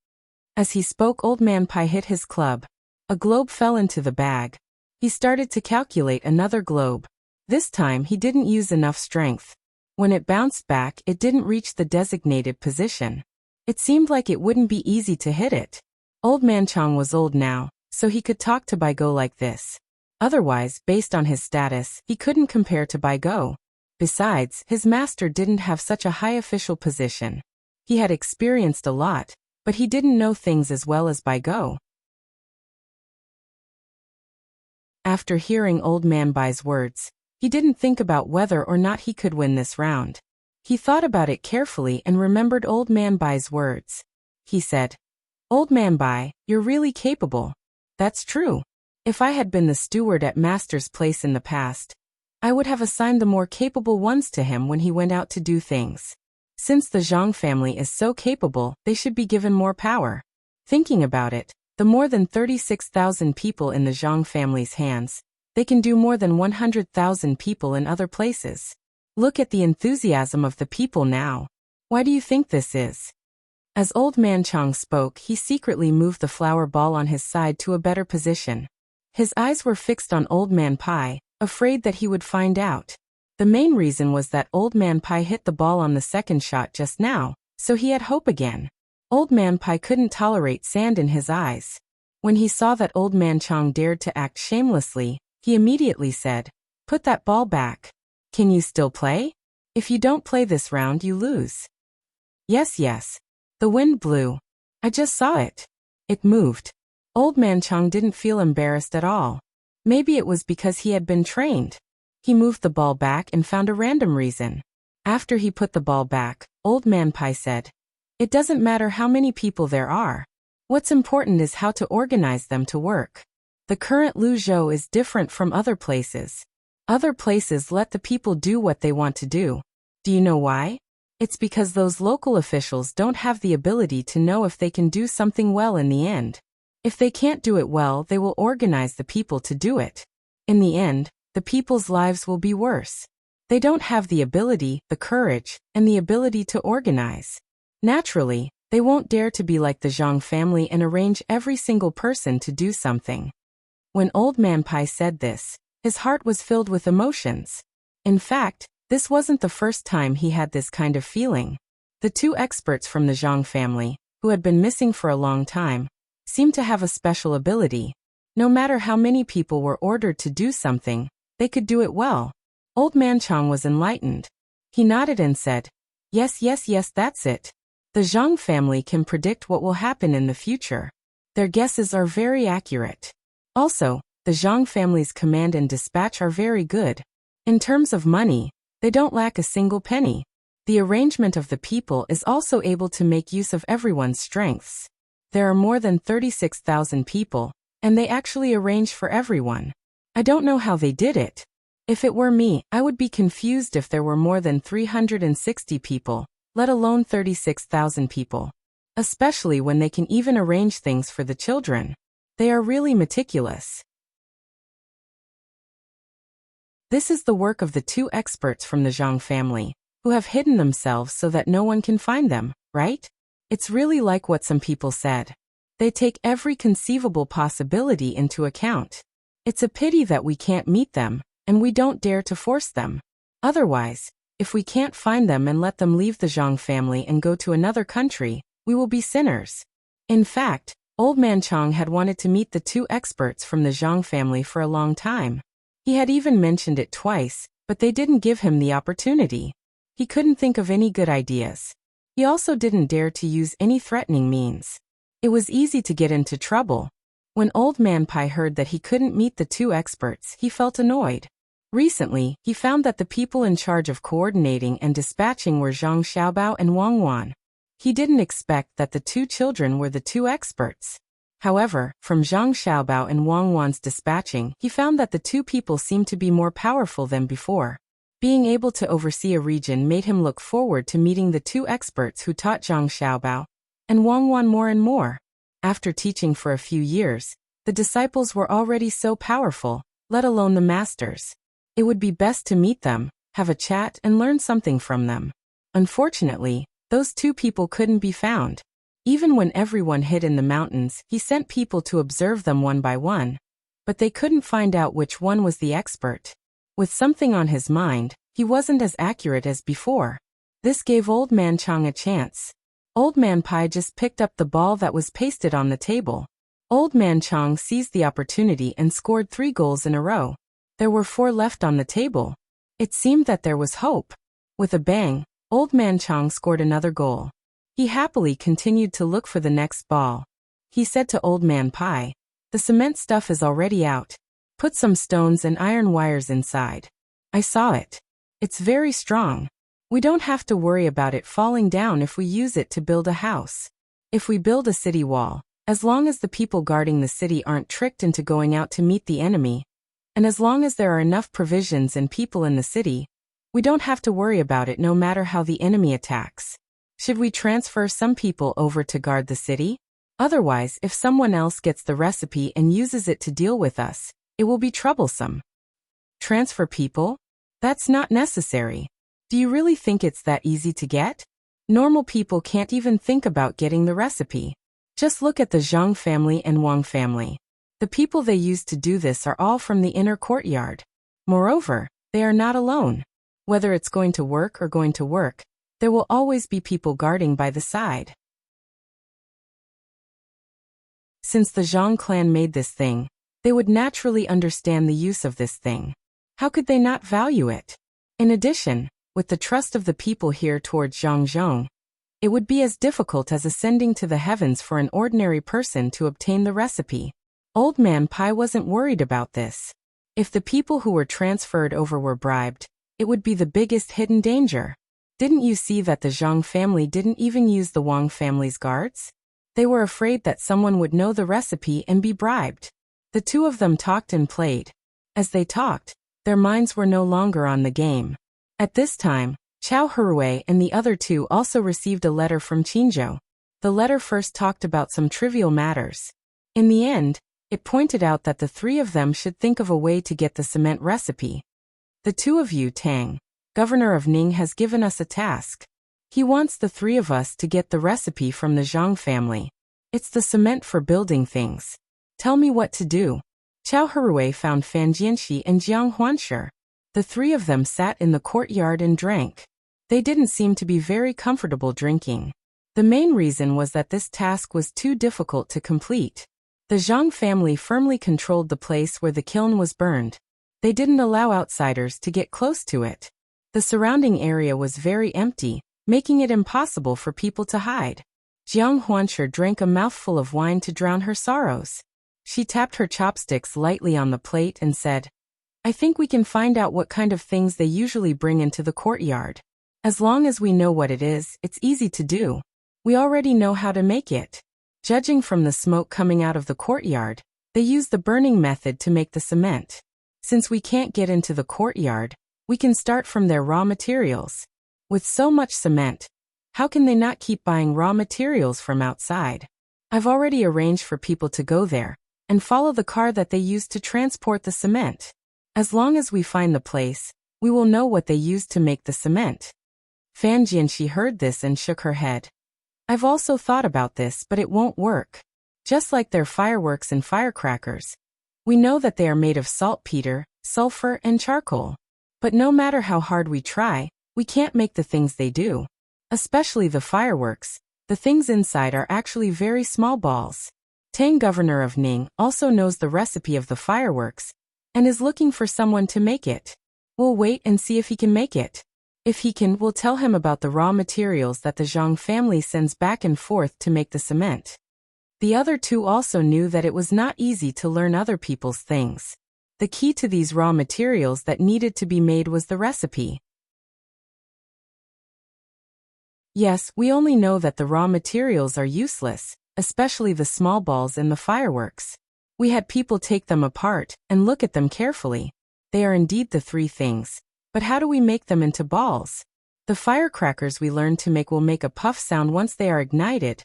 As he spoke, Old Man Pai hit his club. A globe fell into the bag. He started to calculate another globe. This time he didn't use enough strength. When it bounced back, it didn't reach the designated position. It seemed like it wouldn't be easy to hit it. Old Man Chang was old now, so he could talk to Bai Go like this. Otherwise, based on his status, he couldn't compare to Bai Go. Besides, his master didn't have such a high official position. He had experienced a lot, but he didn't know things as well as Bai Go. After hearing Old Man Bai's words, he didn't think about whether or not he could win this round. He thought about it carefully and remembered Old Man Bai's words. He said, "Old Man Bai, you're really capable." That's true. If I had been the steward at Master's place in the past, I would have assigned the more capable ones to him when he went out to do things. Since the Zhang family is so capable, they should be given more power. Thinking about it, the more than 36,000 people in the Zhang family's hands, they can do more than 100,000 people in other places. Look at the enthusiasm of the people now. Why do you think this is? As Old Man Chang spoke, he secretly moved the flower ball on his side to a better position. His eyes were fixed on Old Man Pai, afraid that he would find out. The main reason was that Old Man Pai hit the ball on the second shot just now, so he had hope again. Old Man Pai couldn't tolerate sand in his eyes. When he saw that Old Man Chang dared to act shamelessly, he immediately said, "Put that ball back. Can you still play? If you don't play this round, you lose." Yes. The wind blew. I just saw it. It moved. Old Man Chang didn't feel embarrassed at all. Maybe it was because he had been trained. He moved the ball back and found a random reason. After he put the ball back, Old Man Pai said, "It doesn't matter how many people there are. What's important is how to organize them to work. The current Luzhou is different from other places. Other places let the people do what they want to do. Do you know why? It's because those local officials don't have the ability to know if they can do something well in the end. If they can't do it well, they will organize the people to do it. In the end, the people's lives will be worse. They don't have the ability, the courage, and the ability to organize. Naturally, they won't dare to be like the Zhang family and arrange every single person to do something." When Old Man Pai said this, his heart was filled with emotions. In fact, this wasn't the first time he had this kind of feeling. The two experts from the Zhang family, who had been missing for a long time, seemed to have a special ability. No matter how many people were ordered to do something, they could do it well. Old Man Chang was enlightened. He nodded and said, Yes, that's it. The Zhang family can predict what will happen in the future. Their guesses are very accurate. Also, the Zhang family's command and dispatch are very good. In terms of money, they don't lack a single penny. The arrangement of the people is also able to make use of everyone's strengths. There are more than 36,000 people, and they actually arranged for everyone. I don't know how they did it. If it were me, I would be confused if there were more than 360 people, let alone 36,000 people. Especially when they can even arrange things for the children. They are really meticulous. This is the work of the two experts from the Zhang family, who have hidden themselves so that no one can find them, right? It's really like what some people said. They take every conceivable possibility into account. It's a pity that we can't meet them, and we don't dare to force them. Otherwise, if we can't find them and let them leave the Zhang family and go to another country, we will be sinners. In fact, Old Man Chang had wanted to meet the two experts from the Zhang family for a long time. He had even mentioned it twice, but they didn't give him the opportunity. He couldn't think of any good ideas. He also didn't dare to use any threatening means. It was easy to get into trouble. When Old Man Pai heard that he couldn't meet the two experts, he felt annoyed. Recently, he found that the people in charge of coordinating and dispatching were Zhang Xiaobao and Wang Wan. He didn't expect that the two children were the two experts. However, from Zhang Xiaobao and Wang Wan's dispatching, he found that the two people seemed to be more powerful than before. Being able to oversee a region made him look forward to meeting the two experts who taught Zhang Xiaobao and Wang Wan more and more. After teaching for a few years, the disciples were already so powerful, let alone the masters. It would be best to meet them, have a chat and learn something from them. Unfortunately, those two people couldn't be found. Even when everyone hid in the mountains, he sent people to observe them one by one. But they couldn't find out which one was the expert. With something on his mind, he wasn't as accurate as before. This gave Old Man Chang a chance. Old Man Pai just picked up the ball that was pasted on the table. Old Man Chang seized the opportunity and scored 3 goals in a row. There were 4 left on the table. It seemed that there was hope. With a bang, Old Man Chang scored another goal. He happily continued to look for the next ball. He said to Old Man Pai, "The cement stuff is already out. Put some stones and iron wires inside. I saw it. It's very strong. We don't have to worry about it falling down if we use it to build a house. If we build a city wall, as long as the people guarding the city aren't tricked into going out to meet the enemy, and as long as there are enough provisions and people in the city, we don't have to worry about it no matter how the enemy attacks. Should we transfer some people over to guard the city? Otherwise, if someone else gets the recipe and uses it to deal with us, it will be troublesome." Transfer people? That's not necessary. Do you really think it's that easy to get? Normal people can't even think about getting the recipe. Just look at the Zhang family and Wang family. The people they used to do this are all from the inner courtyard. Moreover, they are not alone. Whether it's going to work or going to work, there will always be people guarding by the side. Since the Zhang clan made this thing, they would naturally understand the use of this thing. How could they not value it? In addition, with the trust of the people here towards Zhang, it would be as difficult as ascending to the heavens for an ordinary person to obtain the recipe. Old Man Pai wasn't worried about this. If the people who were transferred over were bribed, it would be the biggest hidden danger. Didn't you see that the Zhang family didn't even use the Wang family's guards? They were afraid that someone would know the recipe and be bribed. The two of them talked and played. As they talked, their minds were no longer on the game. At this time, Chao Herui and the other two also received a letter from Qinzhou. The letter first talked about some trivial matters. In the end, it pointed out that the 3 of them should think of a way to get the cement recipe. "The 2 of you, Tang, Governor of Ning, has given us a task. He wants the 3 of us to get the recipe from the Zhang family. It's the cement for building things. Tell me what to do." Chao Herui found Fan Jianxi and Jiang Huanshi. The 3 of them sat in the courtyard and drank. They didn't seem to be very comfortable drinking. The main reason was that this task was too difficult to complete. The Zhang family firmly controlled the place where the kiln was burned. They didn't allow outsiders to get close to it. The surrounding area was very empty, making it impossible for people to hide. Jiang Huanshi drank a mouthful of wine to drown her sorrows. She tapped her chopsticks lightly on the plate and said, "I think we can find out what kind of things they usually bring into the courtyard. As long as we know what it is, it's easy to do. We already know how to make it." Judging from the smoke coming out of the courtyard, they used the burning method to make the cement. Since we can't get into the courtyard, we can start from their raw materials. With so much cement, how can they not keep buying raw materials from outside? I've already arranged for people to go there and follow the car that they used to transport the cement. As long as we find the place, we will know what they used to make the cement. Fan Jianxi heard this and shook her head. I've also thought about this, but it won't work. Just like their fireworks and firecrackers. We know that they are made of saltpeter, sulfur, and charcoal. But no matter how hard we try, we can't make the things they do. Especially the fireworks. The things inside are actually very small balls. Tang, governor of Ning, also knows the recipe of the fireworks and is looking for someone to make it. We'll wait and see if he can make it. If he can, we'll tell him about the raw materials that the Zhang family sends back and forth to make the cement. The other two also knew that it was not easy to learn other people's things. The key to these raw materials that needed to be made was the recipe. Yes, we only know that the raw materials are useless, especially the small balls in the fireworks. We had people take them apart and look at them carefully. They are indeed the three things. But how do we make them into balls? The firecrackers we learned to make will make a puff sound once they are ignited,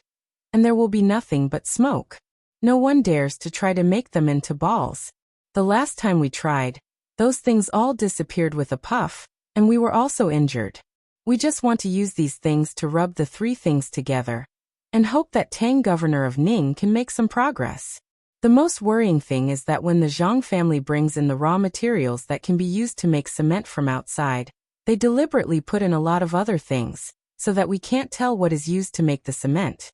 and there will be nothing but smoke. No one dares to try to make them into balls. The last time we tried, those things all disappeared with a puff, and we were also injured. We just want to use these things to rub the three things together, and hope that Tang, governor of Ning, can make some progress. The most worrying thing is that when the Zhang family brings in the raw materials that can be used to make cement from outside, they deliberately put in a lot of other things, so that we can't tell what is used to make the cement.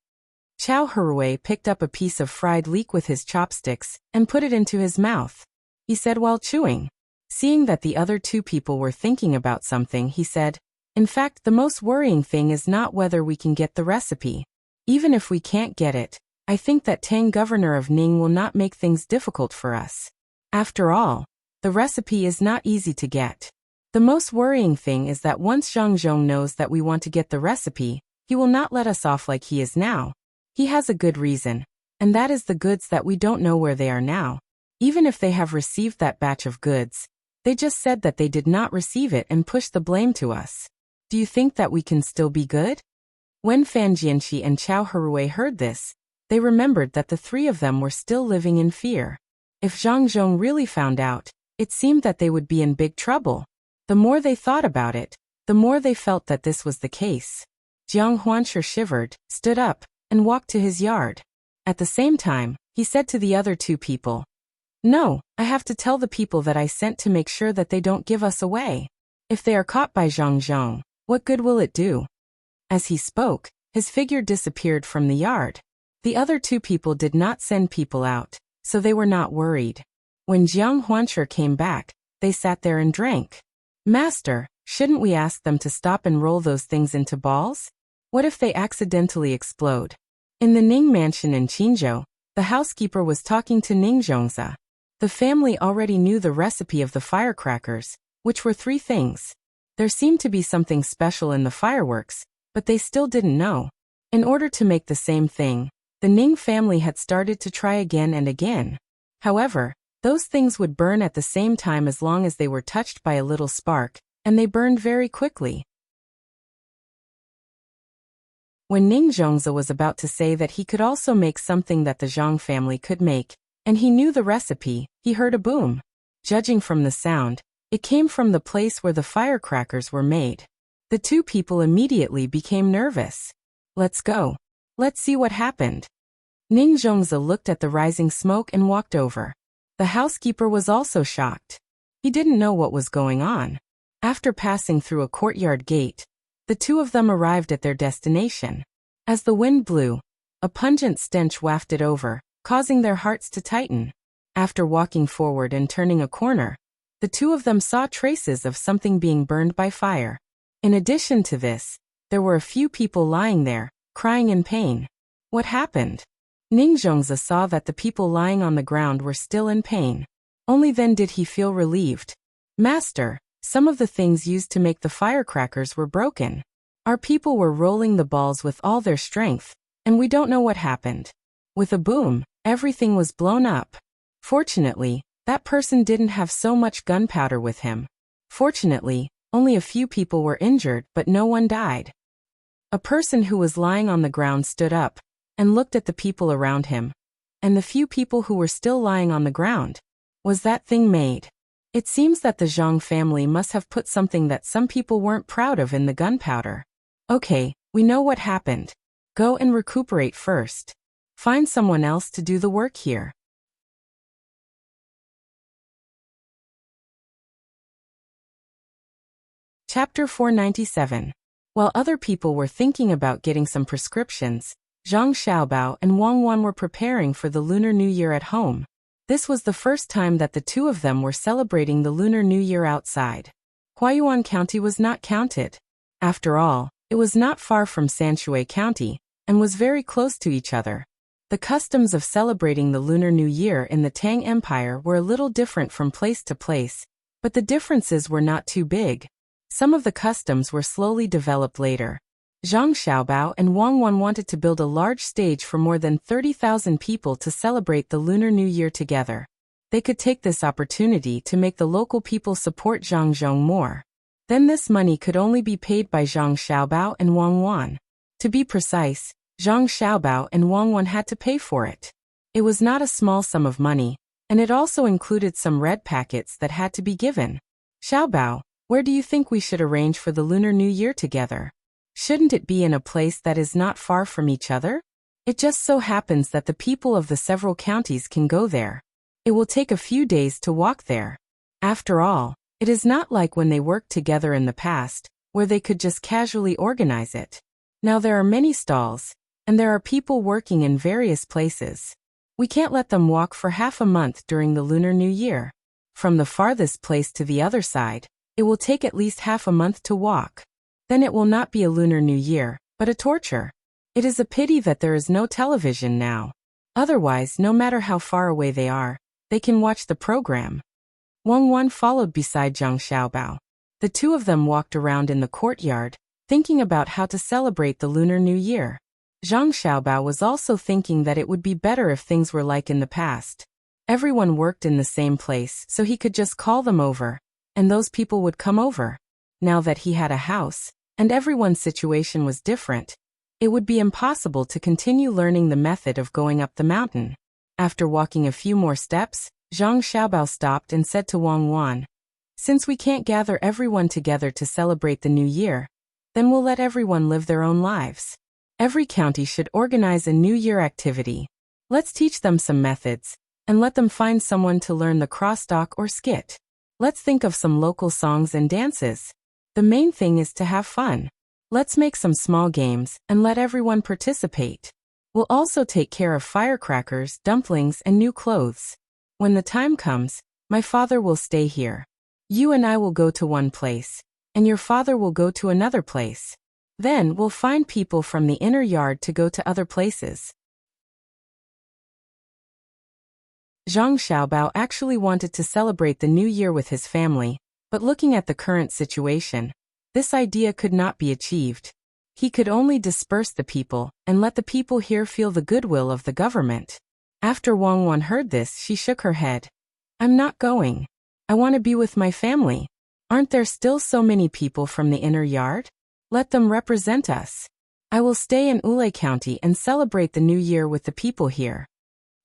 Chao Hui picked up a piece of fried leek with his chopsticks and put it into his mouth. He said while chewing. Seeing that the other two people were thinking about something, he said, "In fact, the most worrying thing is not whether we can get the recipe. Even if we can't get it, I think that Tang, governor of Ning, will not make things difficult for us. After all, the recipe is not easy to get. The most worrying thing is that once Zhang Zhong knows that we want to get the recipe, he will not let us off like he is now. He has a good reason, and that is the goods that we don't know where they are now. Even if they have received that batch of goods, they just said that they did not receive it and pushed the blame to us. Do you think that we can still be good?" When Fan Jianxi and Chao Hui heard this, they remembered that the three of them were still living in fear. If Zhang Zhong really found out, it seemed that they would be in big trouble. The more they thought about it, the more they felt that this was the case. Jiang Huanshe shivered, stood up, and walked to his yard. At the same time, he said to the other two people, "No, I have to tell the people that I sent to make sure that they don't give us away. If they are caught by Zhang Zhong, what good will it do?" As he spoke, his figure disappeared from the yard. The other two people did not send people out, so they were not worried. When Jiang Huanshe came back, they sat there and drank. "Master, shouldn't we ask them to stop and roll those things into balls? What if they accidentally explode?" In the Ning mansion in Qinzhou, the housekeeper was talking to Ning Zhongzi. The family already knew the recipe of the firecrackers, which were three things. There seemed to be something special in the fireworks, but they still didn't know. In order to make the same thing, the Ning family had started to try again and again. However, those things would burn at the same time as long as they were touched by a little spark, and they burned very quickly. When Ning Zhongzi was about to say that he could also make something that the Zhang family could make, and he knew the recipe, he heard a boom. Judging from the sound, it came from the place where the firecrackers were made. The two people immediately became nervous. "Let's go. Let's see what happened." Ning Zhongzi looked at the rising smoke and walked over. The housekeeper was also shocked. He didn't know what was going on. After passing through a courtyard gate, the two of them arrived at their destination. As the wind blew, a pungent stench wafted over, causing their hearts to tighten. After walking forward and turning a corner, the two of them saw traces of something being burned by fire. In addition to this, there were a few people lying there, crying in pain. What happened? Ning Zhongzi saw that the people lying on the ground were still in pain. Only then did he feel relieved. "Master, some of the things used to make the firecrackers were broken. Our people were rolling the balls with all their strength, and we don't know what happened. With a boom, everything was blown up. Fortunately, that person didn't have so much gunpowder with him. Fortunately, only a few people were injured, but no one died. A person who was lying on the ground stood up and looked at the people around him. And the few people who were still lying on the ground. Was that thing made? It seems that the Zhang family must have put something that some people weren't proud of in the gunpowder. Okay, we know what happened. Go and recuperate first. Find someone else to do the work here. Chapter 497. While other people were thinking about getting some prescriptions, Zhang Xiaobao and Wang Wan were preparing for the Lunar New Year at home. This was the first time that the two of them were celebrating the Lunar New Year outside. Huayuan County was not counted. After all, it was not far from Sanshui County, and was very close to each other. The customs of celebrating the Lunar New Year in the Tang Empire were a little different from place to place, but the differences were not too big. Some of the customs were slowly developed later. Zhang Xiaobao and Wang Wan wanted to build a large stage for more than 30,000 people to celebrate the Lunar New Year together. They could take this opportunity to make the local people support Zhang Zhong more. Then this money could only be paid by Zhang Xiaobao and Wang Wan. To be precise, Zhang Xiaobao and Wang Wan had to pay for it. It was not a small sum of money, and it also included some red packets that had to be given. Xiaobao, where do you think we should arrange for the Lunar New Year together? Shouldn't it be in a place that is not far from each other? It just so happens that the people of the several counties can go there. It will take a few days to walk there. After all, it is not like when they worked together in the past, where they could just casually organize it. Now there are many stalls, and there are people working in various places. We can't let them walk for half a month during the Lunar New Year. From the farthest place to the other side, it will take at least half a month to walk. Then it will not be a Lunar New Year, but a torture. It is a pity that there is no television now. Otherwise, no matter how far away they are, they can watch the program. Wang Wan followed beside Zhang Xiaobao. The two of them walked around in the courtyard, thinking about how to celebrate the Lunar New Year. Zhang Xiaobao was also thinking that it would be better if things were like in the past. Everyone worked in the same place, so he could just call them over, and those people would come over. Now that he had a house, and everyone's situation was different, it would be impossible to continue learning the method of going up the mountain. After walking a few more steps, Zhang Xiaobao stopped and said to Wang Wan, "Since we can't gather everyone together to celebrate the New Year, then we'll let everyone live their own lives. Every county should organize a New Year activity. Let's teach them some methods, and let them find someone to learn the crosstalk or skit. Let's think of some local songs and dances. The main thing is to have fun. Let's make some small games and let everyone participate. We'll also take care of firecrackers, dumplings, and new clothes. When the time comes, my father will stay here. You and I will go to one place, and your father will go to another place. Then we'll find people from the inner yard to go to other places." Zhang Xiaobao actually wanted to celebrate the New Year with his family, but looking at the current situation, this idea could not be achieved. He could only disperse the people and let the people here feel the goodwill of the government. After Wang Wan heard this, she shook her head. "I'm not going. I want to be with my family. Aren't there still so many people from the inner yard? Let them represent us. I will stay in Ulay County and celebrate the New Year with the people here."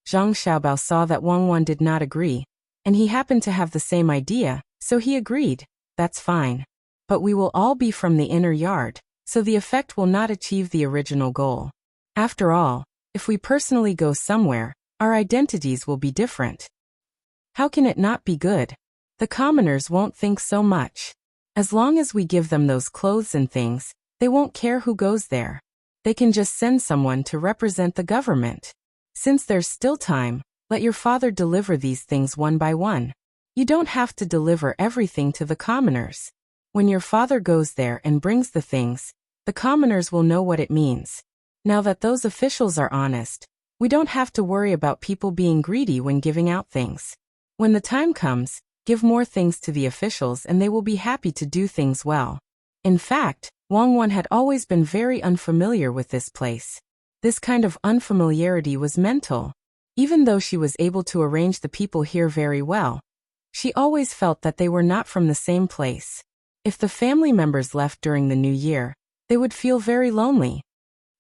Zhang Xiaobao saw that Wang Wan did not agree, and he happened to have the same idea, so he agreed. "That's fine. But we will all be from the inner yard, so the effect will not achieve the original goal. After all, if we personally go somewhere, our identities will be different. How can it not be good? The commoners won't think so much. As long as we give them those clothes and things, they won't care who goes there. They can just send someone to represent the government. Since there's still time, let your father deliver these things one by one. You don't have to deliver everything to the commoners. When your father goes there and brings the things, the commoners will know what it means. Now that those officials are honest, we don't have to worry about people being greedy when giving out things. When the time comes, give more things to the officials and they will be happy to do things well." In fact, Wang Wan had always been very unfamiliar with this place. This kind of unfamiliarity was mental. Even though she was able to arrange the people here very well, she always felt that they were not from the same place. If the family members left during the new year, they would feel very lonely.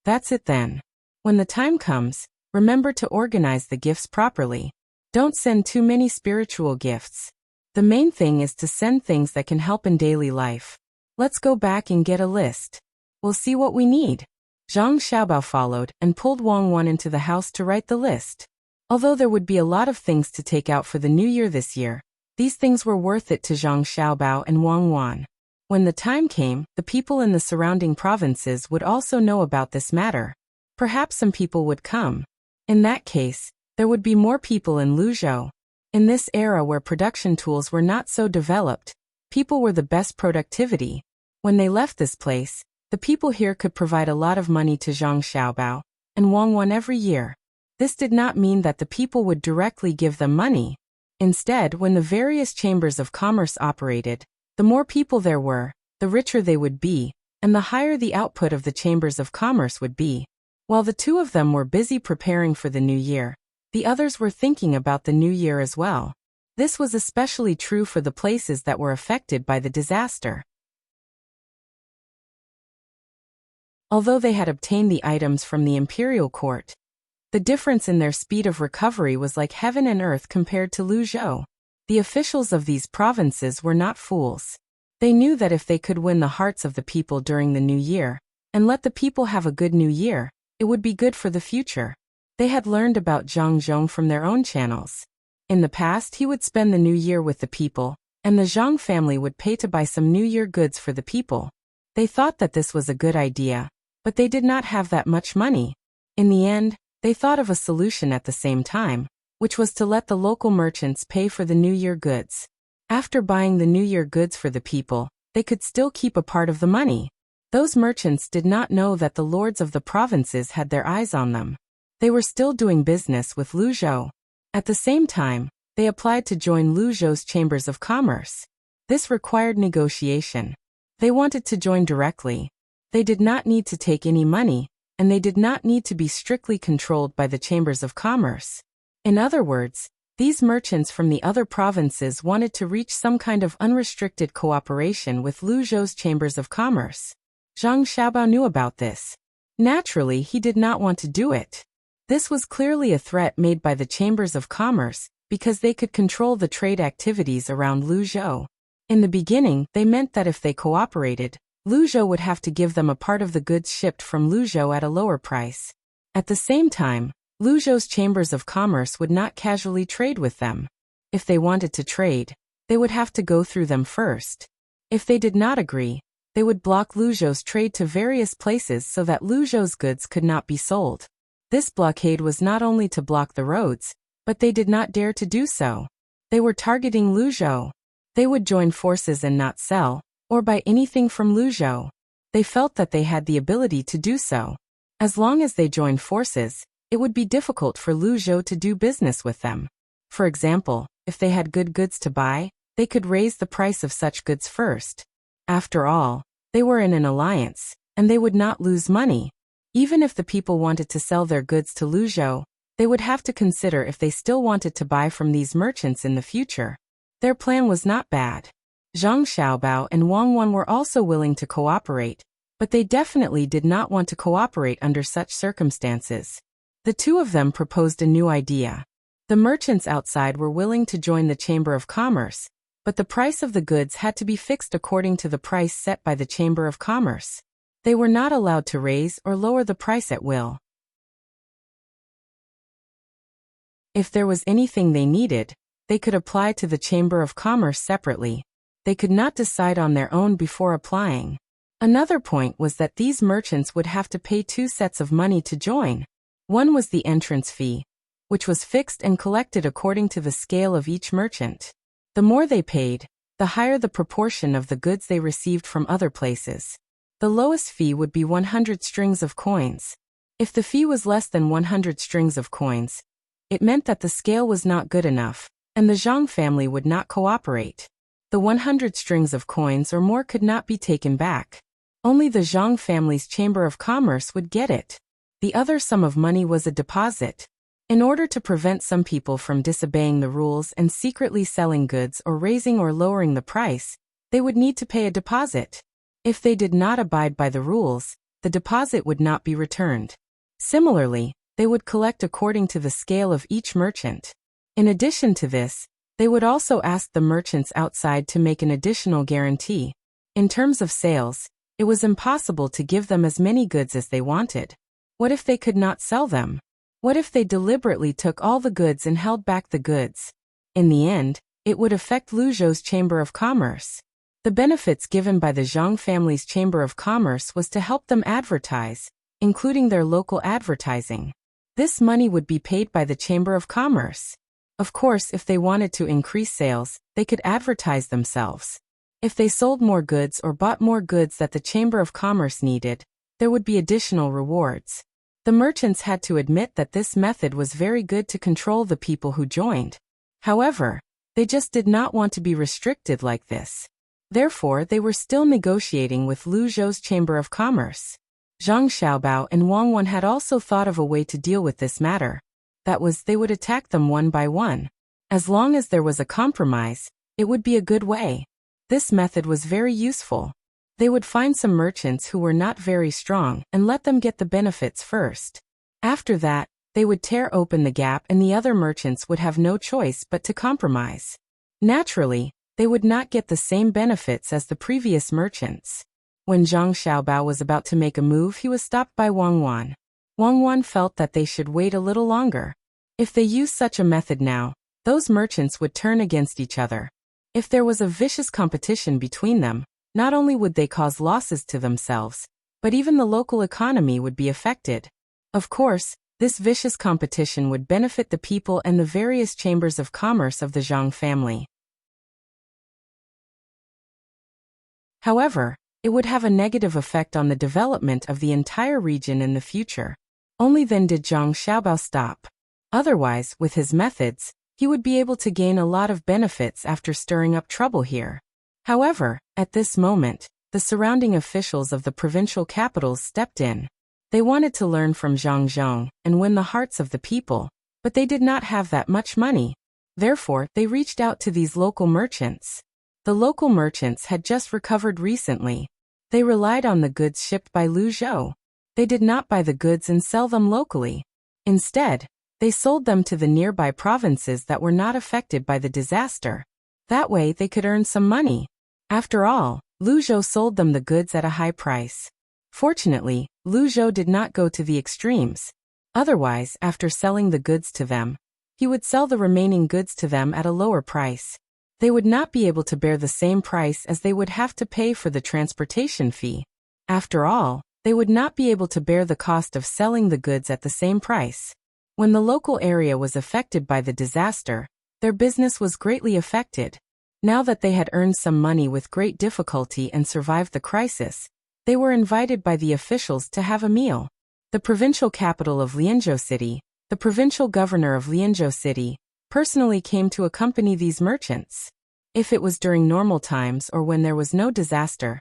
That's it then. When the time comes, remember to organize the gifts properly. Don't send too many spiritual gifts. The main thing is to send things that can help in daily life. Let's go back and get a list. We'll see what we need. Zhang Xiaobao followed and pulled Wang Wan into the house to write the list. Although there would be a lot of things to take out for the new year this year, these things were worth it to Zhang Xiaobao and Wang Wan. When the time came, the people in the surrounding provinces would also know about this matter. Perhaps some people would come. In that case, there would be more people in Luzhou. In this era where production tools were not so developed, people were the best productivity. When they left this place, the people here could provide a lot of money to Zhang Xiaobao and Wang Wan every year. This did not mean that the people would directly give them money. Instead, when the various chambers of commerce operated, the more people there were, the richer they would be, and the higher the output of the chambers of commerce would be. While the two of them were busy preparing for the new year, the others were thinking about the new year as well. This was especially true for the places that were affected by the disaster. Although they had obtained the items from the imperial court, the difference in their speed of recovery was like heaven and earth compared to Luzhou. The officials of these provinces were not fools. They knew that if they could win the hearts of the people during the new year, and let the people have a good new year, it would be good for the future. They had learned about Zhang Zhong from their own channels. In the past, he would spend the new year with the people, and the Zhang family would pay to buy some new year goods for the people. They thought that this was a good idea, but they did not have that much money. In the end, they thought of a solution at the same time, which was to let the local merchants pay for the New Year goods. After buying the New Year goods for the people, they could still keep a part of the money. Those merchants did not know that the lords of the provinces had their eyes on them. They were still doing business with Luzhou. At the same time, they applied to join Luzhou's chambers of commerce. This required negotiation. They wanted to join directly. They did not need to take any money, and they did not need to be strictly controlled by the chambers of commerce. In other words, these merchants from the other provinces wanted to reach some kind of unrestricted cooperation with Luzhou's chambers of commerce. Zhang Xiaobao knew about this. Naturally, he did not want to do it. This was clearly a threat made by the chambers of commerce, because they could control the trade activities around Luzhou. In the beginning, they meant that if they cooperated, Luzhou would have to give them a part of the goods shipped from Luzhou at a lower price. At the same time, Luzhou's chambers of commerce would not casually trade with them. If they wanted to trade, they would have to go through them first. If they did not agree, they would block Luzhou's trade to various places so that Luzhou's goods could not be sold. This blockade was not only to block the roads, but they did not dare to do so. They were targeting Luzhou. They would join forces and not sell, or buy anything from Luzhou. They felt that they had the ability to do so. As long as they joined forces, it would be difficult for Luzhou to do business with them. For example, if they had good goods to buy, they could raise the price of such goods first. After all, they were in an alliance, and they would not lose money. Even if the people wanted to sell their goods to Luzhou, they would have to consider if they still wanted to buy from these merchants in the future. Their plan was not bad. Zhang Xiaobao and Wang Wan were also willing to cooperate, but they definitely did not want to cooperate under such circumstances. The two of them proposed a new idea. The merchants outside were willing to join the Chamber of Commerce, but the price of the goods had to be fixed according to the price set by the Chamber of Commerce. They were not allowed to raise or lower the price at will. If there was anything they needed, they could apply to the Chamber of Commerce separately. They could not decide on their own before applying. Another point was that these merchants would have to pay two sets of money to join. One was the entrance fee, which was fixed and collected according to the scale of each merchant. The more they paid, the higher the proportion of the goods they received from other places. The lowest fee would be 100 strings of coins. If the fee was less than 100 strings of coins, it meant that the scale was not good enough, and the Zhang family would not cooperate. The 100 strings of coins or more could not be taken back. Only the Zhang family's Chamber of Commerce would get it. The other sum of money was a deposit. In order to prevent some people from disobeying the rules and secretly selling goods or raising or lowering the price, they would need to pay a deposit. If they did not abide by the rules, the deposit would not be returned. Similarly, they would collect according to the scale of each merchant. In addition to this, they would also ask the merchants outside to make an additional guarantee. In terms of sales, it was impossible to give them as many goods as they wanted. What if they could not sell them? What if they deliberately took all the goods and held back the goods? In the end, it would affect Lu Zhou's Chamber of Commerce. The benefits given by the Zhang family's Chamber of Commerce was to help them advertise, including their local advertising. This money would be paid by the Chamber of Commerce. Of course, if they wanted to increase sales, they could advertise themselves. If they sold more goods or bought more goods that the Chamber of Commerce needed, there would be additional rewards. The merchants had to admit that this method was very good to control the people who joined. However, they just did not want to be restricted like this. Therefore, they were still negotiating with Lu Zhou's Chamber of Commerce. Zhang Xiaobao and Wang Wan had also thought of a way to deal with this matter. That was, they would attack them one by one. As long as there was a compromise, it would be a good way. This method was very useful. They would find some merchants who were not very strong and let them get the benefits first. After that, they would tear open the gap and the other merchants would have no choice but to compromise. Naturally, they would not get the same benefits as the previous merchants. When Zhang Xiaobao was about to make a move, he was stopped by Wang Wan. Wang Wan felt that they should wait a little longer. If they used such a method now, those merchants would turn against each other. If there was a vicious competition between them, not only would they cause losses to themselves, but even the local economy would be affected. Of course, this vicious competition would benefit the people and the various chambers of commerce of the Zhang family. However, it would have a negative effect on the development of the entire region in the future. Only then did Zhang Xiaobao stop. Otherwise, with his methods, he would be able to gain a lot of benefits after stirring up trouble here. However, at this moment, the surrounding officials of the provincial capitals stepped in. They wanted to learn from Zhang Zhong and win the hearts of the people, but they did not have that much money. Therefore, they reached out to these local merchants. The local merchants had just recovered recently. They relied on the goods shipped by Lu Zhou. They did not buy the goods and sell them locally. Instead, they sold them to the nearby provinces that were not affected by the disaster. That way they could earn some money. After all, Lu Zhou sold them the goods at a high price. Fortunately, Lu Zhou did not go to the extremes. Otherwise, after selling the goods to them, he would sell the remaining goods to them at a lower price. They would not be able to bear the same price as they would have to pay for the transportation fee. After all, they would not be able to bear the cost of selling the goods at the same price. When the local area was affected by the disaster, their business was greatly affected. Now that they had earned some money with great difficulty and survived the crisis, they were invited by the officials to have a meal. The provincial capital of Lianzhou City, the provincial governor of Lianzhou City, personally came to accompany these merchants. If it was during normal times or when there was no disaster,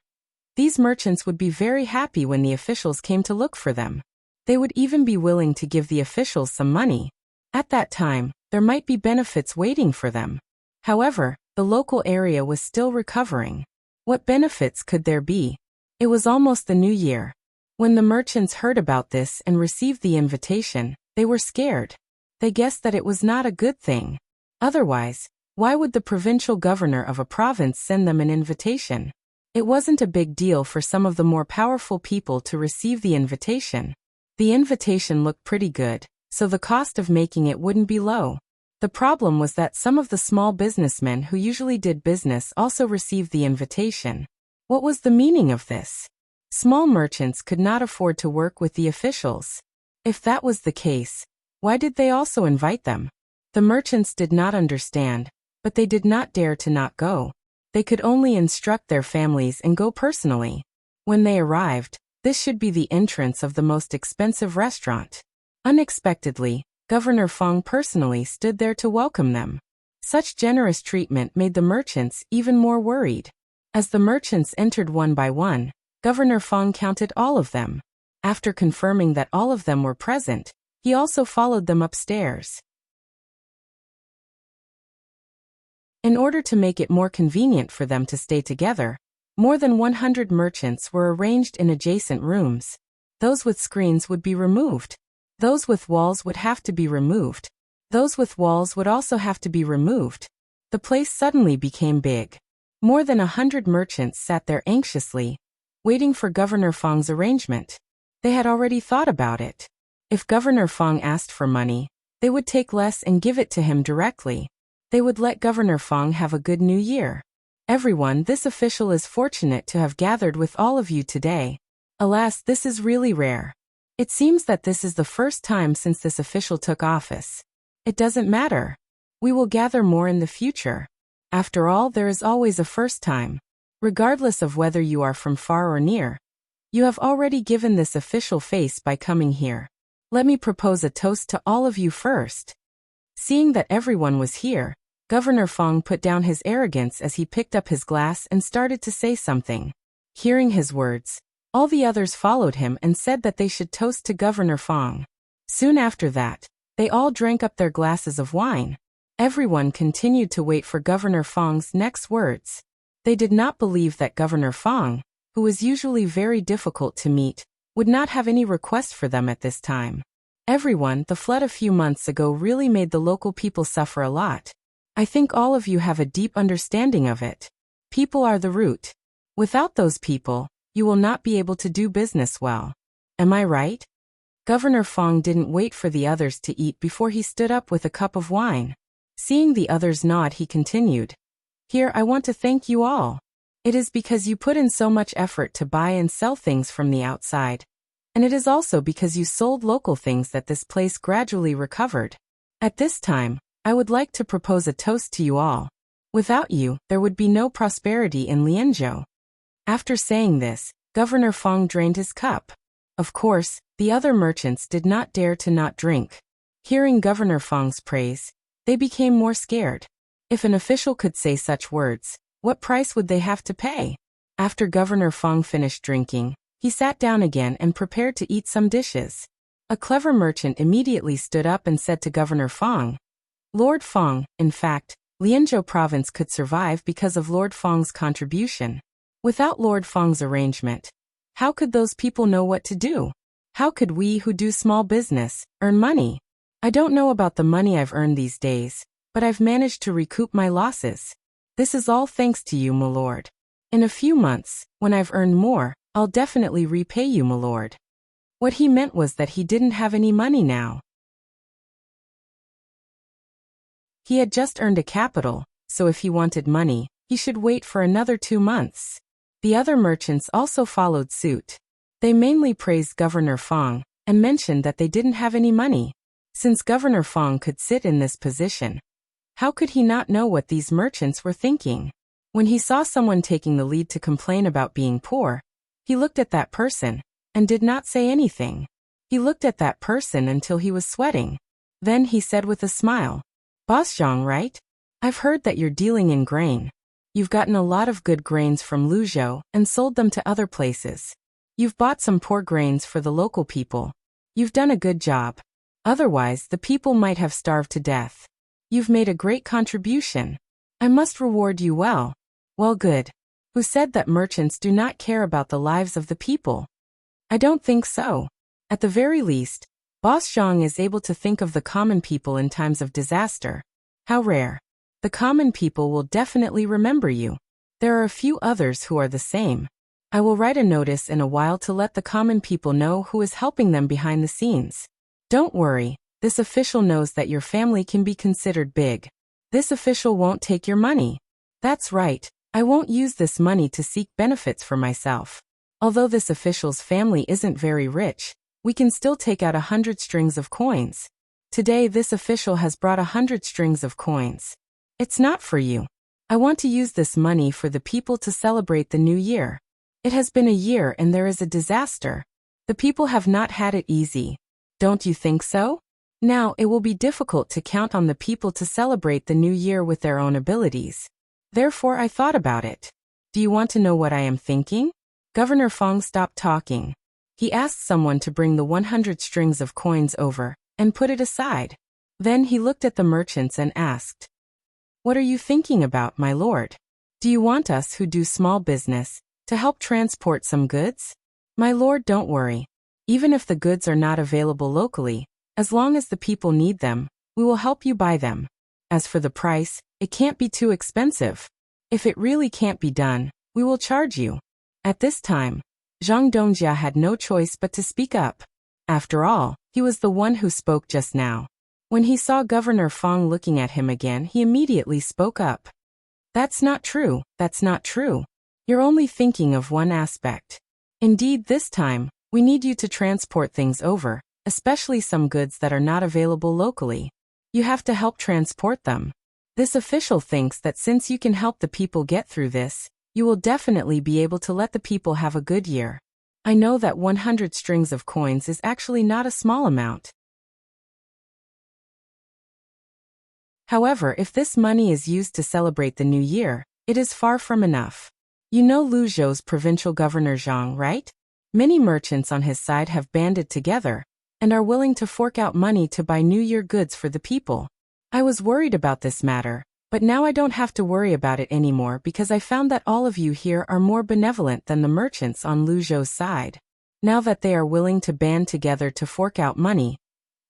these merchants would be very happy when the officials came to look for them. They would even be willing to give the officials some money. At that time, there might be benefits waiting for them. However, the local area was still recovering. What benefits could there be? It was almost the new year. When the merchants heard about this and received the invitation, they were scared. They guessed that it was not a good thing. Otherwise, why would the provincial governor of a province send them an invitation? It wasn't a big deal for some of the more powerful people to receive the invitation. The invitation looked pretty good, so the cost of making it wouldn't be low. The problem was that some of the small businessmen who usually did business also received the invitation. What was the meaning of this? Small merchants could not afford to work with the officials. If that was the case, why did they also invite them? The merchants did not understand, but they did not dare to not go. They could only instruct their families and go personally. When they arrived, this should be the entrance of the most expensive restaurant. Unexpectedly, Governor Feng personally stood there to welcome them. Such generous treatment made the merchants even more worried. As the merchants entered one by one, Governor Feng counted all of them. After confirming that all of them were present, he also followed them upstairs. In order to make it more convenient for them to stay together, more than 100 merchants were arranged in adjacent rooms. Those with screens would be removed. Those with walls would have to be removed. Those with walls would also have to be removed. The place suddenly became big. More than 100 merchants sat there anxiously, waiting for Governor Fang's arrangement. They had already thought about it. If Governor Fang asked for money, they would take less and give it to him directly. They would let Governor Fang have a good new year. Everyone, this official is fortunate to have gathered with all of you today. Alas, this is really rare. It seems that this is the first time since this official took office. It doesn't matter. We will gather more in the future. After all, there is always a first time. Regardless of whether you are from far or near. You have already given this official face by coming here. Let me propose a toast to all of you first. Seeing that everyone was here, Governor Fang put down his arrogance as he picked up his glass and started to say something. Hearing his words, all the others followed him and said that they should toast to Governor Fang. Soon after that, they all drank up their glasses of wine. Everyone continued to wait for Governor Fang's next words. They did not believe that Governor Fang, who was usually very difficult to meet, would not have any request for them at this time. The flood a few months ago really made the local people suffer a lot. I think all of you have a deep understanding of it. People are the root. Without those people, you will not be able to do business well. Am I right? Governor Fang didn't wait for the others to eat before he stood up with a cup of wine. Seeing the others nod, he continued. Here, I want to thank you all. It is because you put in so much effort to buy and sell things from the outside. And it is also because you sold local things that this place gradually recovered. At this time, I would like to propose a toast to you all. Without you, there would be no prosperity in Lianzhou. After saying this, Governor Fang drained his cup. Of course, the other merchants did not dare to not drink. Hearing Governor Fang's praise, they became more scared. If an official could say such words, what price would they have to pay? After Governor Fang finished drinking, he sat down again and prepared to eat some dishes. A clever merchant immediately stood up and said to Governor Fang, Lord Fang, in fact, Lianzhou province could survive because of Lord Fang's contribution. Without Lord Fang's arrangement, how could those people know what to do? How could we who do small business earn money? I don't know about the money I've earned these days, but I've managed to recoup my losses. This is all thanks to you, my lord. In a few months, when I've earned more, I'll definitely repay you, my lord. What he meant was that he didn't have any money now. He had just earned a capital, so if he wanted money, he should wait for another 2 months. The other merchants also followed suit. They mainly praised Governor Fang and mentioned that they didn't have any money. Since Governor Fang could sit in this position, how could he not know what these merchants were thinking? When he saw someone taking the lead to complain about being poor, he looked at that person and did not say anything. He looked at that person until he was sweating. Then he said with a smile, Boss Zhang, right? I've heard that you're dealing in grain. You've gotten a lot of good grains from Luzhou and sold them to other places. You've bought some poor grains for the local people. You've done a good job. Otherwise, the people might have starved to death. You've made a great contribution. I must reward you well. Well, good. Who said that merchants do not care about the lives of the people? I don't think so. At the very least, Boss Zhang is able to think of the common people in times of disaster. How rare. The common people will definitely remember you. There are a few others who are the same. I will write a notice in a while to let the common people know who is helping them behind the scenes. Don't worry, this official knows that your family can be considered big. This official won't take your money. That's right, I won't use this money to seek benefits for myself. Although this official's family isn't very rich, we can still take out 100 strings of coins. Today this official has brought 100 strings of coins. It's not for you. I want to use this money for the people to celebrate the new year. It has been a year and there is a disaster. The people have not had it easy. Don't you think so? Now it will be difficult to count on the people to celebrate the new year with their own abilities. Therefore I thought about it. Do you want to know what I am thinking? Governor Fang stopped talking. He asked someone to bring the 100 strings of coins over and put it aside. Then he looked at the merchants and asked, "What are you thinking about, my lord? Do you want us who do small business to help transport some goods?" "My lord, don't worry. Even if the goods are not available locally, as long as the people need them, we will help you buy them. As for the price, it can't be too expensive. If it really can't be done, we will charge you." At this time, Zhang Dongjia had no choice but to speak up. After all, he was the one who spoke just now. When he saw Governor Fang looking at him again, he immediately spoke up. "That's not true, that's not true. You're only thinking of one aspect. Indeed, this time, we need you to transport things over, especially some goods that are not available locally. You have to help transport them. This official thinks that since you can help the people get through this, you will definitely be able to let the people have a good year. I know that 100 strings of coins is actually not a small amount. However, if this money is used to celebrate the new year, it is far from enough. You know Luzhou's provincial governor Zhang, right? Many merchants on his side have banded together and are willing to fork out money to buy New Year goods for the people. I was worried about this matter, but now I don't have to worry about it anymore because I found that all of you here are more benevolent than the merchants on Luzhou's side. Now that they are willing to band together to fork out money,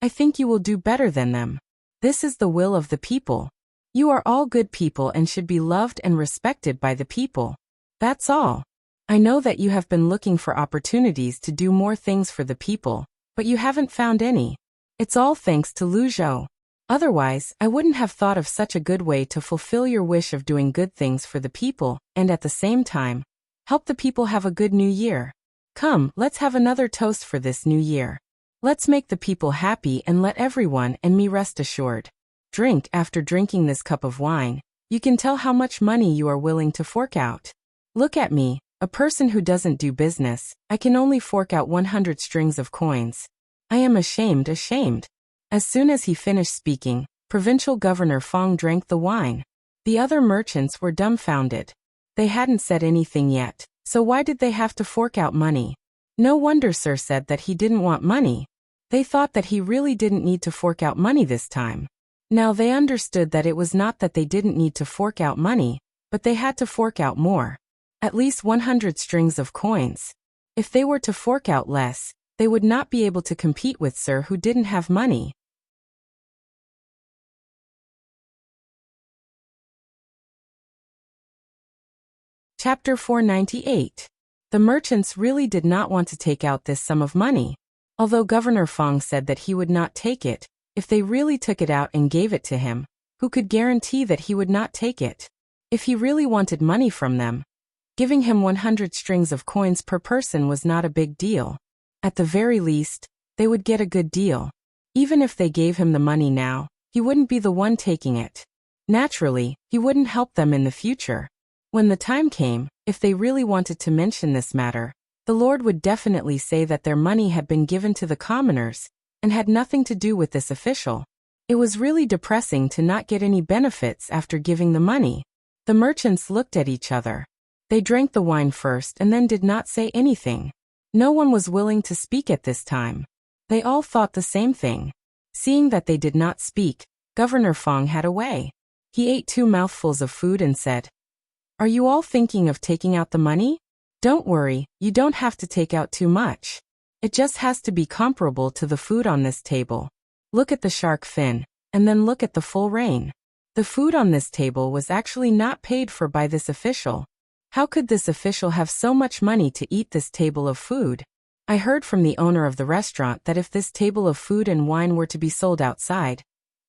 I think you will do better than them. This is the will of the people. You are all good people and should be loved and respected by the people. That's all. I know that you have been looking for opportunities to do more things for the people, but you haven't found any. It's all thanks to Luzhou. Otherwise, I wouldn't have thought of such a good way to fulfill your wish of doing good things for the people and at the same time, help the people have a good new year. Come, let's have another toast for this new year. Let's make the people happy and let everyone and me rest assured. Drink. After drinking this cup of wine, you can tell how much money you are willing to fork out. Look at me, a person who doesn't do business. I can only fork out 100 strings of coins. I am ashamed. As soon as he finished speaking, Provincial Governor Fang drank the wine. The other merchants were dumbfounded. They hadn't said anything yet, so why did they have to fork out money? No wonder Sir said that he didn't want money. They thought that he really didn't need to fork out money this time. Now they understood that it was not that they didn't need to fork out money, but they had to fork out more. At least 100 strings of coins. If they were to fork out less, they would not be able to compete with Sir who didn't have money. Chapter 498. The merchants really did not want to take out this sum of money. Although Governor Fang said that he would not take it, if they really took it out and gave it to him, who could guarantee that he would not take it? If he really wanted money from them, giving him 100 strings of coins per person was not a big deal. At the very least, they would get a good deal. Even if they gave him the money now, he wouldn't be the one taking it. Naturally, he wouldn't help them in the future. When the time came, if they really wanted to mention this matter, the Lord would definitely say that their money had been given to the commoners and had nothing to do with this official. It was really depressing to not get any benefits after giving the money. The merchants looked at each other. They drank the wine first and then did not say anything. No one was willing to speak at this time. They all thought the same thing. Seeing that they did not speak, Governor Fang had a way. He ate 2 mouthfuls of food and said, "Are you all thinking of taking out the money? Don't worry, you don't have to take out too much. It just has to be comparable to the food on this table. Look at the shark fin, and then look at the full rain. The food on this table was actually not paid for by this official. How could this official have so much money to eat this table of food? I heard from the owner of the restaurant that if this table of food and wine were to be sold outside,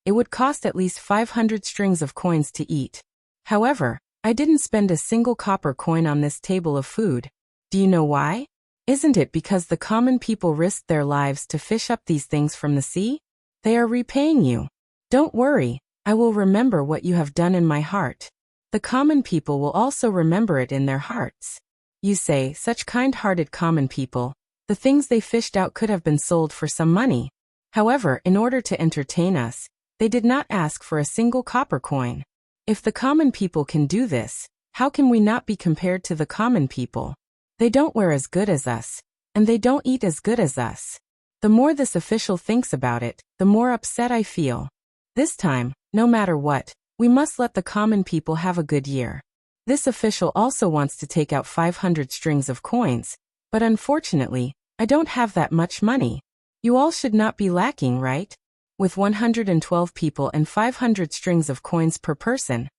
it would cost at least 500 strings of coins to eat. However, I didn't spend a single copper coin on this table of food. Do you know why? Isn't it because the common people risked their lives to fish up these things from the sea? They are repaying you. Don't worry, I will remember what you have done in my heart. The common people will also remember it in their hearts." You say, such kind-hearted common people, the things they fished out could have been sold for some money. However, in order to entertain us, they did not ask for a single copper coin. If the common people can do this, how can we not be compared to the common people? They don't wear as good as us, and they don't eat as good as us. The more this official thinks about it, the more upset I feel. This time, no matter what, we must let the common people have a good year. This official also wants to take out 500 strings of coins, but unfortunately, I don't have that much money. You all should not be lacking, right? With 112 people and 500 strings of coins per person,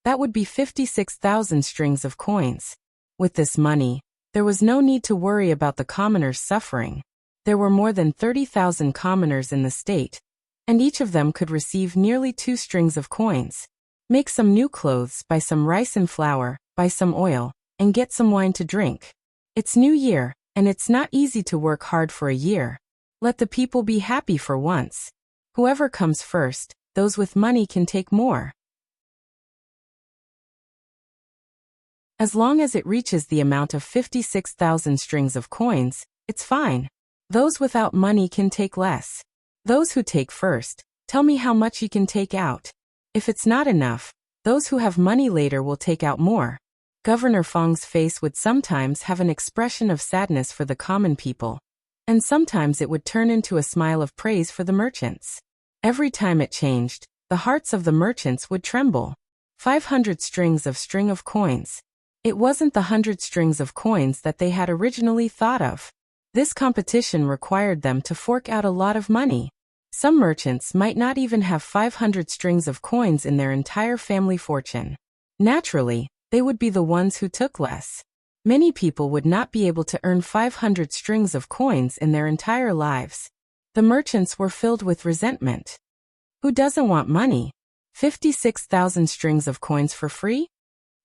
that would be 56,000 strings of coins. With this money, there was no need to worry about the commoners suffering. There were more than 30,000 commoners in the state, and each of them could receive nearly 2 strings of coins. Make some new clothes, buy some rice and flour, buy some oil, and get some wine to drink. It's New Year, and it's not easy to work hard for a year. Let the people be happy for once. Whoever comes first, those with money can take more. As long as it reaches the amount of 56,000 strings of coins, it's fine. Those without money can take less. Those who take first, tell me how much you can take out. If it's not enough, those who have money later will take out more. Governor Fang's face would sometimes have an expression of sadness for the common people, and sometimes it would turn into a smile of praise for the merchants. Every time it changed, the hearts of the merchants would tremble. 500 strings of coins. It wasn't the 100 strings of coins that they had originally thought of. This competition required them to fork out a lot of money. Some merchants might not even have 500 strings of coins in their entire family fortune. Naturally, they would be the ones who took less. Many people would not be able to earn 500 strings of coins in their entire lives. The merchants were filled with resentment. Who doesn't want money? 56,000 strings of coins for free?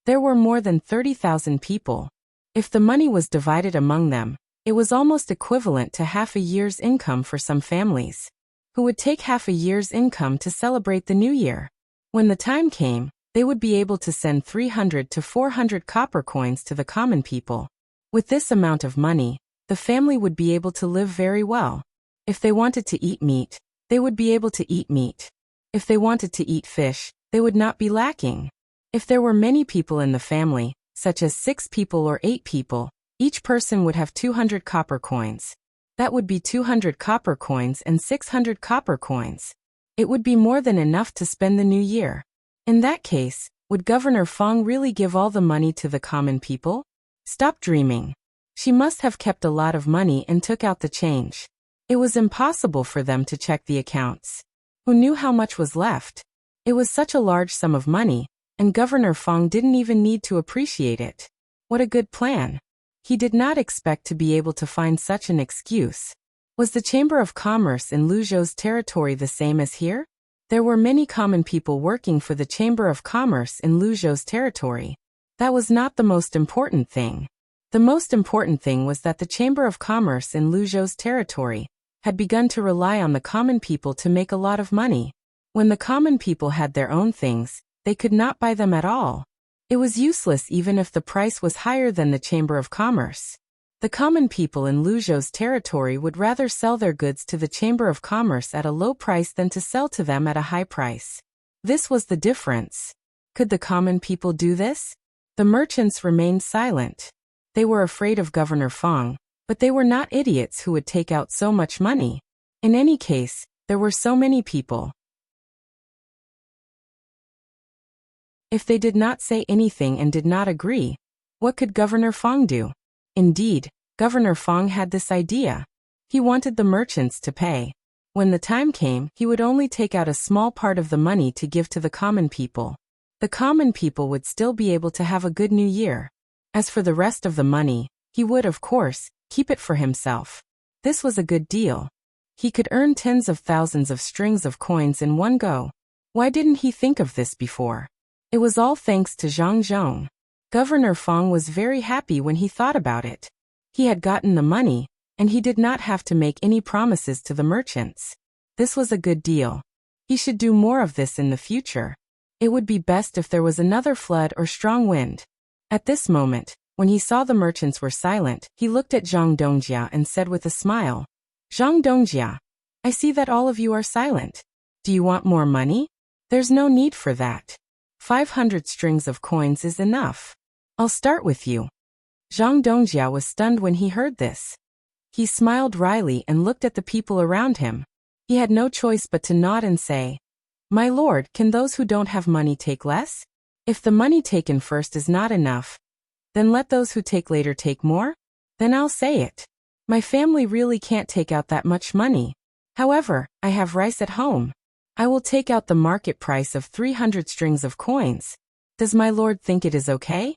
There were more than 30,000 people. If the money was divided among them, it was almost equivalent to half a year's income for some families, who would take half a year's income to celebrate the new year. When the time came, they would be able to send 300 to 400 copper coins to the common people. With this amount of money, the family would be able to live very well. If they wanted to eat meat, they would be able to eat meat. If they wanted to eat fish, they would not be lacking. If there were many people in the family, such as 6 people or 8 people, each person would have 200 copper coins. That would be 200 copper coins and 600 copper coins. It would be more than enough to spend the new year. In that case, would Governor Fang really give all the money to the common people? Stop dreaming. She must have kept a lot of money and took out the change. It was impossible for them to check the accounts. Who knew how much was left? It was such a large sum of money, and Governor Fang didn't even need to appreciate it. What a good plan. He did not expect to be able to find such an excuse. Was the Chamber of Commerce in Luzhou's territory the same as here? There were many common people working for the Chamber of Commerce in Luzhou's territory. That was not the most important thing. The most important thing was that the Chamber of Commerce in Luzhou's territory had begun to rely on the common people to make a lot of money. When the common people had their own things, they could not buy them at all. It was useless even if the price was higher than the Chamber of Commerce. The common people in Luzhou's territory would rather sell their goods to the Chamber of Commerce at a low price than to sell to them at a high price. This was the difference. Could the common people do this? The merchants remained silent. They were afraid of Governor Fang, but they were not idiots who would take out so much money. In any case, there were so many people. If they did not say anything and did not agree, what could Governor Fang do? Indeed, Governor Fang had this idea. He wanted the merchants to pay. When the time came, he would only take out a small part of the money to give to the common people. The common people would still be able to have a good new year. As for the rest of the money, he would, of course, keep it for himself. This was a good deal. He could earn tens of thousands of strings of coins in one go. Why didn't he think of this before? It was all thanks to Zhang Zhong. Governor Fang was very happy when he thought about it. He had gotten the money, and he did not have to make any promises to the merchants. This was a good deal. He should do more of this in the future. It would be best if there was another flood or strong wind. At this moment, when he saw the merchants were silent, he looked at Zhang Dongjia and said with a smile, "Zhang Dongjia, I see that all of you are silent. Do you want more money? There's no need for that. 500 strings of coins is enough. I'll start with you." Zhang Dongjia was stunned when he heard this. He smiled wryly and looked at the people around him. He had no choice but to nod and say, "My lord, can those who don't have money take less? If the money taken first is not enough, then let those who take later take more? Then I'll say it. My family really can't take out that much money. However, I have rice at home. I will take out the market price of 300 strings of coins. Does my lord think it is okay?"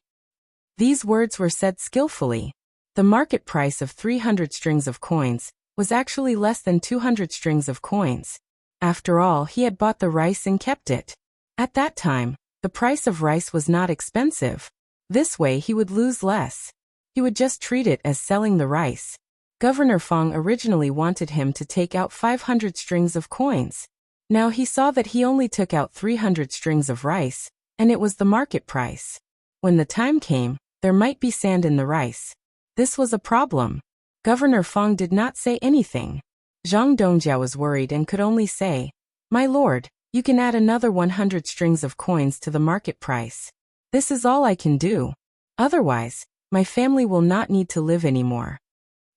These words were said skillfully. The market price of 300 strings of coins was actually less than 200 strings of coins. After all, he had bought the rice and kept it. At that time, the price of rice was not expensive. This way he would lose less. He would just treat it as selling the rice. Governor Fong originally wanted him to take out 500 strings of coins. Now he saw that he only took out 300 strings of rice, and it was the market price. When the time came, there might be sand in the rice. This was a problem. Governor Fong did not say anything. Zhang Dongjia was worried and could only say, "My lord, you can add another 100 strings of coins to the market price. This is all I can do. Otherwise, my family will not need to live anymore."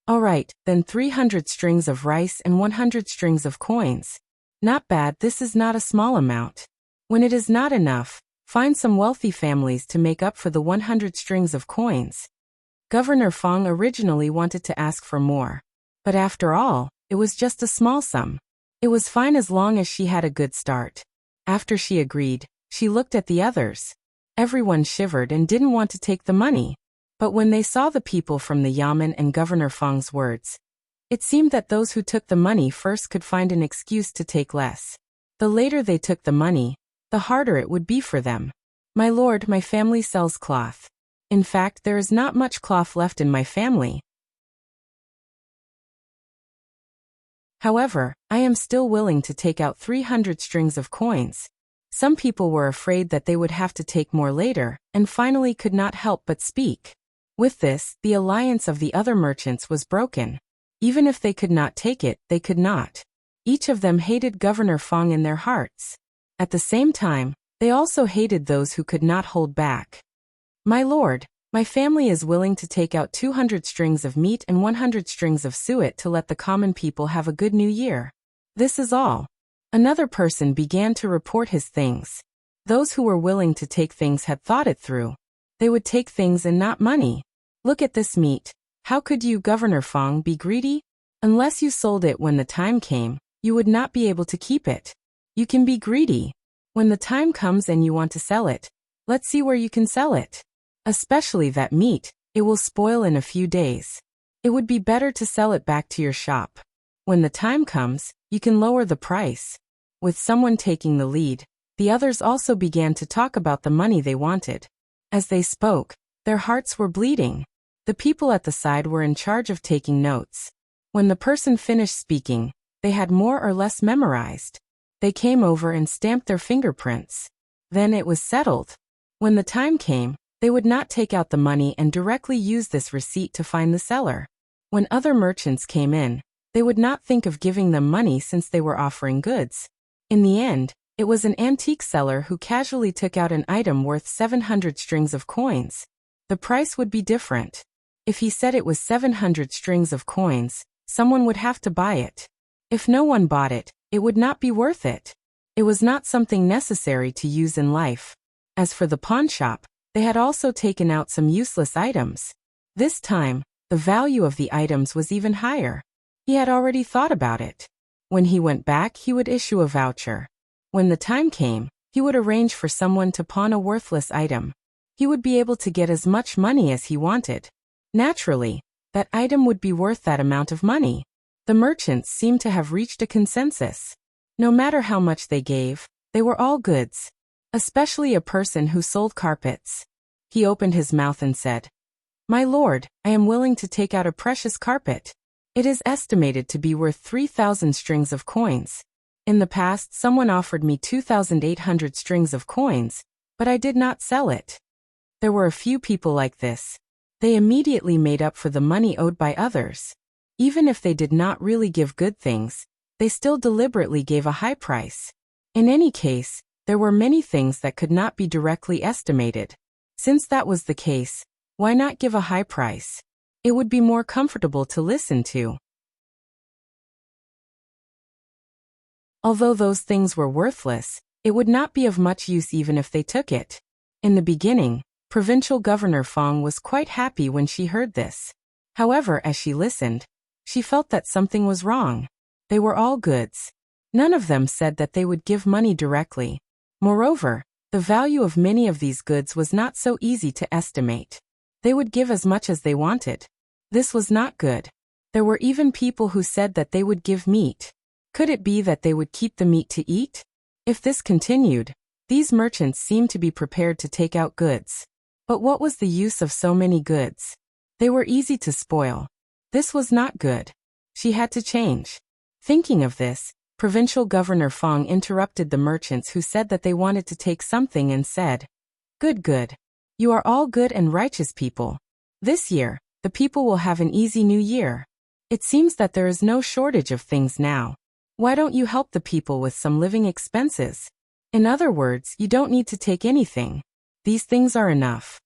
"All right, then 300 strings of rice and 100 strings of coins. Not bad, this is not a small amount. When it is not enough, find some wealthy families to make up for the 100 strings of coins." Governor Fong originally wanted to ask for more. But after all, it was just a small sum. It was fine as long as she had a good start. After she agreed, she looked at the others. Everyone shivered and didn't want to take the money. But when they saw the people from the Yamen and Governor Fong's words, it seemed that those who took the money first could find an excuse to take less. The later they took the money, the harder it would be for them. "My lord, my family sells cloth. In fact, there is not much cloth left in my family. However, I am still willing to take out 300 strings of coins." Some people were afraid that they would have to take more later, and finally could not help but speak. With this, the alliance of the other merchants was broken. Even if they could not take it, they could not. Each of them hated Governor Fong in their hearts. At the same time, they also hated those who could not hold back. "My lord, my family is willing to take out 200 strings of meat and 100 strings of suet to let the common people have a good new year. This is all." Another person began to report his things. Those who were willing to take things had thought it through. They would take things and not money. "Look at this meat. How could you, Governor Fong, be greedy? Unless you sold it when the time came, you would not be able to keep it. You can be greedy. When the time comes and you want to sell it, let's see where you can sell it. Especially that meat, it will spoil in a few days. It would be better to sell it back to your shop. When the time comes, you can lower the price." With someone taking the lead, the others also began to talk about the money they wanted. As they spoke, their hearts were bleeding. The people at the side were in charge of taking notes. When the person finished speaking, they had more or less memorized. They came over and stamped their fingerprints. Then it was settled. When the time came, they would not take out the money and directly use this receipt to find the seller. When other merchants came in, they would not think of giving them money since they were offering goods. In the end, it was an antique seller who casually took out an item worth 700 strings of coins. The price would be different. If he said it was 700 strings of coins, someone would have to buy it. If no one bought it, it would not be worth it. It was not something necessary to use in life. As for the pawn shop, they had also taken out some useless items. This time, the value of the items was even higher. He had already thought about it. When he went back, he would issue a voucher. When the time came, he would arrange for someone to pawn a worthless item. He would be able to get as much money as he wanted. Naturally, that item would be worth that amount of money. The merchants seemed to have reached a consensus. No matter how much they gave, they were all goods. Especially a person who sold carpets. He opened his mouth and said, "My lord, I am willing to take out a precious carpet. It is estimated to be worth 3,000 strings of coins. In the past, someone offered me 2,800 strings of coins, but I did not sell it." There were a few people like this. They immediately made up for the money owed by others. Even if they did not really give good things, they still deliberately gave a high price. In any case, there were many things that could not be directly estimated. Since that was the case, why not give a high price? It would be more comfortable to listen to. Although those things were worthless, it would not be of much use even if they took it. In the beginning, Provincial Governor Fong was quite happy when she heard this. However, as she listened, she felt that something was wrong. They were all goods. None of them said that they would give money directly. Moreover, the value of many of these goods was not so easy to estimate. They would give as much as they wanted. This was not good. There were even people who said that they would give meat. Could it be that they would keep the meat to eat? If this continued, these merchants seemed to be prepared to take out goods. But what was the use of so many goods? They were easy to spoil. This was not good. She had to change. Thinking of this, Provincial Governor Fong interrupted the merchants who said that they wanted to take something and said, "Good, good. You are all good and righteous people. This year, the people will have an easy new year. It seems that there is no shortage of things now. Why don't you help the people with some living expenses? In other words, you don't need to take anything. These things are enough."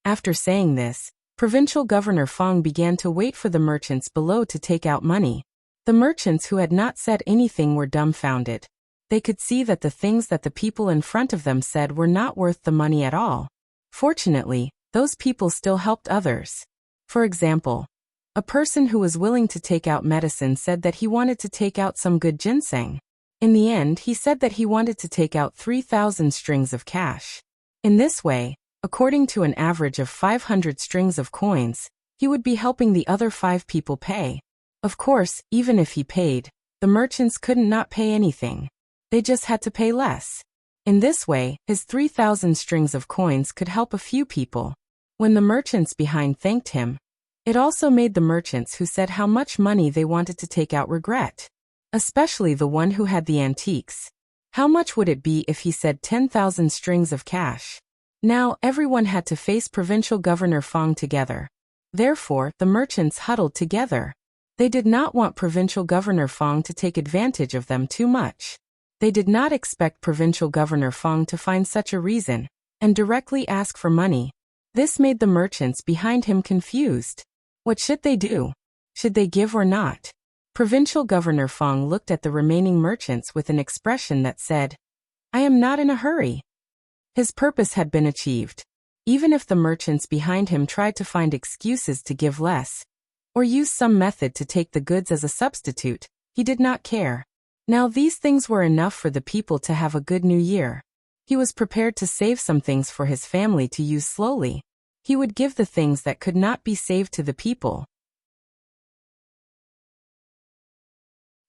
After saying this, Provincial Governor Fong began to wait for the merchants below to take out money. The merchants who had not said anything were dumbfounded. They could see that the things that the people in front of them said were not worth the money at all. Fortunately, those people still helped others. For example, a person who was willing to take out medicine said that he wanted to take out some good ginseng. In the end, he said that he wanted to take out 3,000 strings of cash. In this way, according to an average of 500 strings of coins, he would be helping the other 5 people pay. Of course, even if he paid, the merchants couldn't not pay anything. They just had to pay less. In this way, his 3,000 strings of coins could help a few people. When the merchants behind thanked him, it also made the merchants who said how much money they wanted to take out regret. Especially the one who had the antiques. How much would it be if he said 10,000 strings of cash? Now, everyone had to face Provincial Governor Fong together. Therefore, the merchants huddled together. They did not want Provincial Governor Fong to take advantage of them too much. They did not expect Provincial Governor Fong to find such a reason and directly ask for money. This made the merchants behind him confused. What should they do? Should they give or not? Provincial Governor Fong looked at the remaining merchants with an expression that said, "I am not in a hurry." His purpose had been achieved. Even if the merchants behind him tried to find excuses to give less, or use some method to take the goods as a substitute, he did not care. Now these things were enough for the people to have a good new year. He was prepared to save some things for his family to use slowly. He would give the things that could not be saved to the people.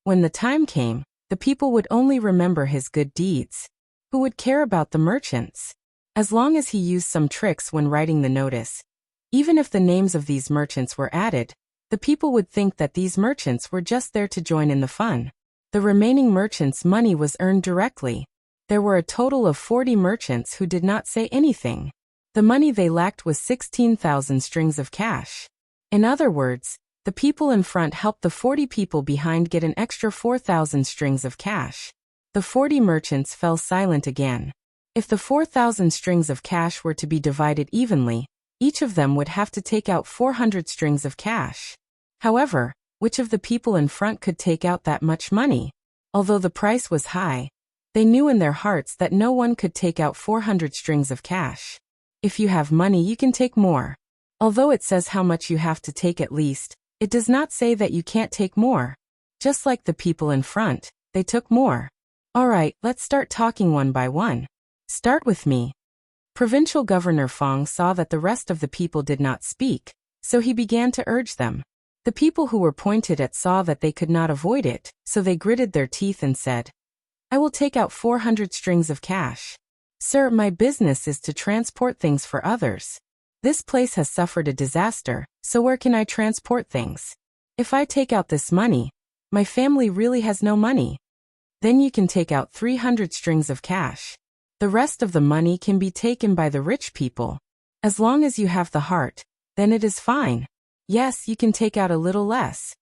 When the time came, the people would only remember his good deeds. Who would care about the merchants? As long as he used some tricks when writing the notice. Even if the names of these merchants were added, the people would think that these merchants were just there to join in the fun. The remaining merchants' money was earned directly. There were a total of 40 merchants who did not say anything. The money they lacked was 16,000 strings of cash. In other words, the people in front helped the 40 people behind get an extra 4,000 strings of cash. The 40 merchants fell silent again. If the 4,000 strings of cash were to be divided evenly, each of them would have to take out 400 strings of cash. However, which of the people in front could take out that much money? Although the price was high, they knew in their hearts that no one could take out 400 strings of cash. If you have money, you can take more. Although it says how much you have to take at least, it does not say that you can't take more. Just like the people in front, they took more. Alright, let's start talking one by one. Start with me. Provincial Governor Fong saw that the rest of the people did not speak, so he began to urge them. The people who were pointed at saw that they could not avoid it, so they gritted their teeth and said, "I will take out 400 strings of cash. Sir, my business is to transport things for others. This place has suffered a disaster, so where can I transport things? If I take out this money, my family really has no money. Then you can take out 300 strings of cash. The rest of the money can be taken by the rich people. As long as you have the heart, then it is fine. Yes, you can take out a little less."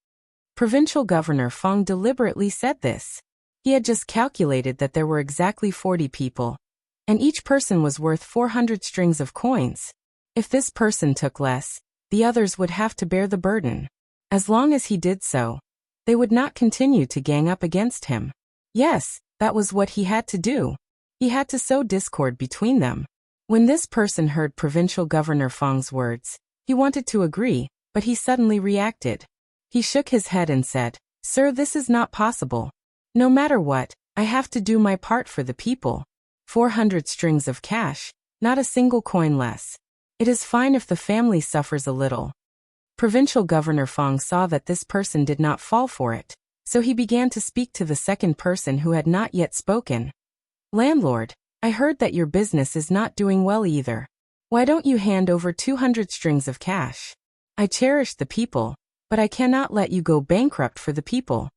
Provincial Governor Fong deliberately said this. He had just calculated that there were exactly 40 people, and each person was worth 400 strings of coins. If this person took less, the others would have to bear the burden. As long as he did so, they would not continue to gang up against him. Yes, that was what he had to do. He had to sow discord between them. When this person heard Provincial Governor Fang's words, he wanted to agree, but he suddenly reacted. He shook his head and said, "Sir, this is not possible. No matter what, I have to do my part for the people. 400 strings of cash, not a single coin less. It is fine if the family suffers a little." Provincial Governor Fang saw that this person did not fall for it, so he began to speak to the second person who had not yet spoken. "Landlord, I heard that your business is not doing well either. Why don't you hand over 200 strings of cash? I cherish the people, but I cannot let you go bankrupt for the people."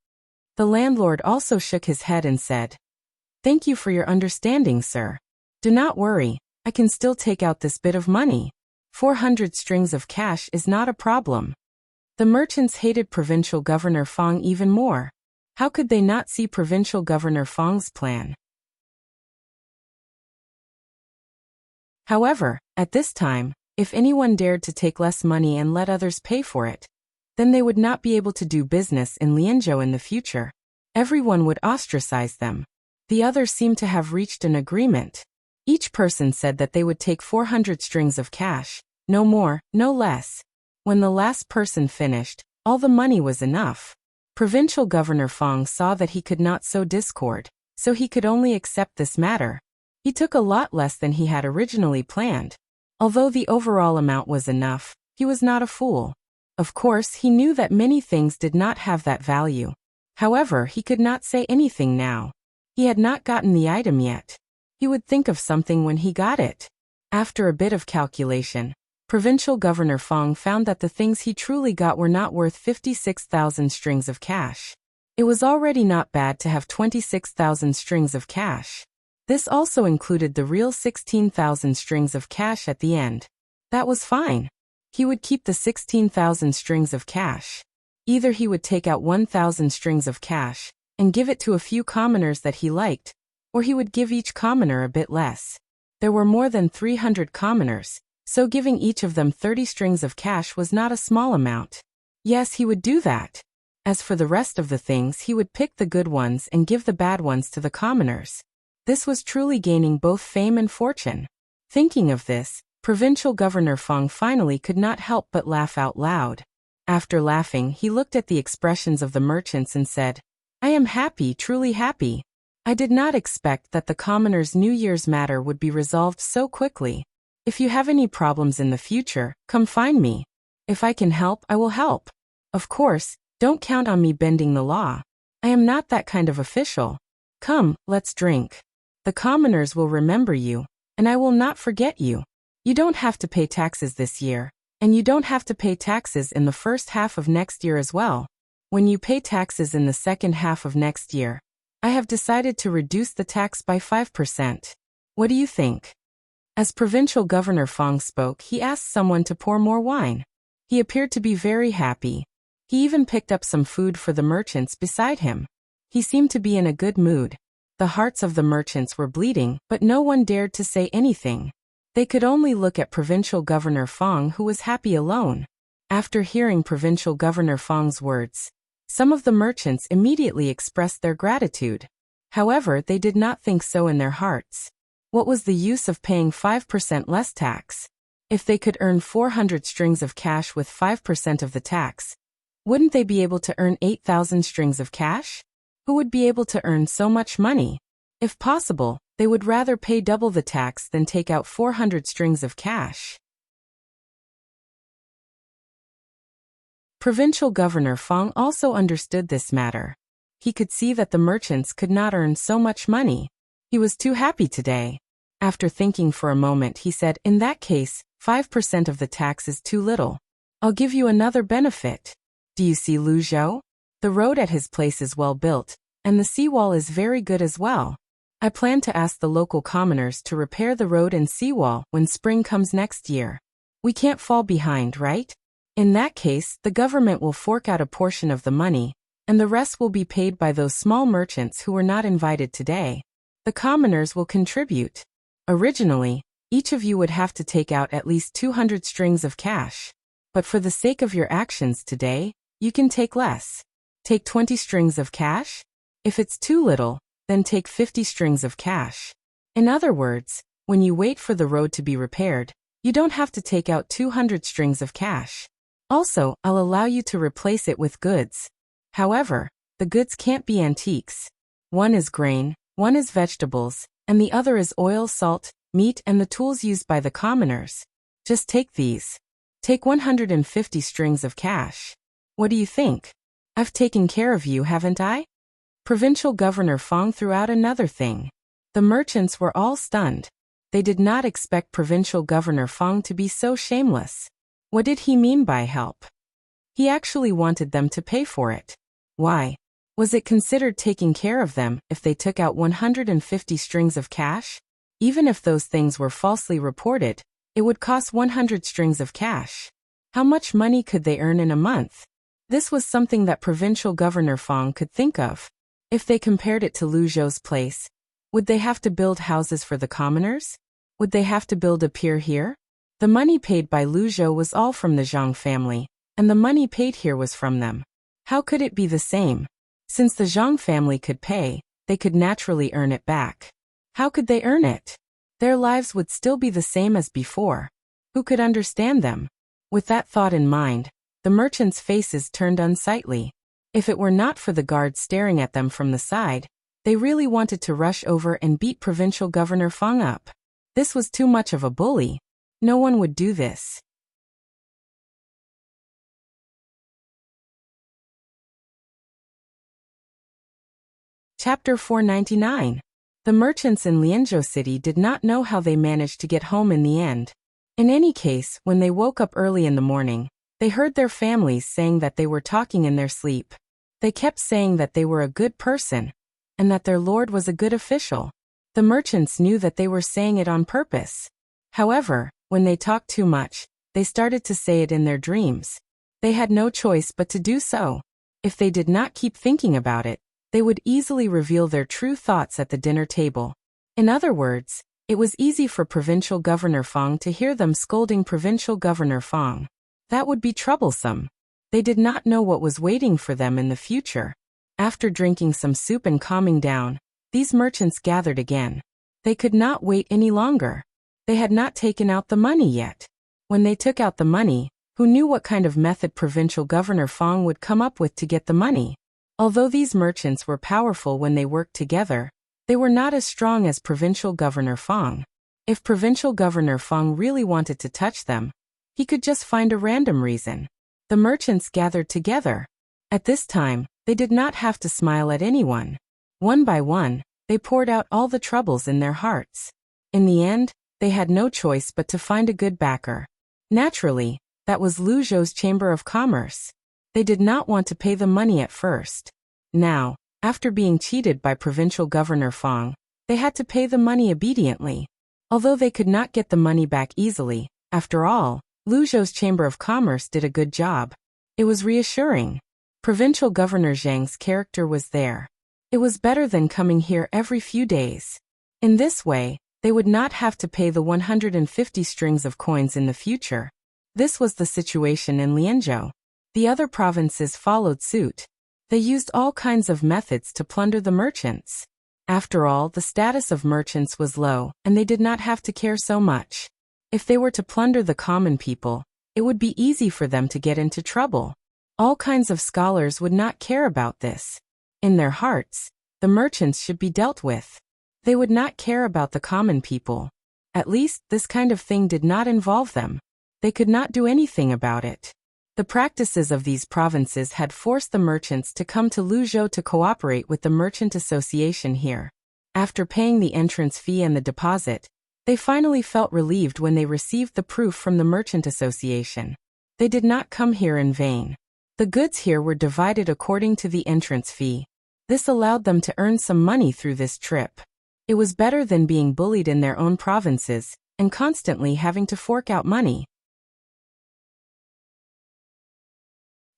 The landlord also shook his head and said, "Thank you for your understanding, sir. Do not worry, I can still take out this bit of money. 400 strings of cash is not a problem." The merchants hated Provincial Governor Fang even more. How could they not see Provincial Governor Fang's plan? However, at this time, if anyone dared to take less money and let others pay for it, then they would not be able to do business in Lianzhou in the future. Everyone would ostracize them. The others seemed to have reached an agreement. Each person said that they would take 400 strings of cash, no more, no less. When the last person finished, all the money was enough. Provincial Governor Fang saw that he could not sow discord, so he could only accept this matter. He took a lot less than he had originally planned. Although the overall amount was enough, he was not a fool. Of course, he knew that many things did not have that value. However, he could not say anything now. He had not gotten the item yet. He would think of something when he got it. After a bit of calculation, Provincial Governor Fang found that the things he truly got were not worth 56,000 strings of cash. It was already not bad to have 26,000 strings of cash. This also included the real 16,000 strings of cash at the end. That was fine. He would keep the 16,000 strings of cash. Either he would take out 1,000 strings of cash and give it to a few commoners that he liked, or he would give each commoner a bit less. There were more than 300 commoners, so giving each of them 30 strings of cash was not a small amount. Yes, he would do that. As for the rest of the things, he would pick the good ones and give the bad ones to the commoners. This was truly gaining both fame and fortune. Thinking of this, Provincial Governor Fang finally could not help but laugh out loud. After laughing, he looked at the expressions of the merchants and said, "I am happy, truly happy. I did not expect that the commoners' New Year's matter would be resolved so quickly. If you have any problems in the future, come find me. If I can help, I will help. Of course, don't count on me bending the law. I am not that kind of official. Come, let's drink. The commoners will remember you, and I will not forget you. You don't have to pay taxes this year, and you don't have to pay taxes in the first half of next year as well. When you pay taxes in the second half of next year, I have decided to reduce the tax by 5%. What do you think?" As Provincial Governor Fang spoke, he asked someone to pour more wine. He appeared to be very happy. He even picked up some food for the merchants beside him. He seemed to be in a good mood. The hearts of the merchants were bleeding, but no one dared to say anything. They could only look at Provincial Governor Fang, who was happy alone. After hearing Provincial Governor Fang's words, some of the merchants immediately expressed their gratitude. However, they did not think so in their hearts. What was the use of paying 5% less tax? If they could earn 400 strings of cash with 5% of the tax, wouldn't they be able to earn 8,000 strings of cash? Who would be able to earn so much money? If possible, they would rather pay double the tax than take out 400 strings of cash. Provincial Governor Fang also understood this matter. He could see that the merchants could not earn so much money. He was too happy today. After thinking for a moment, he said, "In that case, 5% of the tax is too little. I'll give you another benefit. Do you see Luzhou? The road at his place is well built, and the seawall is very good as well. I plan to ask the local commoners to repair the road and seawall when spring comes next year. We can't fall behind, right? In that case, the government will fork out a portion of the money, and the rest will be paid by those small merchants who were not invited today. The commoners will contribute. Originally, each of you would have to take out at least 200 strings of cash. But for the sake of your actions today, you can take less. Take 20 strings of cash? If it's too little, then take 50 strings of cash. In other words, when you wait for the road to be repaired, you don't have to take out 200 strings of cash. Also, I'll allow you to replace it with goods. However, the goods can't be antiques. One is grain, one is vegetables, and the other is oil, salt, meat, and the tools used by the commoners. Just take these. Take 150 strings of cash. What do you think? I've taken care of you, haven't I? Provincial Governor Fong threw out another thing. The merchants were all stunned. They did not expect Provincial Governor Fong to be so shameless. What did he mean by help? He actually wanted them to pay for it. Why? Was it considered taking care of them if they took out 150 strings of cash? Even if those things were falsely reported, it would cost 100 strings of cash. How much money could they earn in a month? This was something that Provincial Governor Fong could think of. If they compared it to Lu Zhou's place, would they have to build houses for the commoners? Would they have to build a pier here? The money paid by Lu Zhou was all from the Zhang family, and the money paid here was from them. How could it be the same? Since the Zhang family could pay, they could naturally earn it back. How could they earn it? Their lives would still be the same as before. Who could understand them? With that thought in mind, the merchants' faces turned unsightly. If it were not for the guards staring at them from the side, they really wanted to rush over and beat Provincial Governor Fong up. This was too much of a bully. No one would do this. Chapter 499. The merchants in Lianzhou City did not know how they managed to get home in the end. In any case, when they woke up early in the morning, they heard their families saying that they were talking in their sleep. They kept saying that they were a good person, and that their lord was a good official. The merchants knew that they were saying it on purpose. However, when they talked too much, they started to say it in their dreams. They had no choice but to do so. If they did not keep thinking about it, they would easily reveal their true thoughts at the dinner table. In other words, it was easy for Provincial Governor Fong to hear them scolding Provincial Governor Fong. That would be troublesome. They did not know what was waiting for them in the future. After drinking some soup and calming down, these merchants gathered again. They could not wait any longer. They had not taken out the money yet. When they took out the money, who knew what kind of method Provincial Governor Fong would come up with to get the money? Although these merchants were powerful when they worked together, they were not as strong as Provincial Governor Fong. If Provincial Governor Fong really wanted to touch them, he could just find a random reason. The merchants gathered together. At this time, they did not have to smile at anyone. One by one, they poured out all the troubles in their hearts. In the end, they had no choice but to find a good backer. Naturally, that was Lu Zhou's Chamber of Commerce. They did not want to pay the money at first. Now, after being cheated by Provincial Governor Fong, they had to pay the money obediently. Although they could not get the money back easily, after all, Lu Zhou's Chamber of Commerce did a good job. It was reassuring. Provincial Governor Zhang's character was there. It was better than coming here every few days. In this way, they would not have to pay the 150 strings of coins in the future. This was the situation in Lianzhou. The other provinces followed suit. They used all kinds of methods to plunder the merchants. After all, the status of merchants was low, and they did not have to care so much. If they were to plunder the common people, it would be easy for them to get into trouble. All kinds of scholars would not care about this. In their hearts, the merchants should be dealt with. They would not care about the common people. At least, this kind of thing did not involve them. They could not do anything about it. The practices of these provinces had forced the merchants to come to Lu Zhou to cooperate with the merchant association here. After paying the entrance fee and the deposit, they finally felt relieved when they received the proof from the merchant association. They did not come here in vain. The goods here were divided according to the entrance fee. This allowed them to earn some money through this trip. It was better than being bullied in their own provinces and constantly having to fork out money.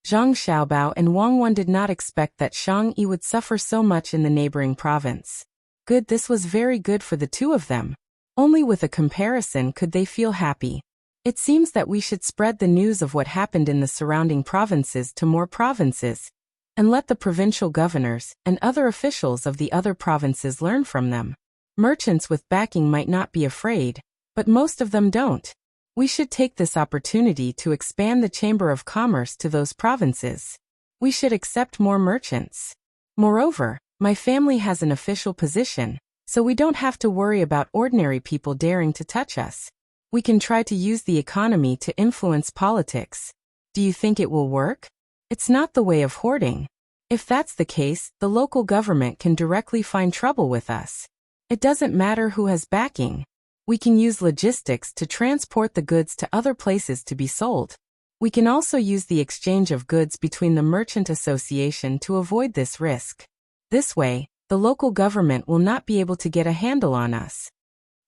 Zhang Xiaobao and Wang Wan did not expect that Shang Yi would suffer so much in the neighboring province. Good, this was very good for the two of them. Only with a comparison could they feel happy. It seems that we should spread the news of what happened in the surrounding provinces to more provinces, and let the provincial governors and other officials of the other provinces learn from them. Merchants with backing might not be afraid, but most of them don't. We should take this opportunity to expand the Chamber of Commerce to those provinces. We should accept more merchants. Moreover, my family has an official position, so we don't have to worry about ordinary people daring to touch us. We can try to use the economy to influence politics. Do you think it will work? It's not the way of hoarding. If that's the case, the local government can directly find trouble with us. It doesn't matter who has backing. We can use logistics to transport the goods to other places to be sold. We can also use the exchange of goods between the merchant association to avoid this risk. This way, the local government will not be able to get a handle on us.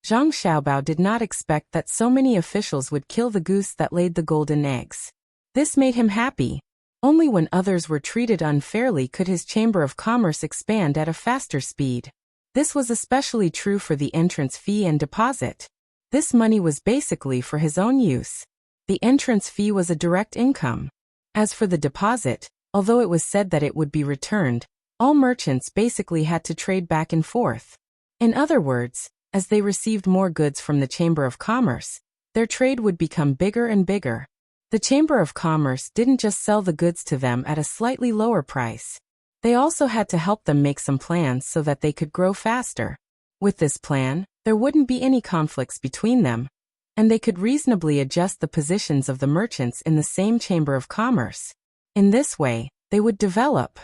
Zhang Xiaobao did not expect that so many officials would kill the goose that laid the golden eggs. This made him happy. Only when others were treated unfairly could his Chamber of Commerce expand at a faster speed. This was especially true for the entrance fee and deposit. This money was basically for his own use. The entrance fee was a direct income. As for the deposit, although it was said that it would be returned, all merchants basically had to trade back and forth. In other words, as they received more goods from the Chamber of Commerce, their trade would become bigger and bigger. The Chamber of Commerce didn't just sell the goods to them at a slightly lower price. They also had to help them make some plans so that they could grow faster. With this plan, there wouldn't be any conflicts between them, and they could reasonably adjust the positions of the merchants in the same Chamber of Commerce. In this way, they would develop.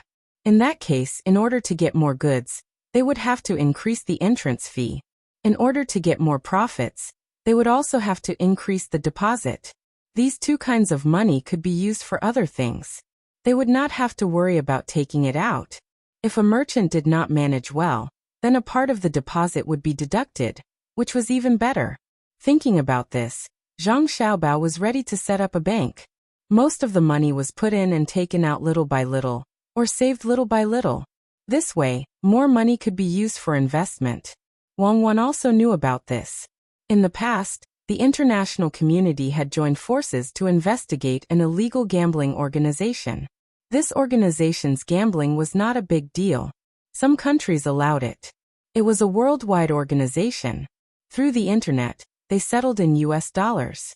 In that case, in order to get more goods, they would have to increase the entrance fee. In order to get more profits, they would also have to increase the deposit. These two kinds of money could be used for other things. They would not have to worry about taking it out. If a merchant did not manage well, then a part of the deposit would be deducted, which was even better. Thinking about this, Zhang Xiaobao was ready to set up a bank. Most of the money was put in and taken out little by little, or saved little by little. This way, more money could be used for investment. Wang Wan also knew about this. In the past, the international community had joined forces to investigate an illegal gambling organization. This organization's gambling was not a big deal. Some countries allowed it. It was a worldwide organization. Through the internet, they settled in US dollars.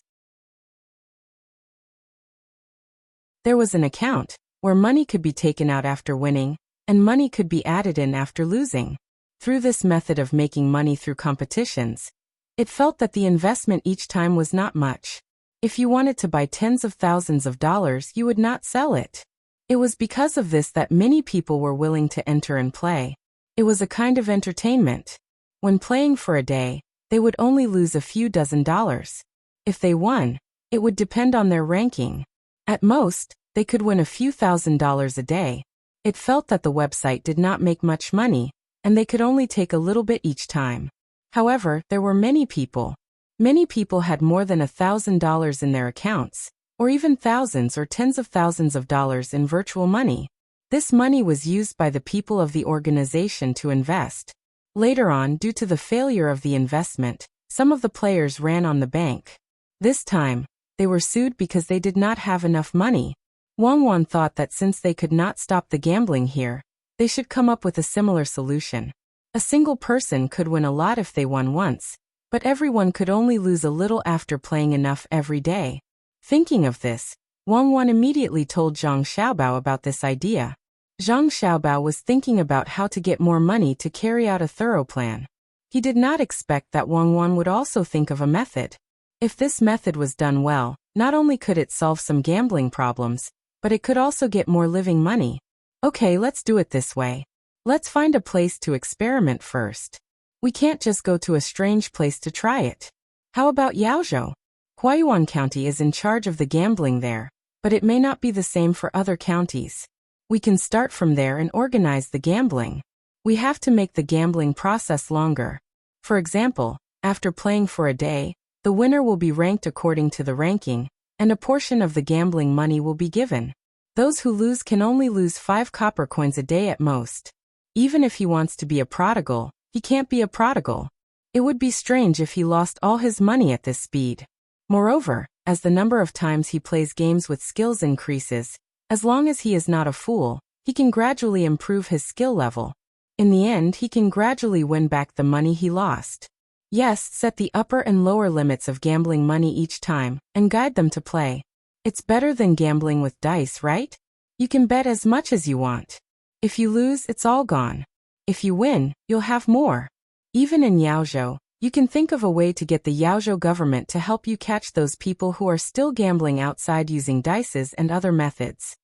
There was an account where money could be taken out after winning, and money could be added in after losing. Through this method of making money through competitions, it felt that the investment each time was not much. If you wanted to buy tens of thousands of dollars, you would not sell it. It was because of this that many people were willing to enter and play. It was a kind of entertainment. When playing for a day, they would only lose a few dozen dollars. If they won, it would depend on their ranking. At most, they could win a few $1,000s a day. It felt that the website did not make much money, and they could only take a little bit each time. However, there were many people. Many people had more than $1,000 in their accounts, or even thousands or tens of thousands of dollars in virtual money. This money was used by the people of the organization to invest. Later on, due to the failure of the investment, some of the players ran on the bank. This time, they were sued because they did not have enough money. Wang Wan thought that since they could not stop the gambling here, they should come up with a similar solution. A single person could win a lot if they won once, but everyone could only lose a little after playing enough every day. Thinking of this, Wang Wan immediately told Zhang Xiaobao about this idea. Zhang Xiaobao was thinking about how to get more money to carry out a thorough plan. He did not expect that Wang Wan would also think of a method. If this method was done well, not only could it solve some gambling problems, but it could also get more living money. Okay, let's do it this way. Let's find a place to experiment first. We can't just go to a strange place to try it. How about Yaozhou? Huaiyuan County is in charge of the gambling there, but it may not be the same for other counties. We can start from there and organize the gambling. We have to make the gambling process longer. For example, after playing for a day, the winner will be ranked according to the ranking, and a portion of the gambling money will be given. Those who lose can only lose 5 copper coins a day at most. Even if he wants to be a prodigal, he can't be a prodigal. It would be strange if he lost all his money at this speed. Moreover, as the number of times he plays games with skills increases, as long as he is not a fool, he can gradually improve his skill level. In the end, he can gradually win back the money he lost. Yes, set the upper and lower limits of gambling money each time, and guide them to play. It's better than gambling with dice, right? You can bet as much as you want. If you lose, it's all gone. If you win, you'll have more. Even in Yaozhou, you can think of a way to get the Yaozhou government to help you catch those people who are still gambling outside using dices and other methods.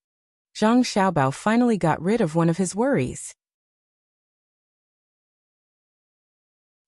Zhang Xiaobao finally got rid of one of his worries.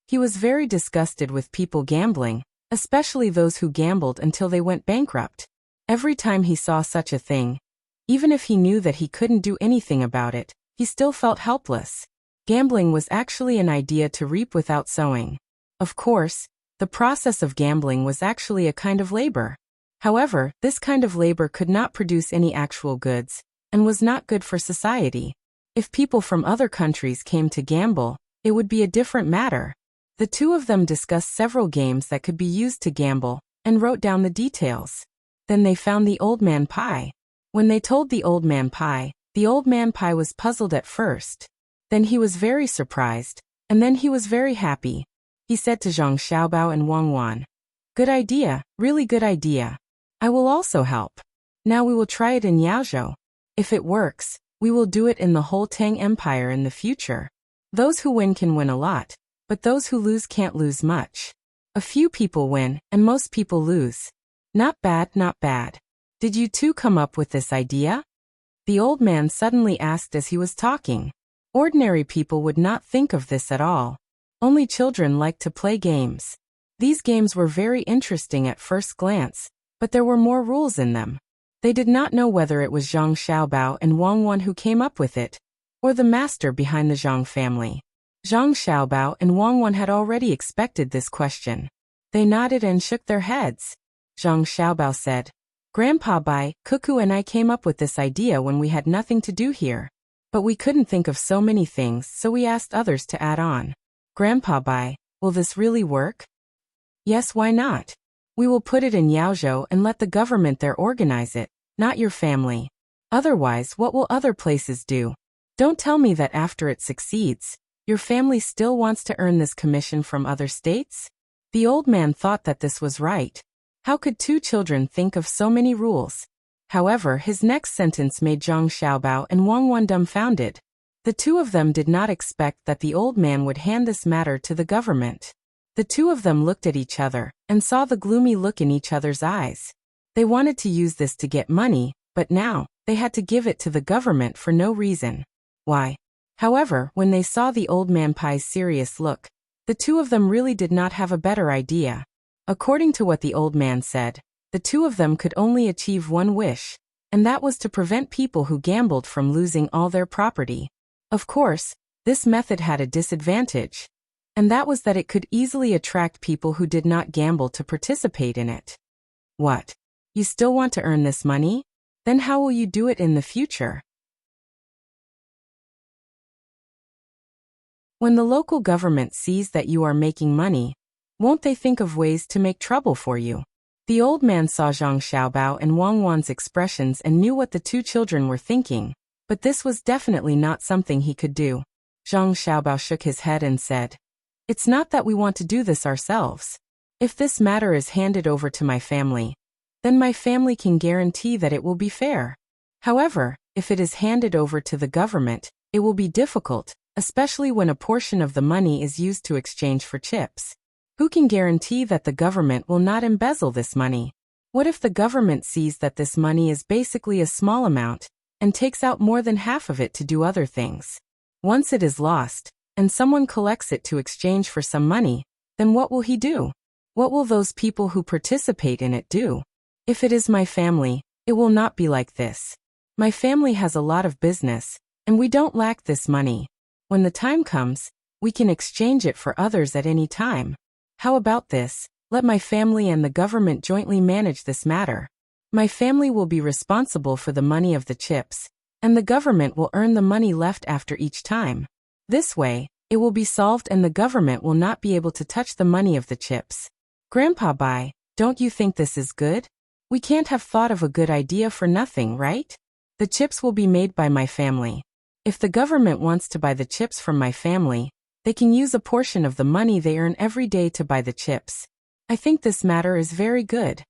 He was very disgusted with people gambling, especially those who gambled until they went bankrupt. Every time he saw such a thing, even if he knew that he couldn't do anything about it, he still felt helpless. Gambling was actually an idea to reap without sowing. Of course, the process of gambling was actually a kind of labor. However, this kind of labor could not produce any actual goods, and was not good for society. If people from other countries came to gamble, it would be a different matter. The two of them discussed several games that could be used to gamble, and wrote down the details. Then they found the old man Pai. When they told the old man Pai was puzzled at first. Then he was very surprised, and then he was very happy. He said to Zhang Xiaobao and Wang Wan, "Good idea, really good idea. I will also help. Now we will try it in Yaozhou. If it works, we will do it in the whole Tang Empire in the future. Those who win can win a lot, but those who lose can't lose much. A few people win, and most people lose. Not bad, not bad. Did you two come up with this idea?" The old man suddenly asked as he was talking. Ordinary people would not think of this at all. Only children like to play games. These games were very interesting at first glance, but there were more rules in them. They did not know whether it was Zhang Xiaobao and Wang Wan who came up with it, or the master behind the Zhang family. Zhang Xiaobao and Wang Wan had already expected this question. They nodded and shook their heads. Zhang Xiaobao said, "Grandpa Bai, Cuckoo and I came up with this idea when we had nothing to do here. But we couldn't think of so many things, so we asked others to add on. Grandpa Bai, will this really work?" "Yes, why not? We will put it in Yaozhou and let the government there organize it, not your family. Otherwise, what will other places do? Don't tell me that after it succeeds, your family still wants to earn this commission from other states?" The old man thought that this was right. How could two children think of so many rules? However, his next sentence made Zhang Xiaobao and Wang Wan dumbfounded. The two of them did not expect that the old man would hand this matter to the government. The two of them looked at each other, and saw the gloomy look in each other's eyes. They wanted to use this to get money, but now, they had to give it to the government for no reason. Why? However, when they saw the old man Pai's serious look, the two of them really did not have a better idea. According to what the old man said, the two of them could only achieve one wish, and that was to prevent people who gambled from losing all their property. Of course, this method had a disadvantage, and that was that it could easily attract people who did not gamble to participate in it. What? You still want to earn this money? Then how will you do it in the future? When the local government sees that you are making money, won't they think of ways to make trouble for you? The old man saw Zhang Xiaobao and Wang Wan's expressions and knew what the two children were thinking, but this was definitely not something he could do. Zhang Xiaobao shook his head and said, "It's not that we want to do this ourselves. If this matter is handed over to my family, then my family can guarantee that it will be fair. However, if it is handed over to the government, it will be difficult, especially when a portion of the money is used to exchange for chips. Who can guarantee that the government will not embezzle this money? What if the government sees that this money is basically a small amount, and takes out more than half of it to do other things? Once it is lost, and someone collects it to exchange for some money, then what will he do? What will those people who participate in it do? If it is my family, it will not be like this. My family has a lot of business, and we don't lack this money. When the time comes, we can exchange it for others at any time. How about this? Let my family and the government jointly manage this matter. My family will be responsible for the money of the chips, and the government will earn the money left after each time. This way, it will be solved and the government will not be able to touch the money of the chips. Grandpa Bai, Don't you think this is good? We can't have thought of a good idea for nothing, right? The chips will be made by my family. If the government wants to buy the chips from my family, they can use a portion of the money they earn every day to buy the chips. I think this matter is very good.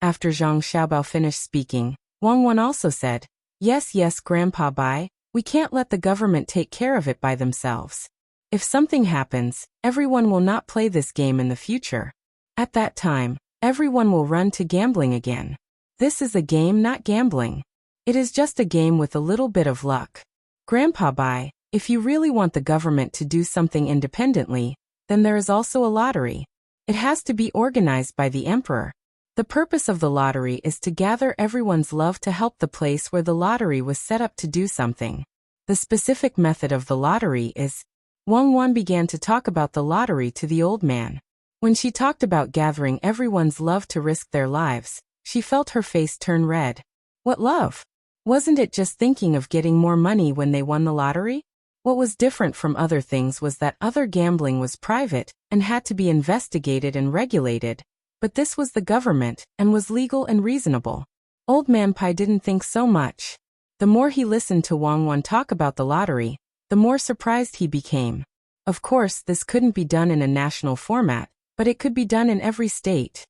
After Zhang Xiaobao finished speaking, Wang Wan also said, Yes, Grandpa Bai, we can't let the government take care of it by themselves. If something happens, everyone will not play this game in the future. At that time, everyone will run to gambling again. This is a game, not gambling. It is just a game with a little bit of luck. Grandpa Bai, if you really want the government to do something independently, then there is also a lottery. It has to be organized by the emperor. The purpose of the lottery is to gather everyone's love to help the place where the lottery was set up to do something. The specific method of the lottery is... Wang Wan began to talk about the lottery to the old man. When she talked about gathering everyone's love to risk their lives, she felt her face turn red. What love? Wasn't it just thinking of getting more money when they won the lottery? What was different from other things was that other gambling was private and had to be investigated and regulated, but this was the government and was legal and reasonable. Old Man Pai didn't think so much. The more he listened to Wang Wan talk about the lottery, the more surprised he became. Of course, this couldn't be done in a national format, but it could be done in every state.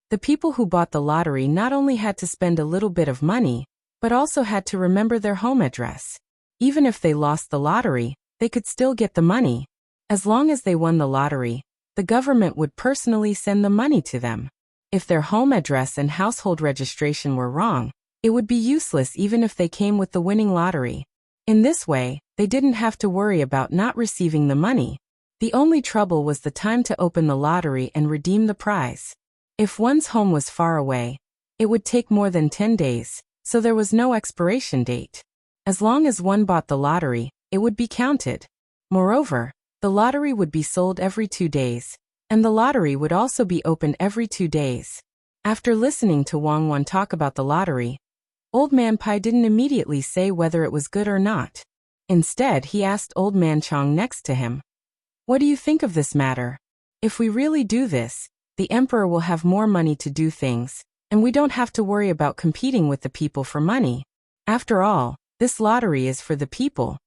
The people who bought the lottery not only had to spend a little bit of money, but also had to remember their home address. Even if they lost the lottery, they could still get the money. As long as they won the lottery, the government would personally send the money to them. If their home address and household registration were wrong, it would be useless even if they came with the winning lottery. In this way, they didn't have to worry about not receiving the money. The only trouble was the time to open the lottery and redeem the prize. If one's home was far away, it would take more than 10 days, so there was no expiration date. As long as one bought the lottery, it would be counted. Moreover, the lottery would be sold every 2 days, and the lottery would also be opened every 2 days. After listening to Wang Wan talk about the lottery, Old Man Pai didn't immediately say whether it was good or not. Instead, he asked Old Man Chong next to him, What do you think of this matter? If we really do this, the emperor will have more money to do things, and we don't have to worry about competing with the people for money. After all, this lottery is for the people.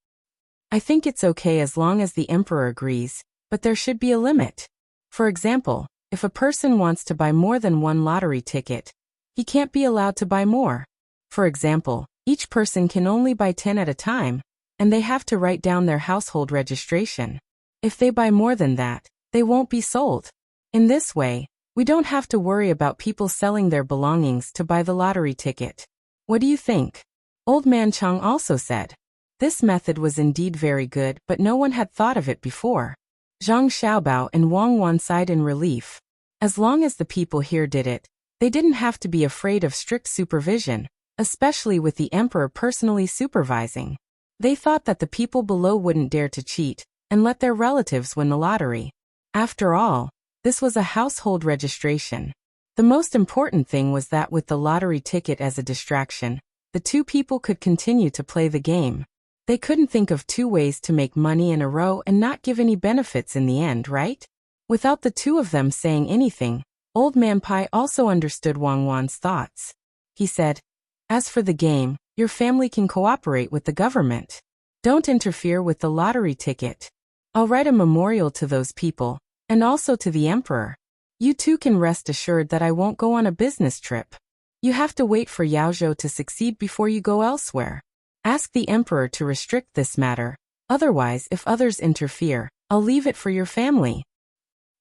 I think it's okay as long as the emperor agrees, but there should be a limit. For example, if a person wants to buy more than one lottery ticket, he can't be allowed to buy more. For example, each person can only buy 10 at a time, and they have to write down their household registration. If they buy more than that, they won't be sold. In this way, we don't have to worry about people selling their belongings to buy the lottery ticket. What do you think? Old Man Chong also said. This method was indeed very good, but no one had thought of it before. Zhang Xiaobao and Wang Wan sighed in relief. As long as the people here did it, they didn't have to be afraid of strict supervision, especially with the emperor personally supervising. They thought that the people below wouldn't dare to cheat and let their relatives win the lottery. After all, this was a household registration. The most important thing was that with the lottery ticket as a distraction, the two people could continue to play the game. They couldn't think of 2 ways to make money in a row and not give any benefits in the end, right? Without the two of them saying anything, Old Man Pai also understood Wang Wan's thoughts. He said, As for the game, your family can cooperate with the government. Don't interfere with the lottery ticket. I'll write a memorial to those people, and also to the emperor. You two can rest assured that I won't go on a business trip. You have to wait for Yaozhou to succeed before you go elsewhere. Ask the emperor to restrict this matter. Otherwise, if others interfere, I'll leave it for your family.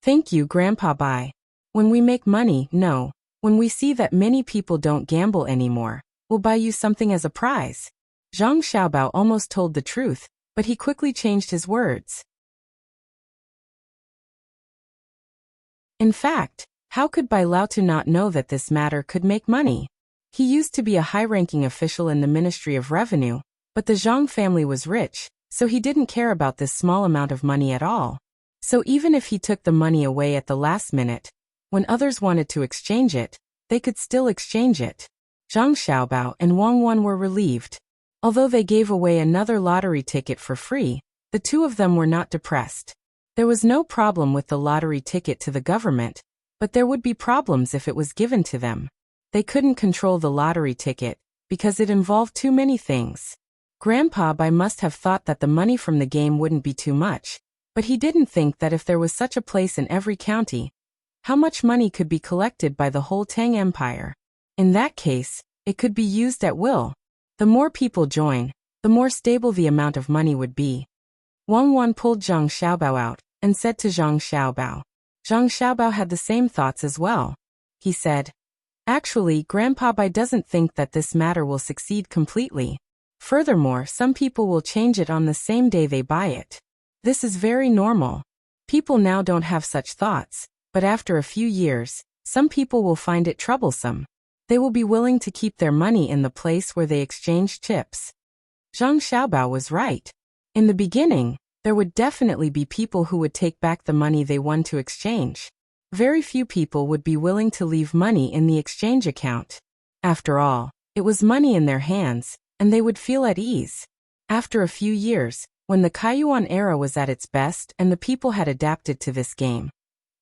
Thank you, Grandpa Bai. When we make money, when we see that many people don't gamble anymore, we'll buy you something as a prize. Zhang Xiaobao almost told the truth, but he quickly changed his words. In fact, how could Bai Laotu not know that this matter could make money? He used to be a high-ranking official in the Ministry of Revenue, but the Zhang family was rich, so he didn't care about this small amount of money at all. So even if he took the money away at the last minute, when others wanted to exchange it, they could still exchange it. Zhang Xiaobao and Wang Wan were relieved. Although they gave away another lottery ticket for free, the two of them were not depressed. There was no problem with the lottery ticket to the government, but there would be problems if it was given to them. They couldn't control the lottery ticket, because it involved too many things. Grandpa Bai must have thought that the money from the game wouldn't be too much, but he didn't think that if there was such a place in every county, how much money could be collected by the whole Tang Empire. In that case, it could be used at will. The more people join, the more stable the amount of money would be. Wang Wan pulled Zhang Xiaobao out and said to Zhang Xiaobao. Zhang Xiaobao had the same thoughts as well. He said, "Actually, Grandpa Bai doesn't think that this matter will succeed completely. Furthermore, some people will change it on the same day they buy it. This is very normal. People now don't have such thoughts, but after a few years, some people will find it troublesome. They will be willing to keep their money in the place where they exchange chips." Zhang Xiaobao was right. In the beginning, there would definitely be people who would take back the money they won to exchange. Very few people would be willing to leave money in the exchange account. After all, it was money in their hands, and they would feel at ease. After a few years, when the Kaiyuan era was at its best and the people had adapted to this game,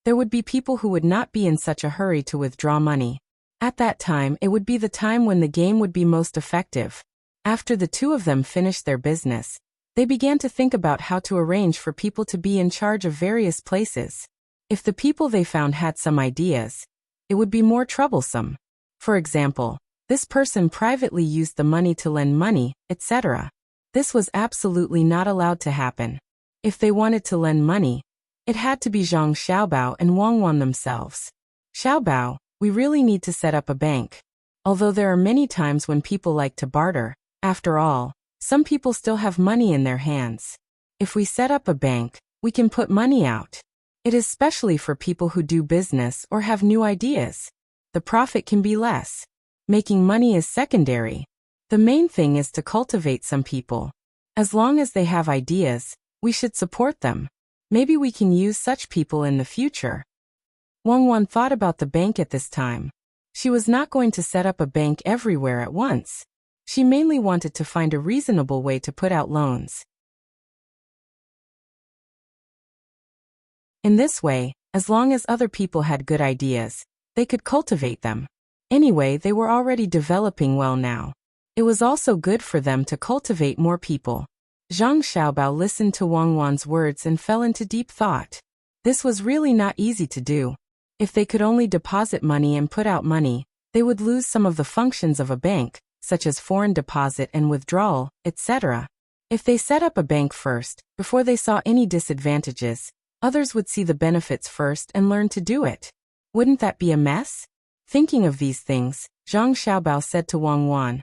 there would be people who would not be in such a hurry to withdraw money. At that time, it would be the time when the game would be most effective. After the two of them finished their business, they began to think about how to arrange for people to be in charge of various places. If the people they found had some ideas, it would be more troublesome. For example, this person privately used the money to lend money, etc. This was absolutely not allowed to happen. If they wanted to lend money, it had to be Zhang Xiaobao and Wang Wan themselves. "Xiaobao, we really need to set up a bank. Although there are many times when people like to barter, after all, some people still have money in their hands. If we set up a bank, we can put money out. It is especially for people who do business or have new ideas. The profit can be less. Making money is secondary. The main thing is to cultivate some people. As long as they have ideas, we should support them. Maybe we can use such people in the future." Wang Wan thought about the bank at this time. She was not going to set up a bank everywhere at once. She mainly wanted to find a reasonable way to put out loans. In this way, as long as other people had good ideas, they could cultivate them. Anyway, they were already developing well now. It was also good for them to cultivate more people. Zhang Xiaobao listened to Wang Wan's words and fell into deep thought. This was really not easy to do. If they could only deposit money and put out money, they would lose some of the functions of a bank, such as foreign deposit and withdrawal, etc. If they set up a bank first, before they saw any disadvantages, others would see the benefits first and learn to do it. Wouldn't that be a mess? Thinking of these things, Zhang Xiaobao said to Wang Wan,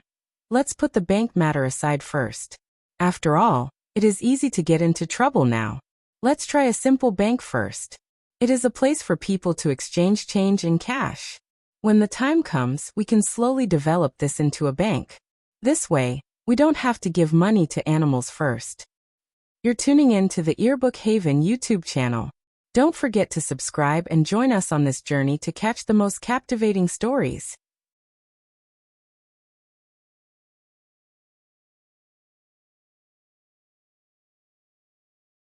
"Let's put the bank matter aside first. After all, it is easy to get into trouble now. Let's try a simple bank first. It is a place for people to exchange change in cash. When the time comes, we can slowly develop this into a bank. This way, we don't have to give money to animals first." You're tuning in to the Earbook Haven YouTube channel. Don't forget to subscribe and join us on this journey to catch the most captivating stories.